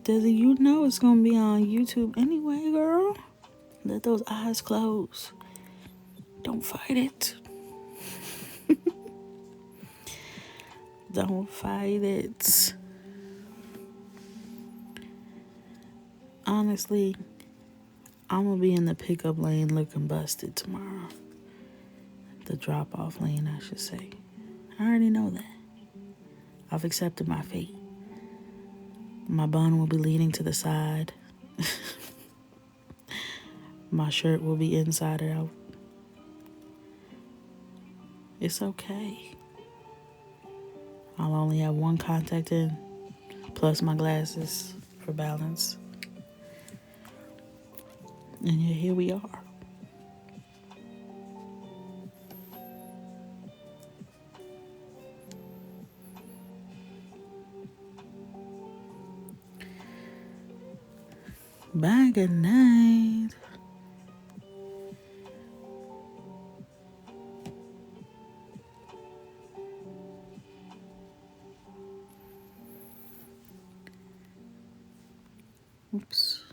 Dizzy, you know it's gonna be on YouTube anyway, girl. Let those eyes close. Don't fight it. Don't fight it. Honestly, I'm gonna be in the pickup lane looking busted tomorrow. The drop-off lane, I should say. I already know that. I've accepted my fate. My bun will be leaning to the side. My shirt will be inside out. It's okay. I'll only have one contact in, plus my glasses for balance. And here we are. Bye, good night. Oops.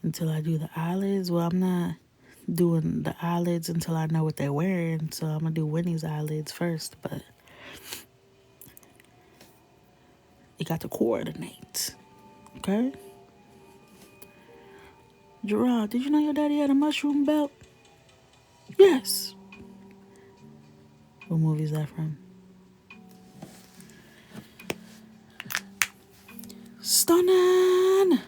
Until I do the eyelids. Well, I'm not doing the eyelids until I know what they're wearing. So I'm going to do Winnie's eyelids first. But you got to coordinate. Okay? Gerard, did you know your daddy had a mushroom belt? Yes. What movie is that from? Stunning!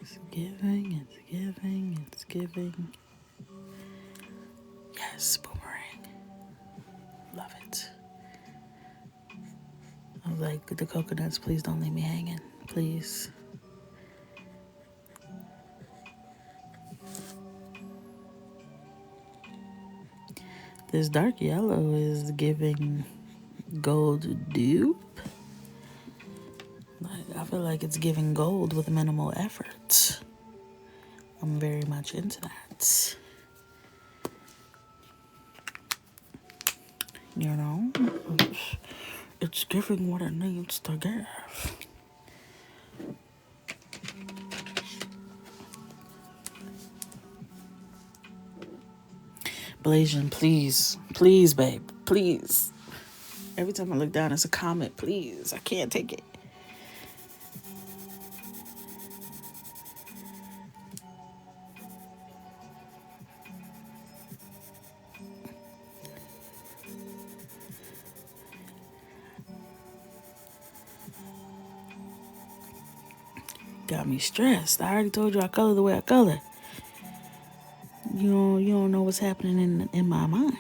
It's giving, it's giving, it's giving. Yes, boomerang. Love it. I was like, the coconuts, please don't leave me hanging. Please. This dark yellow is giving gold dupe. Like, I feel like it's giving gold with minimal effort. I'm very much into that. You know? It's giving what it needs to give. Blasian, please. Please, babe. Please. Every time I look down, it's a comment. Please. I can't take it. Got me stressed. I already told you I color the way I color. You don't know what's happening in my mind.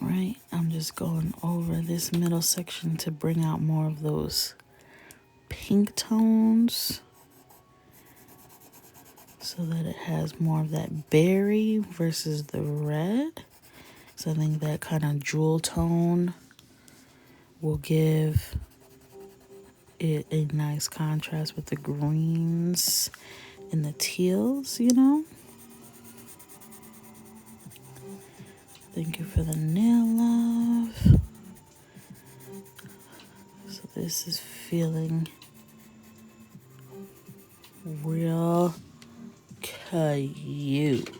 Right, I'm just going over this middle section to bring out more of those pink tones so that it has more of that berry versus the red. So I think that kind of jewel tone will give it a nice contrast with the greens and the teals, you know? Thank you for the nail love. So this is feeling real cute.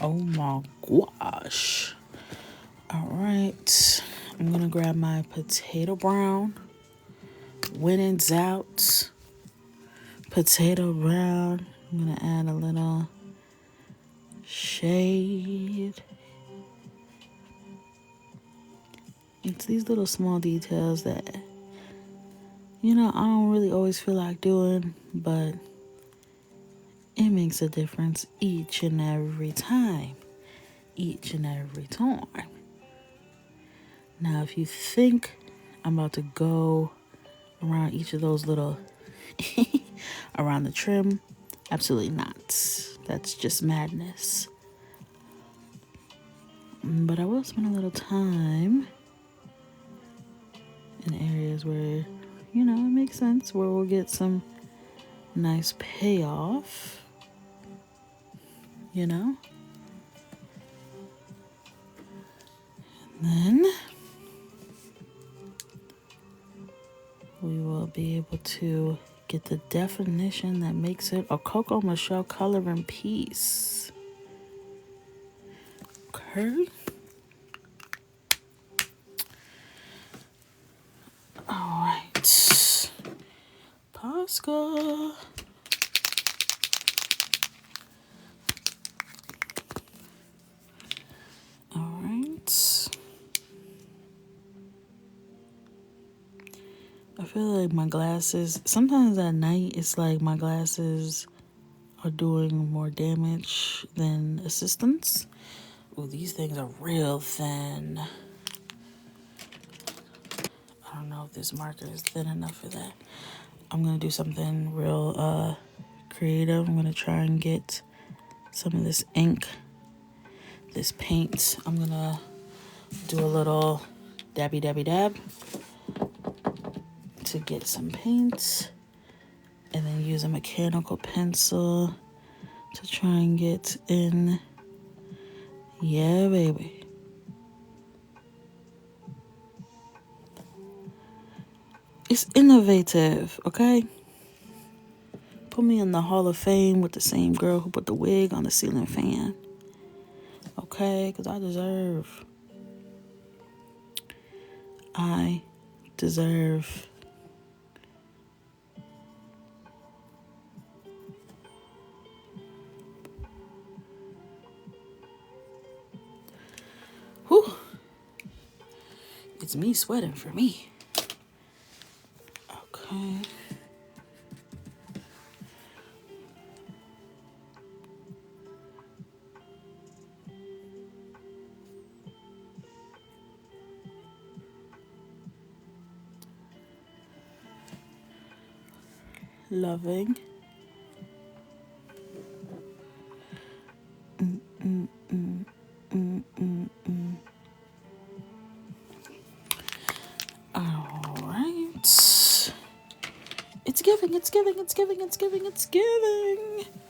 Oh my gosh. All right. I'm going to grab my potato brown. When in doubt, potato brown. I'm going to add a little shade. It's these little small details that, you know, I don't really always feel like doing, but it makes a difference each and every time. Each and every time. Now, if you think I'm about to go around each of those little around the trim, absolutely not. That's just madness. But I will spend a little time in areas where, you know, it makes sense, where we'll get some nice payoff, you know. And then we will be able to get the definition that makes it a Coco Michelle coloring piece. Okay. All right. Posca. All right. I feel like my glasses, sometimes at night, it's like my glasses are doing more damage than assistance. Ooh, these things are real thin. I don't know if this marker is thin enough for that. I'm going to do something real creative. I'm going to try and get some of this ink, this paint. I'm going to do a little dabby dab to get some paint, and then use a mechanical pencil to try and get in. Yeah, baby. It's innovative, okay? Put me in the Hall of Fame with the same girl who put the wig on the ceiling fan. Okay? Because I deserve. Whew. It's me sweating for me. Okay. Loving. All right. It's giving.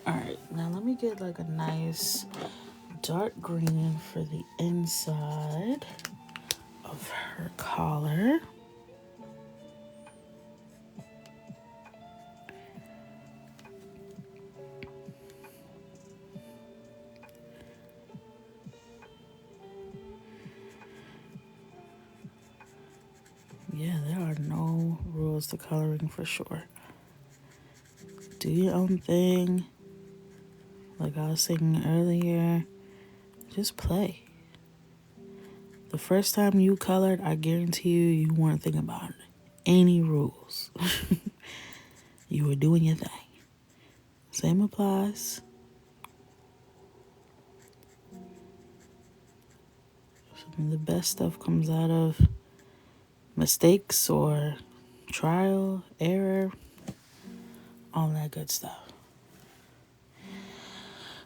All right, now let me get like a nice dark green for the inside of her collar. Yeah, there are no rules to coloring for sure. Do your own thing. Like I was saying earlier, just play. The first time you colored, I guarantee you weren't thinking about any rules. You were doing your thing. Same applies. Some of the best stuff comes out of mistakes or trial, error, all that good stuff.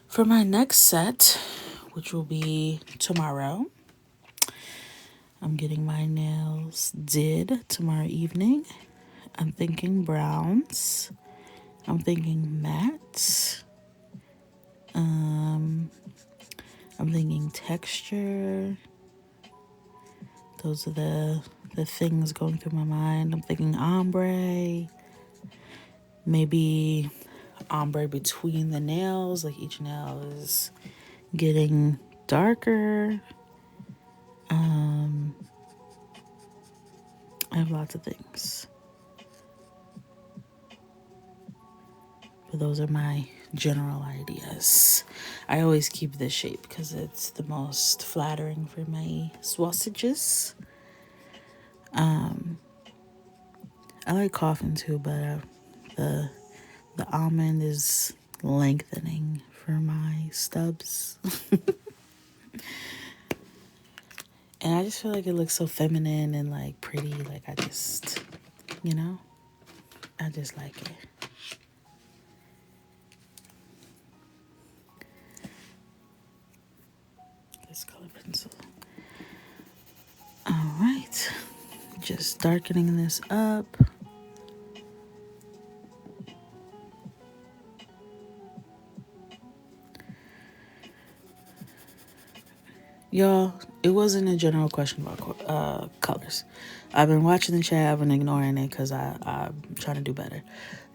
For my next set, which will be tomorrow, I'm getting my nails did tomorrow evening. I'm thinking browns. I'm thinking matte. I'm thinking texture. Those are the things going through my mind. I'm thinking ombre. Maybe ombre between the nails, like each nail is getting darker. I have lots of things. But those are my general ideas. I always keep this shape because it's the most flattering for my sausages. I like coughing too, but the the almond is lengthening for my stubs. And I just feel like it looks so feminine and like pretty. Like I just, you know, I just like it. This color pencil. All right. Just darkening this up. Y'all, it wasn't a general question about colors. I've been watching the chat, I've been ignoring it because I'm trying to do better.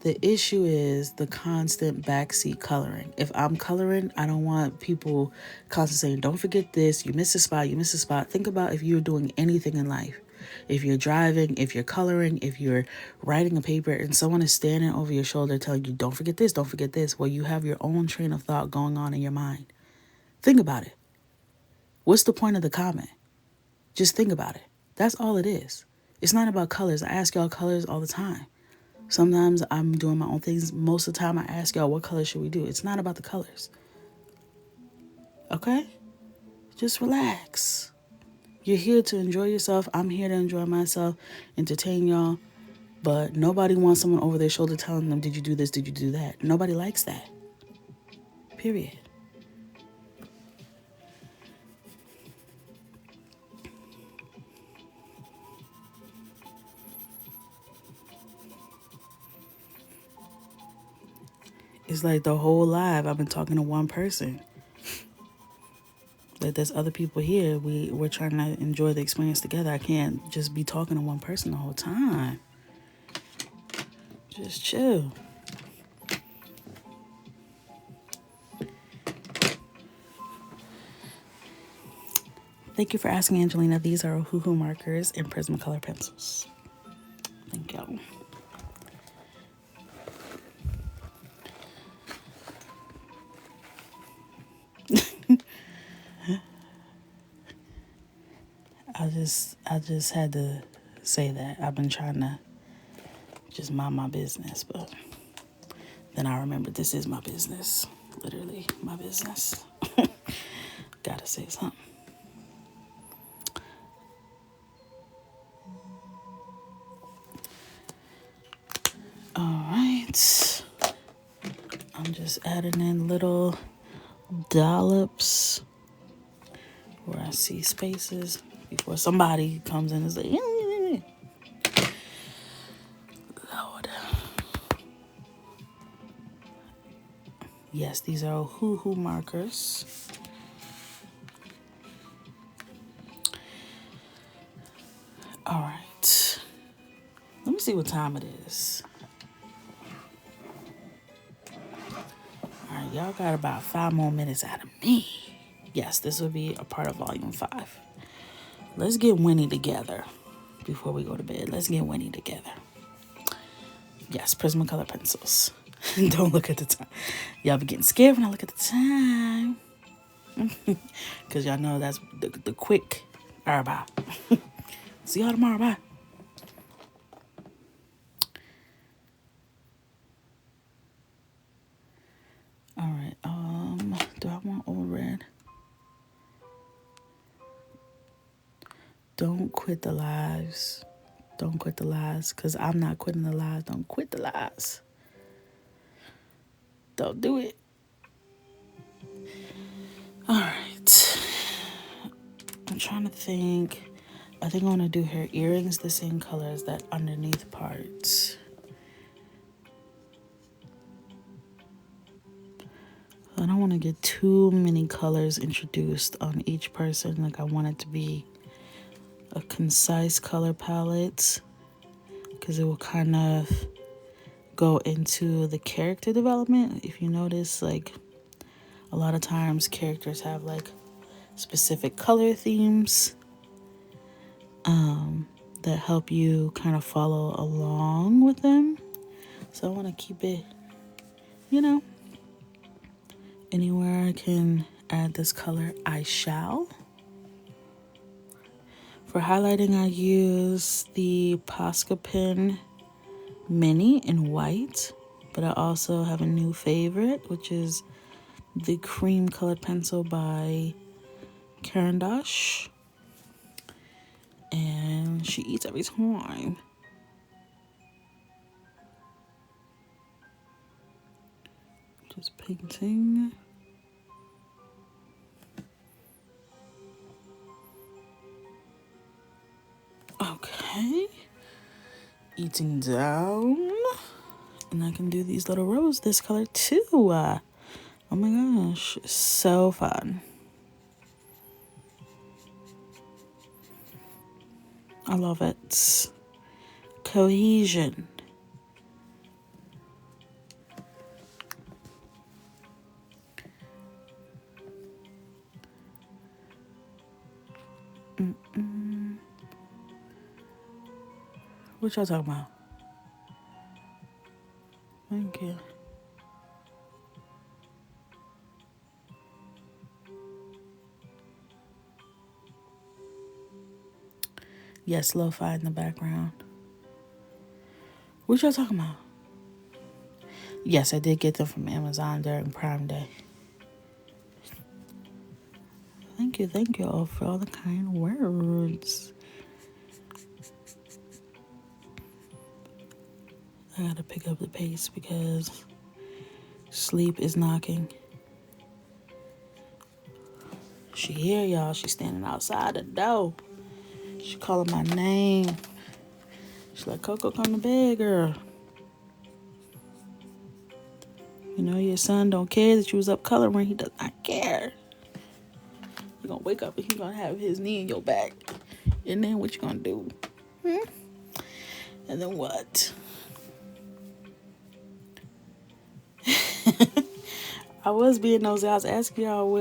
The issue is the constant backseat coloring. If I'm coloring, I don't want people constantly saying, don't forget this, you missed a spot, you missed a spot. Think about if you're doing anything in life. If you're driving, if you're coloring, if you're writing a paper and someone is standing over your shoulder telling you, don't forget this, don't forget this. Well, you have your own train of thought going on in your mind. Think about it. What's the point of the comment? Just think about it. That's all it is. It's not about colors. I ask y'all colors all the time. Sometimes I'm doing my own things. Most of the time I ask y'all, what color should we do? It's not about the colors. Okay? Just relax. You're here to enjoy yourself. I'm here to enjoy myself, entertain y'all. But nobody wants someone over their shoulder telling them, did you do this? Did you do that? Nobody likes that. Period. It's like the whole live I've been talking to one person. Like there's other people here. We're trying to enjoy the experience together. I can't just be talking to one person the whole time. Just chill. Thank you for asking, Angelina. These are Hoo markers and Prismacolor pencils. Thank you. I just had to say that. I've been trying to just mind my business, but then I remembered this is my business. Literally my business. Gotta say something. All right. I'm just adding in little dollops where I see spaces before somebody comes in and is like, Lord. Yes, these are Hoo markers. All right. Let me see what time it is. All right, y'all got about 5 more minutes out of me. Yes, this will be a part of volume 5. Let's get Winnie together before we go to bed. Let's get Winnie together. Yes, Prismacolor pencils. Don't look at the time. Y'all be getting scared when I look at the time. Because y'all know that's the quick. All right, bye. See y'all tomorrow. Bye. All right. Do I want old red? Don't quit the lives. Don't quit the lies. Because I'm not quitting the lies. Don't quit the lies. Don't do it. All right. I'm trying to think. I think I want to do her earrings the same color as that underneath part. I don't want to get too many colors introduced on each person. Like I want it to be a concise color palette because it will kind of go into the character development. If you notice, like a lot of times characters have like specific color themes that help you kind of follow along with them. So I want to keep it, anywhere I can add this color, I shall. For highlighting, I use the Posca Pen Mini in white, but I also have a new favorite, which is the cream colored pencil by Caran d'Ache. And she eats every time. Just painting. Okay. Eating down. And I can do these little rows this color too. Oh my gosh. So fun. I love it. Cohesion. What y'all talking about? Thank you. Yes, lo-fi in the background. What y'all talking about? Yes, I did get them from Amazon during Prime Day. Thank you all for all the kind words. I gotta pick up the pace because sleep is knocking. She here, y'all. She's standing outside the door. She calling my name. She's like, Coco, come to bed, girl. You know, your son don't care that you was up coloring. He does not care. You're gonna wake up and he's gonna have his knee in your back. And then what you gonna do? And then what? I was being nosy. I was asking y'all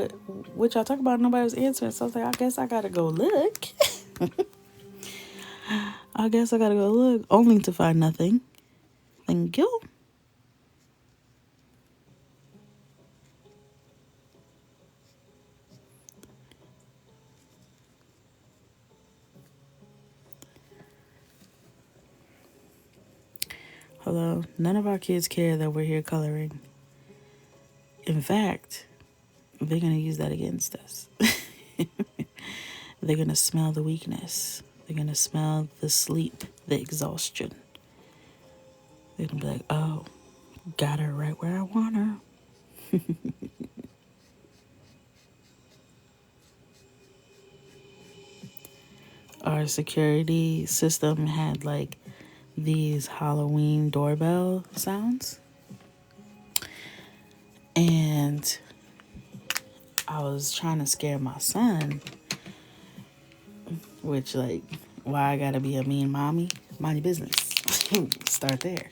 what y'all talking about. Nobody was answering. So I was like, I guess I gotta go look. I guess I gotta go look. Only to find nothing. Thank you. Hello. None of our kids care that we're here coloring. In fact, they're going to use that against us. They're going to smell the weakness. They're going to smell the sleep, the exhaustion. They're going to be like, oh, got her right where I want her. Our security system had like these Halloween doorbell sounds. And I was trying to scare my son, which, like, why I gotta be a mean mommy? Mind your business. Start there.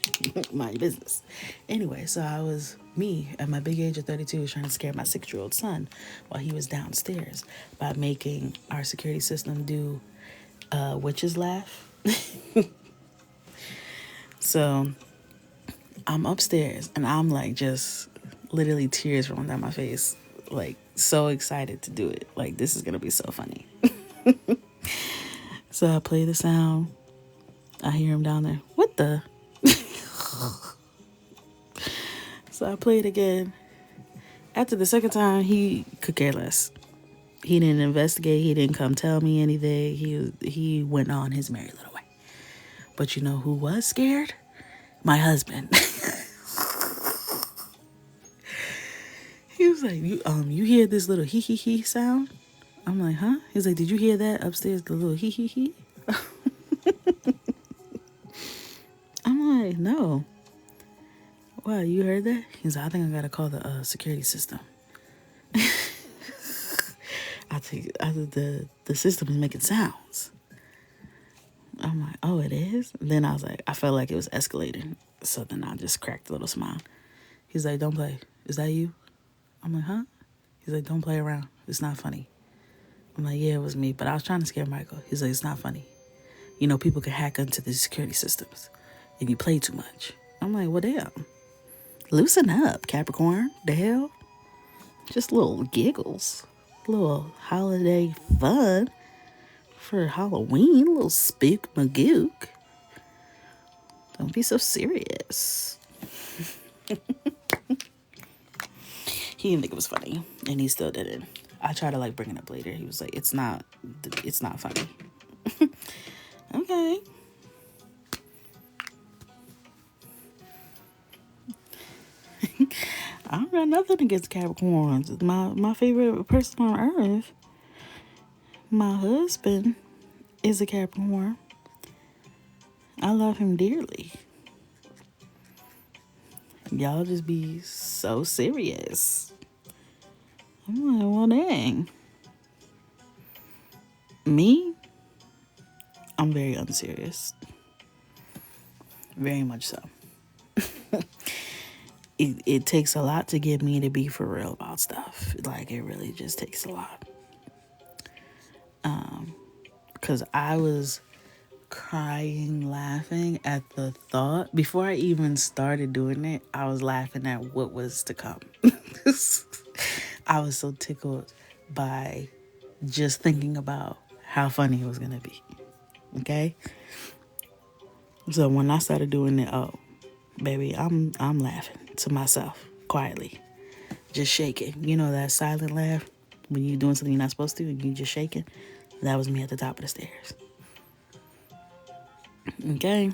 Mind your business. Anyway, so I was, me, at my big age of 32, was trying to scare my 6-year-old son while he was downstairs by making our security system do witch's laugh. So I'm upstairs and I'm like just literally tears rolling down my face, like so excited to do it. Like, this is gonna be so funny. So I play the sound. I hear him down there. What the? So I play it again. After the second time, he could care less. He didn't investigate. He didn't come tell me anything. He went on his merry little way. But you know who was scared? My husband. He was like, you hear this little hee hee hee sound? I'm like, huh? He's like, did you hear that upstairs, the little hee hee hee? I'm like, no. Wow, you heard that? He's like, I think I gotta call the security system. I think the system is making sounds. I'm like, oh, it is? And then I was like, I felt like it was escalating. So then I just cracked a little smile. He's like, don't play. Is that you? I'm like, huh? He's like, don't play around. It's not funny. I'm like, yeah, it was me, but I was trying to scare Michael. He's like, it's not funny. You know, people can hack into the security systems if you play too much. I'm like, well, damn. Loosen up, Capricorn. The hell? Just little giggles. Little holiday fun. for Halloween, a little spook magook. Don't be so serious. He didn't think it was funny, and he still didn't. I tried to like bring it up later. He was like, it's not funny. Okay. I don't got nothing against Capricorns. My favorite person on earth, my husband, is a Capricorn. I love him dearly. Y'all just be so serious. I'm like, well, dang. Me, I'm very unserious. Very much so. It takes a lot to get me to be for real about stuff. Like, it really just takes a lot. Because I was crying, laughing at the thought. Before I even started doing it, I was laughing at what was to come. I was so tickled by just thinking about how funny it was going to be. Okay? So when I started doing it, oh, baby, I'm laughing to myself quietly. Just shaking. You know that silent laugh when you're doing something you're not supposed to and you just shaking? That was me at the top of the stairs. Okay?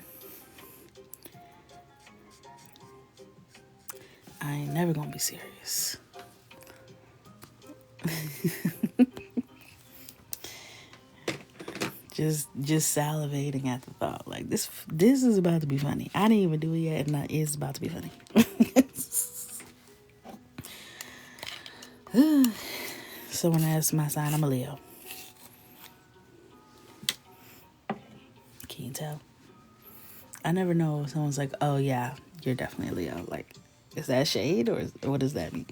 I ain't never gonna be serious. just salivating at the thought. Like, this is about to be funny. I didn't even do it yet, and it is about to be funny. Someone asked my sign. I'm a Leo. Can you tell? I never know if someone's like, oh yeah, you're definitely a Leo. Like, is that shade or what does that mean?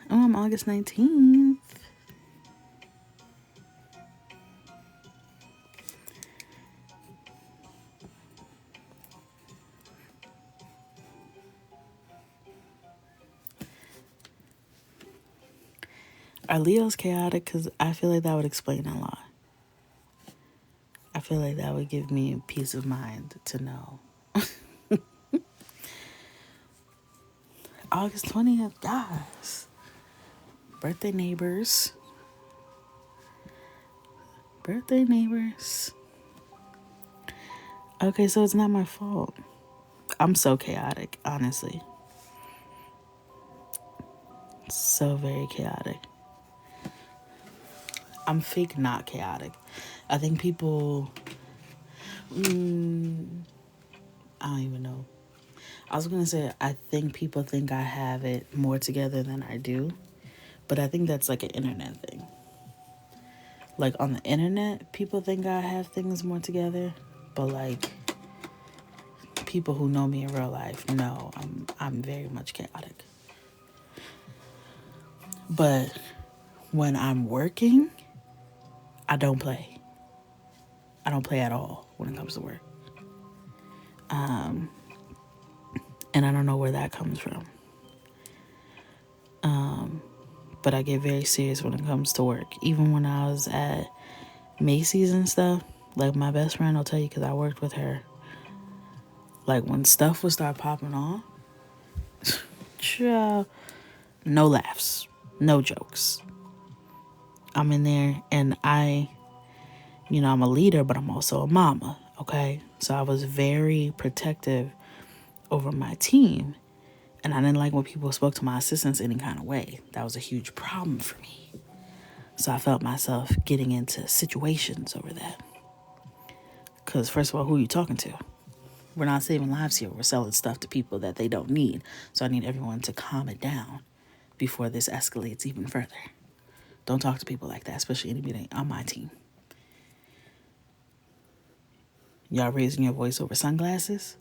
Oh, I'm August 19th. Are Leos chaotic? Because I feel like that would explain a lot. I feel like that would give me peace of mind to know. August 20th, guys. Birthday neighbors. Okay, so it's not my fault. I'm so chaotic, honestly. So very chaotic. I'm fake not chaotic. I think people... I don't even know. I was going to say, I think people think I have it more together than I do. But I think that's like an internet thing. Like, on the internet, people think I have things more together. But, like, people who know me in real life know I'm very much chaotic. But when I'm working, I don't play. I don't play at all when it comes to work. And I don't know where that comes from. But I get very serious when it comes to work. Even when I was at Macy's and stuff, like, my best friend will tell you because I worked with her. Like, when stuff would start popping off, no laughs, no jokes. I'm in there and I'm a leader, but I'm also a mama, okay? So I was very protective over my team. And I didn't like when people spoke to my assistants any kind of way. That was a huge problem for me. So I felt myself getting into situations over that. Because first of all, who are you talking to? We're not saving lives here. We're selling stuff to people that they don't need. So I need everyone to calm it down before this escalates even further. Don't talk to people like that, especially anybody on my team. Y'all raising your voice over sunglasses?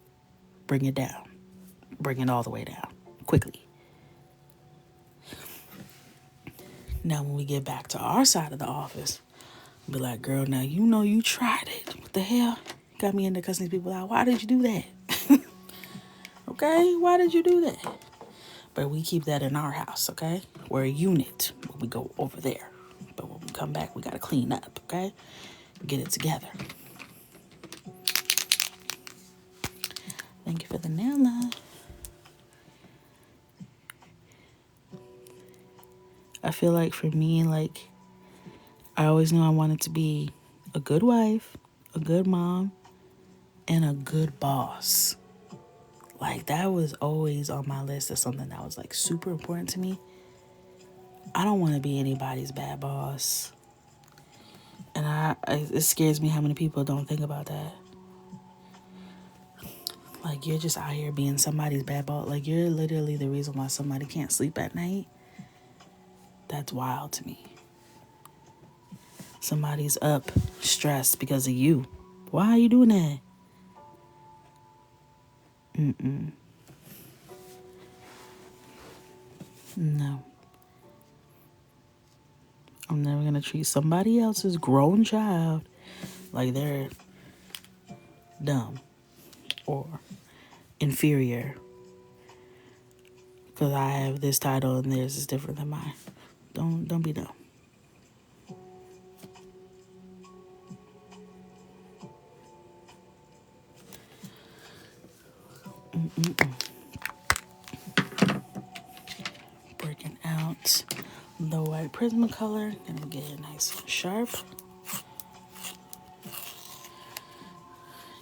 Bring it down. Bring it all the way down. Quickly. Now, when we get back to our side of the office, be like, girl, now you know you tried it. What the hell? Got me into cussing these people out. Why did you do that? Okay? Why did you do that? But we keep that in our house, okay? We're a unit. We go over there. But when we come back, we got to clean up, okay? Get it together. Thank you for the nail love. I feel like for me, like, I always knew I wanted to be a good wife, a good mom, and a good boss. Like, that was always on my list of something that was, like, super important to me. I don't want to be anybody's bad boss. And it scares me how many people don't think about that. Like, you're just out here being somebody's bad boss. Like, you're literally the reason why somebody can't sleep at night. That's wild to me. Somebody's up, stressed because of you. Why are you doing that? No. I'm never going to treat somebody else's grown child like they're dumb or inferior because I have this title and theirs is different than mine. Don't be dumb. Breaking out the white Prismacolor. Gonna get it nice and sharp.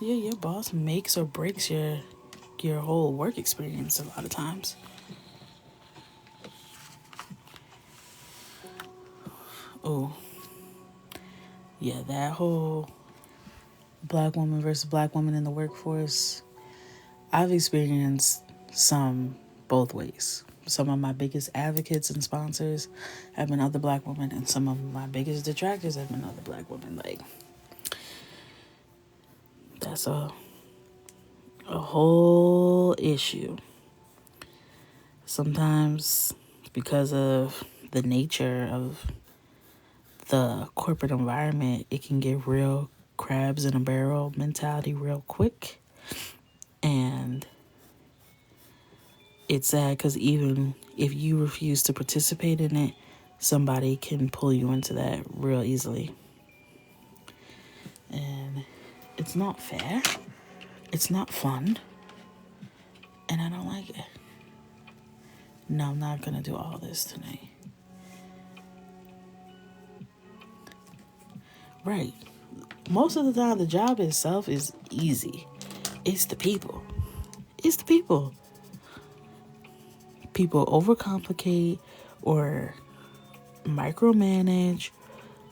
Yeah, your boss makes or breaks your whole work experience a lot of times. Oh, yeah, that whole black woman versus black woman in the workforce, I've experienced some both ways. Some of my biggest advocates and sponsors have been other black women, and some of my biggest detractors have been other black women. Like, that's a whole issue. Sometimes because of the nature of the corporate environment, it can get real crabs in a barrel mentality real quick. And it's sad because even if you refuse to participate in it, somebody can pull you into that real easily. And it's not fair. It's not fun. And I don't like it. No, I'm not going to do all this tonight. Right. Most of the time, the job itself is easy. It's the people. It's the people. People overcomplicate or micromanage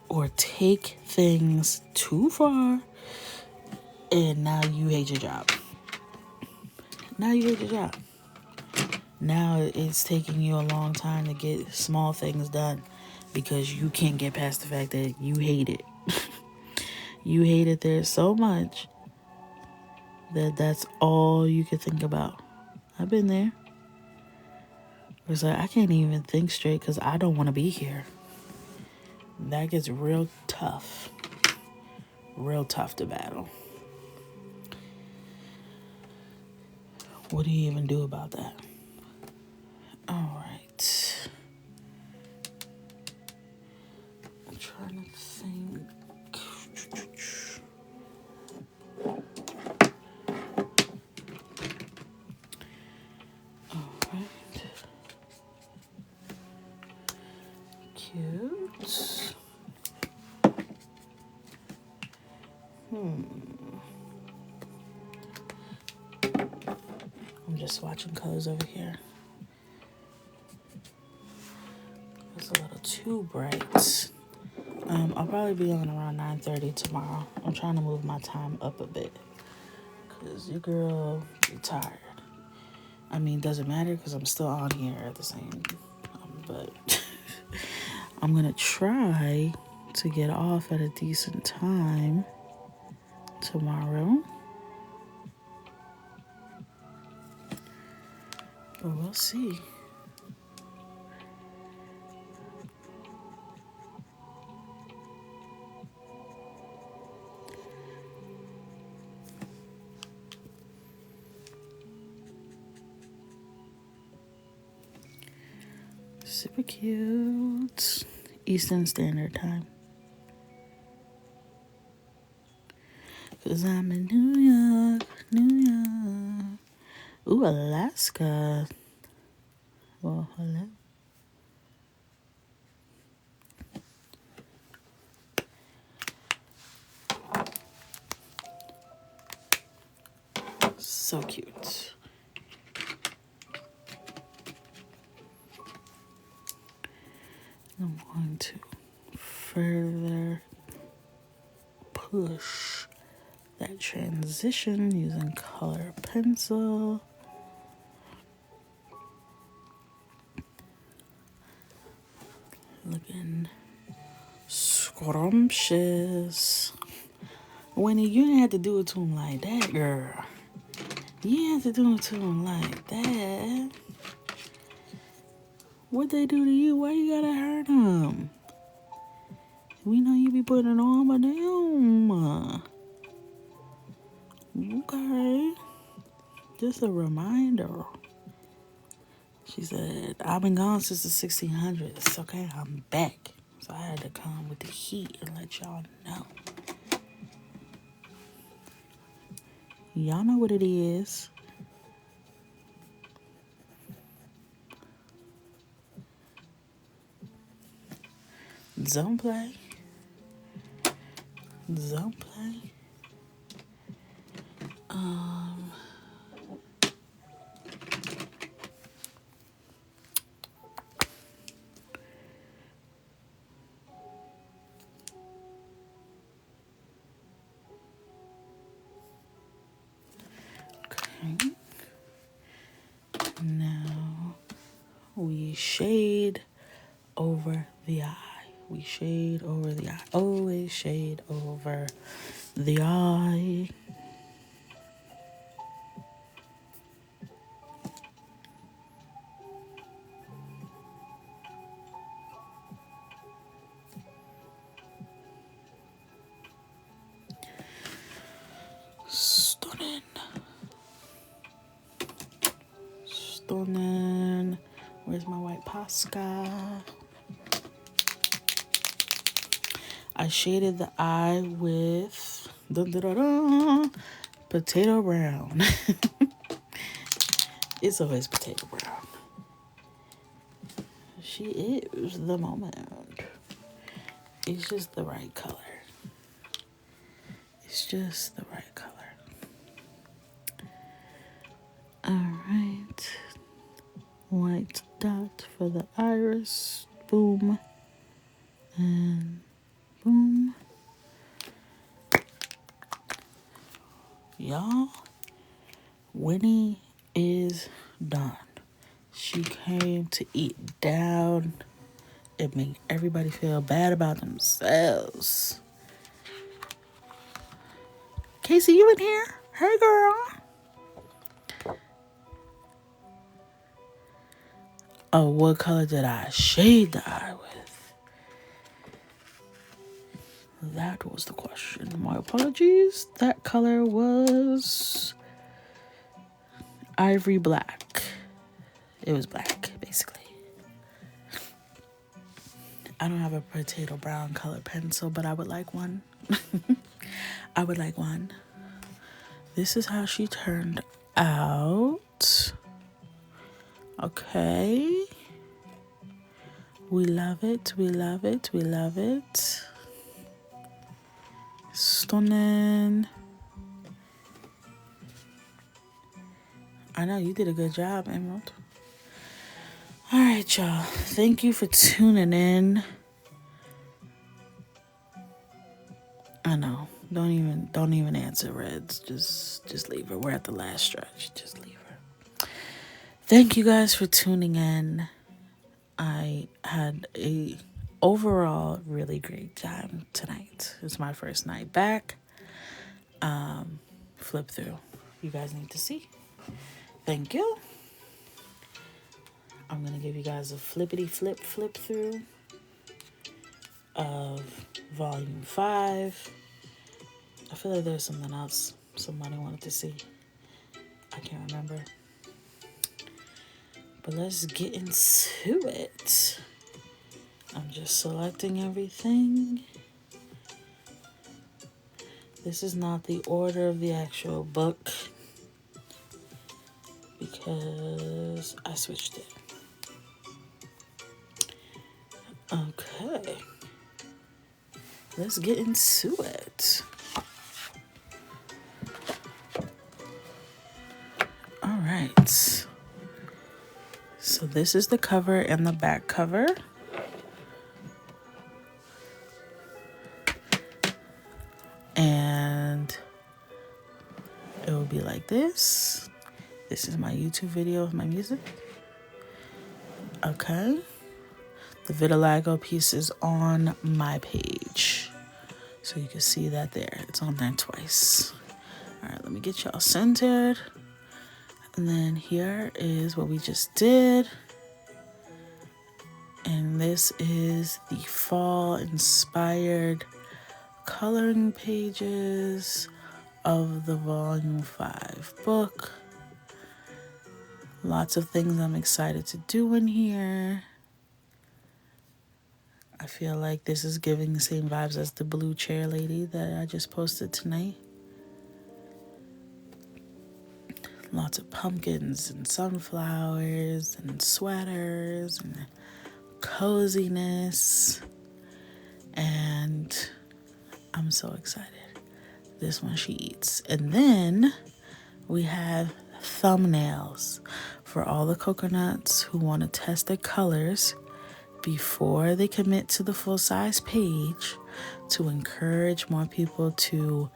or take things too far, and now you hate your job. Now it's taking you a long time to get small things done because you can't get past the fact that you hate it. You hate it there so much that that's all you can think about. I've been there. It's like, I can't even think straight because I don't want to be here. That gets real tough. Real tough to battle. What do you even do about that? All right. I'm trying to think. All right. Cute. I'm just swatching colors over here. It's a little too bright. I'll probably be on around 9:30 tomorrow. I'm trying to move my time up a bit because your girl be tired. I mean, doesn't matter because I'm still on here at the same but I'm gonna try to get off at a decent time tomorrow. But we'll see. Super cute. Eastern Standard Time. Cause I'm in New York, New York. Ooh, Alaska. Well, hello. So cute. I'm going to further push that transition using color pencil. Looking scrumptious. Winnie, you didn't have to do it to him like that, girl. You didn't have to do it to him like that. What they do to you? Why you gotta hurt him? We know you be putting it on, but damn. Okay. Just a reminder. She said, I've been gone since the 1600s. Okay, I'm back. So I had to come with the heat and let y'all know. Y'all know what it is. Don't play. Don't play. Okay. Now we shade over the eye. We shade over the eye. Always shade over the eye. Stunning. Stunning. Where's my white Posca? I shaded the eye with potato brown. It's always potato brown. She is the moment. It's just the right color. It's just the right color. Alright. White dot for the iris. Boom. And boom. Y'all, Winnie is done. She came to eat down. It made everybody feel bad about themselves. Casey, you in here? Hey, girl. Oh, what color did I shade the eye with? That was the question. My apologies. That color was ivory black. It was black, basically. I don't have a potato brown color pencil, but I would like one. I would like one. This is how she turned out. Okay. We love it. We love it. We love it. Stunning. I know you did a good job, Emerald. All right, y'all. Thank you for tuning in. I know. Don't even answer Reds. Just leave her. We're at the last stretch. Just leave her. Thank you guys for tuning in. I had a overall really great time tonight. It's my first night back. Flip through. You guys need to see. Thank you. I'm gonna give you guys a flippity flip through of volume 5. I feel like there's something else somebody wanted to see. I can't remember. But let's get into it. I'm just selecting everything. This is not the order of the actual book because I switched it. Okay. Let's get into it. All right. So this is the cover and the back cover. And it will be like this. This is my YouTube video of my music. Okay. The vitiligo piece is on my page. So you can see that there. It's on there twice. All right, let me get y'all centered. And then here is what we just did. And this is the fall inspired coloring pages of the volume 5 book. Lots of things I'm excited to do in here. I feel like this is giving the same vibes as the blue chair lady that I just posted tonight. Lots of pumpkins and sunflowers and sweaters and coziness. And I'm so excited. This one she eats. And then we have thumbnails for all the coconuts who want to test their colors before they commit to the full-size page, to encourage more people to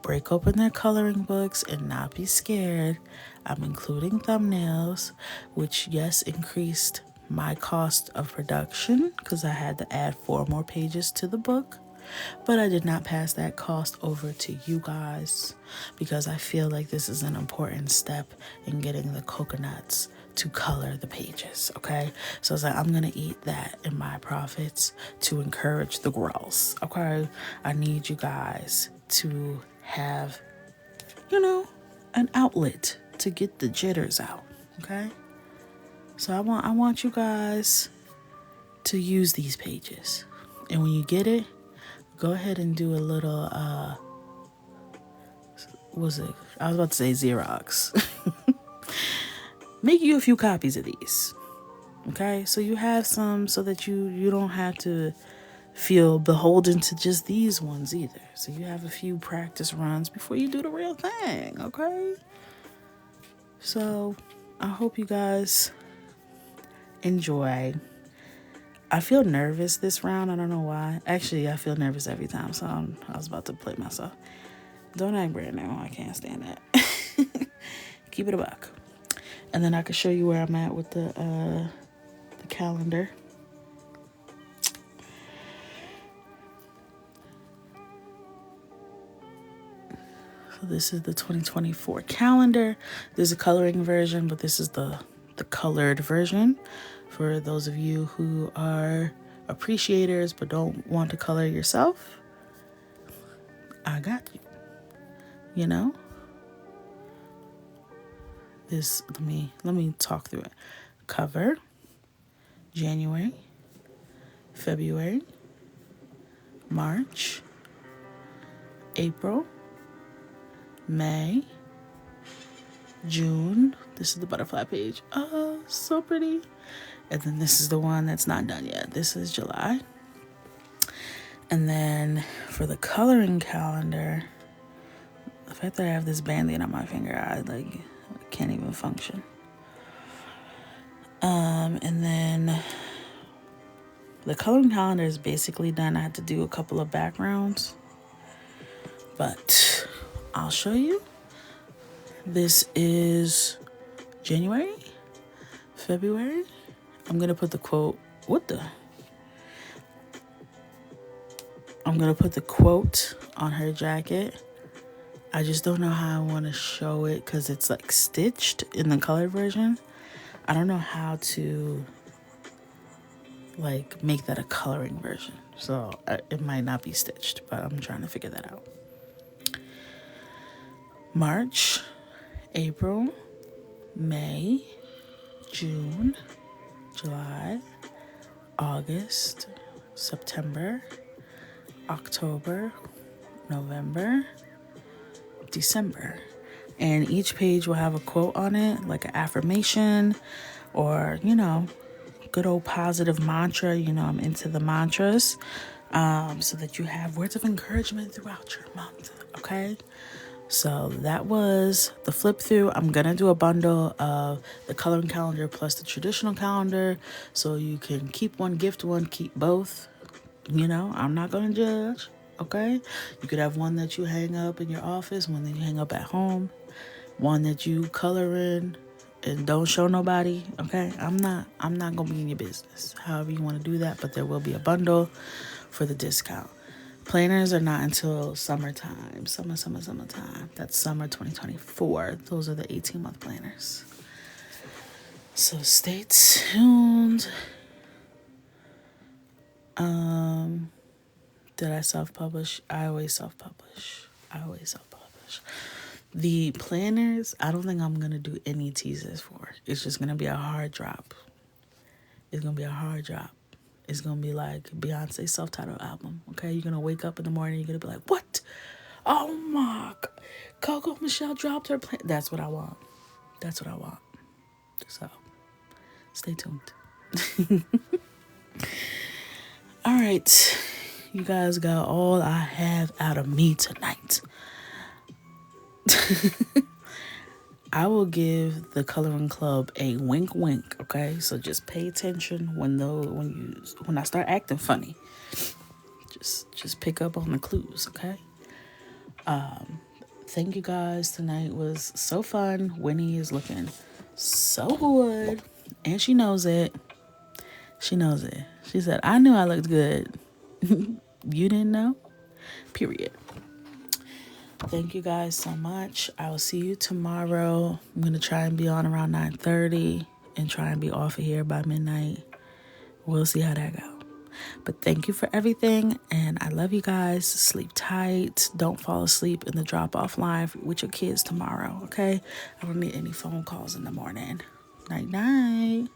break open their coloring books and not be scared. I'm including thumbnails, which yes, increased my cost of production because I had to add 4 more pages to the book. But I did not pass that cost over to you guys because I feel like this is an important step in getting the coconuts to color the pages, okay? So I was like, I'm gonna eat that in my profits to encourage the girls, okay? I need you guys to have, an outlet to get the jitters out, okay? So I want you guys to use these pages. And when you get it, go ahead and do a little, I was about to say Xerox. Make you a few copies of these, okay? So you have some so that you don't have to feel beholden to just these ones either. So you have a few practice runs before you do the real thing, okay? So I hope you guys enjoy. I feel nervous this round. I don't know why. Actually, I feel nervous every time. So I was about to play myself. Don't act brand new. I can't stand that. Keep it a buck. And then I can show you where I'm at with the calendar. So this is the 2024 calendar. There's a coloring version, but this is the colored version for those of you who are appreciators but don't want to color yourself. I got you. You know? This, let me talk through it. Cover, January, February, March, April, May, June. This is the butterfly page. Oh, so pretty. And then this is the one that's not done yet. This is July. And then for the coloring calendar, the fact that I have this Band-Aid on my finger, I can't even function. And then the coloring calendar is basically done. I had to do a couple of backgrounds, but I'll show you. This is January, February. I'm gonna put the quote. I'm gonna put the quote on her jacket. I just don't know how I want to show it because it's like stitched in the color version. I don't know how to make that a coloring version. So it might not be stitched, but I'm trying to figure that out. March, April, May, June, July, August, September, October, November, December. And each page will have a quote on it, like an affirmation or, good old positive mantra. I'm into the mantras, so that you have words of encouragement throughout your month. Okay. So that was the flip through. I'm going to do a bundle of the coloring calendar plus the traditional calendar. So you can keep one, gift one, keep both. I'm not going to judge. Okay. You could have one that you hang up in your office, one that you hang up at home, one that you color in and don't show nobody. Okay. I'm not going to be in your business. However you want to do that, but there will be a bundle for the discount. Planners are not until summertime. Summertime. That's summer 2024. Those are the 18-month planners. So stay tuned. Did I self-publish? I always self-publish. The planners, I don't think I'm going to do any teasers for. It's just going to be a hard drop. It's going to be like Beyonce's self-titled album, okay? You're going to wake up in the morning, you're going to be like, what? Oh my God. Coco Michelle dropped her plan. That's what I want. So, stay tuned. All right. You guys got all I have out of me tonight. I will give the coloring club a wink, okay? So just pay attention when I start acting funny. Just pick up on the clues, okay? Thank you guys. Tonight was so fun. Winnie is looking so good, and she knows it. She said, "I knew I looked good." You didn't know? Period. Thank you guys so much. I will see you tomorrow. I'm going to try and be on around 9:30 and try and be off of here by midnight. We'll see how that goes. But thank you for everything, and I love you guys. Sleep tight. Don't fall asleep in the drop-off line with your kids tomorrow, okay? I don't need any phone calls in the morning. Night-night.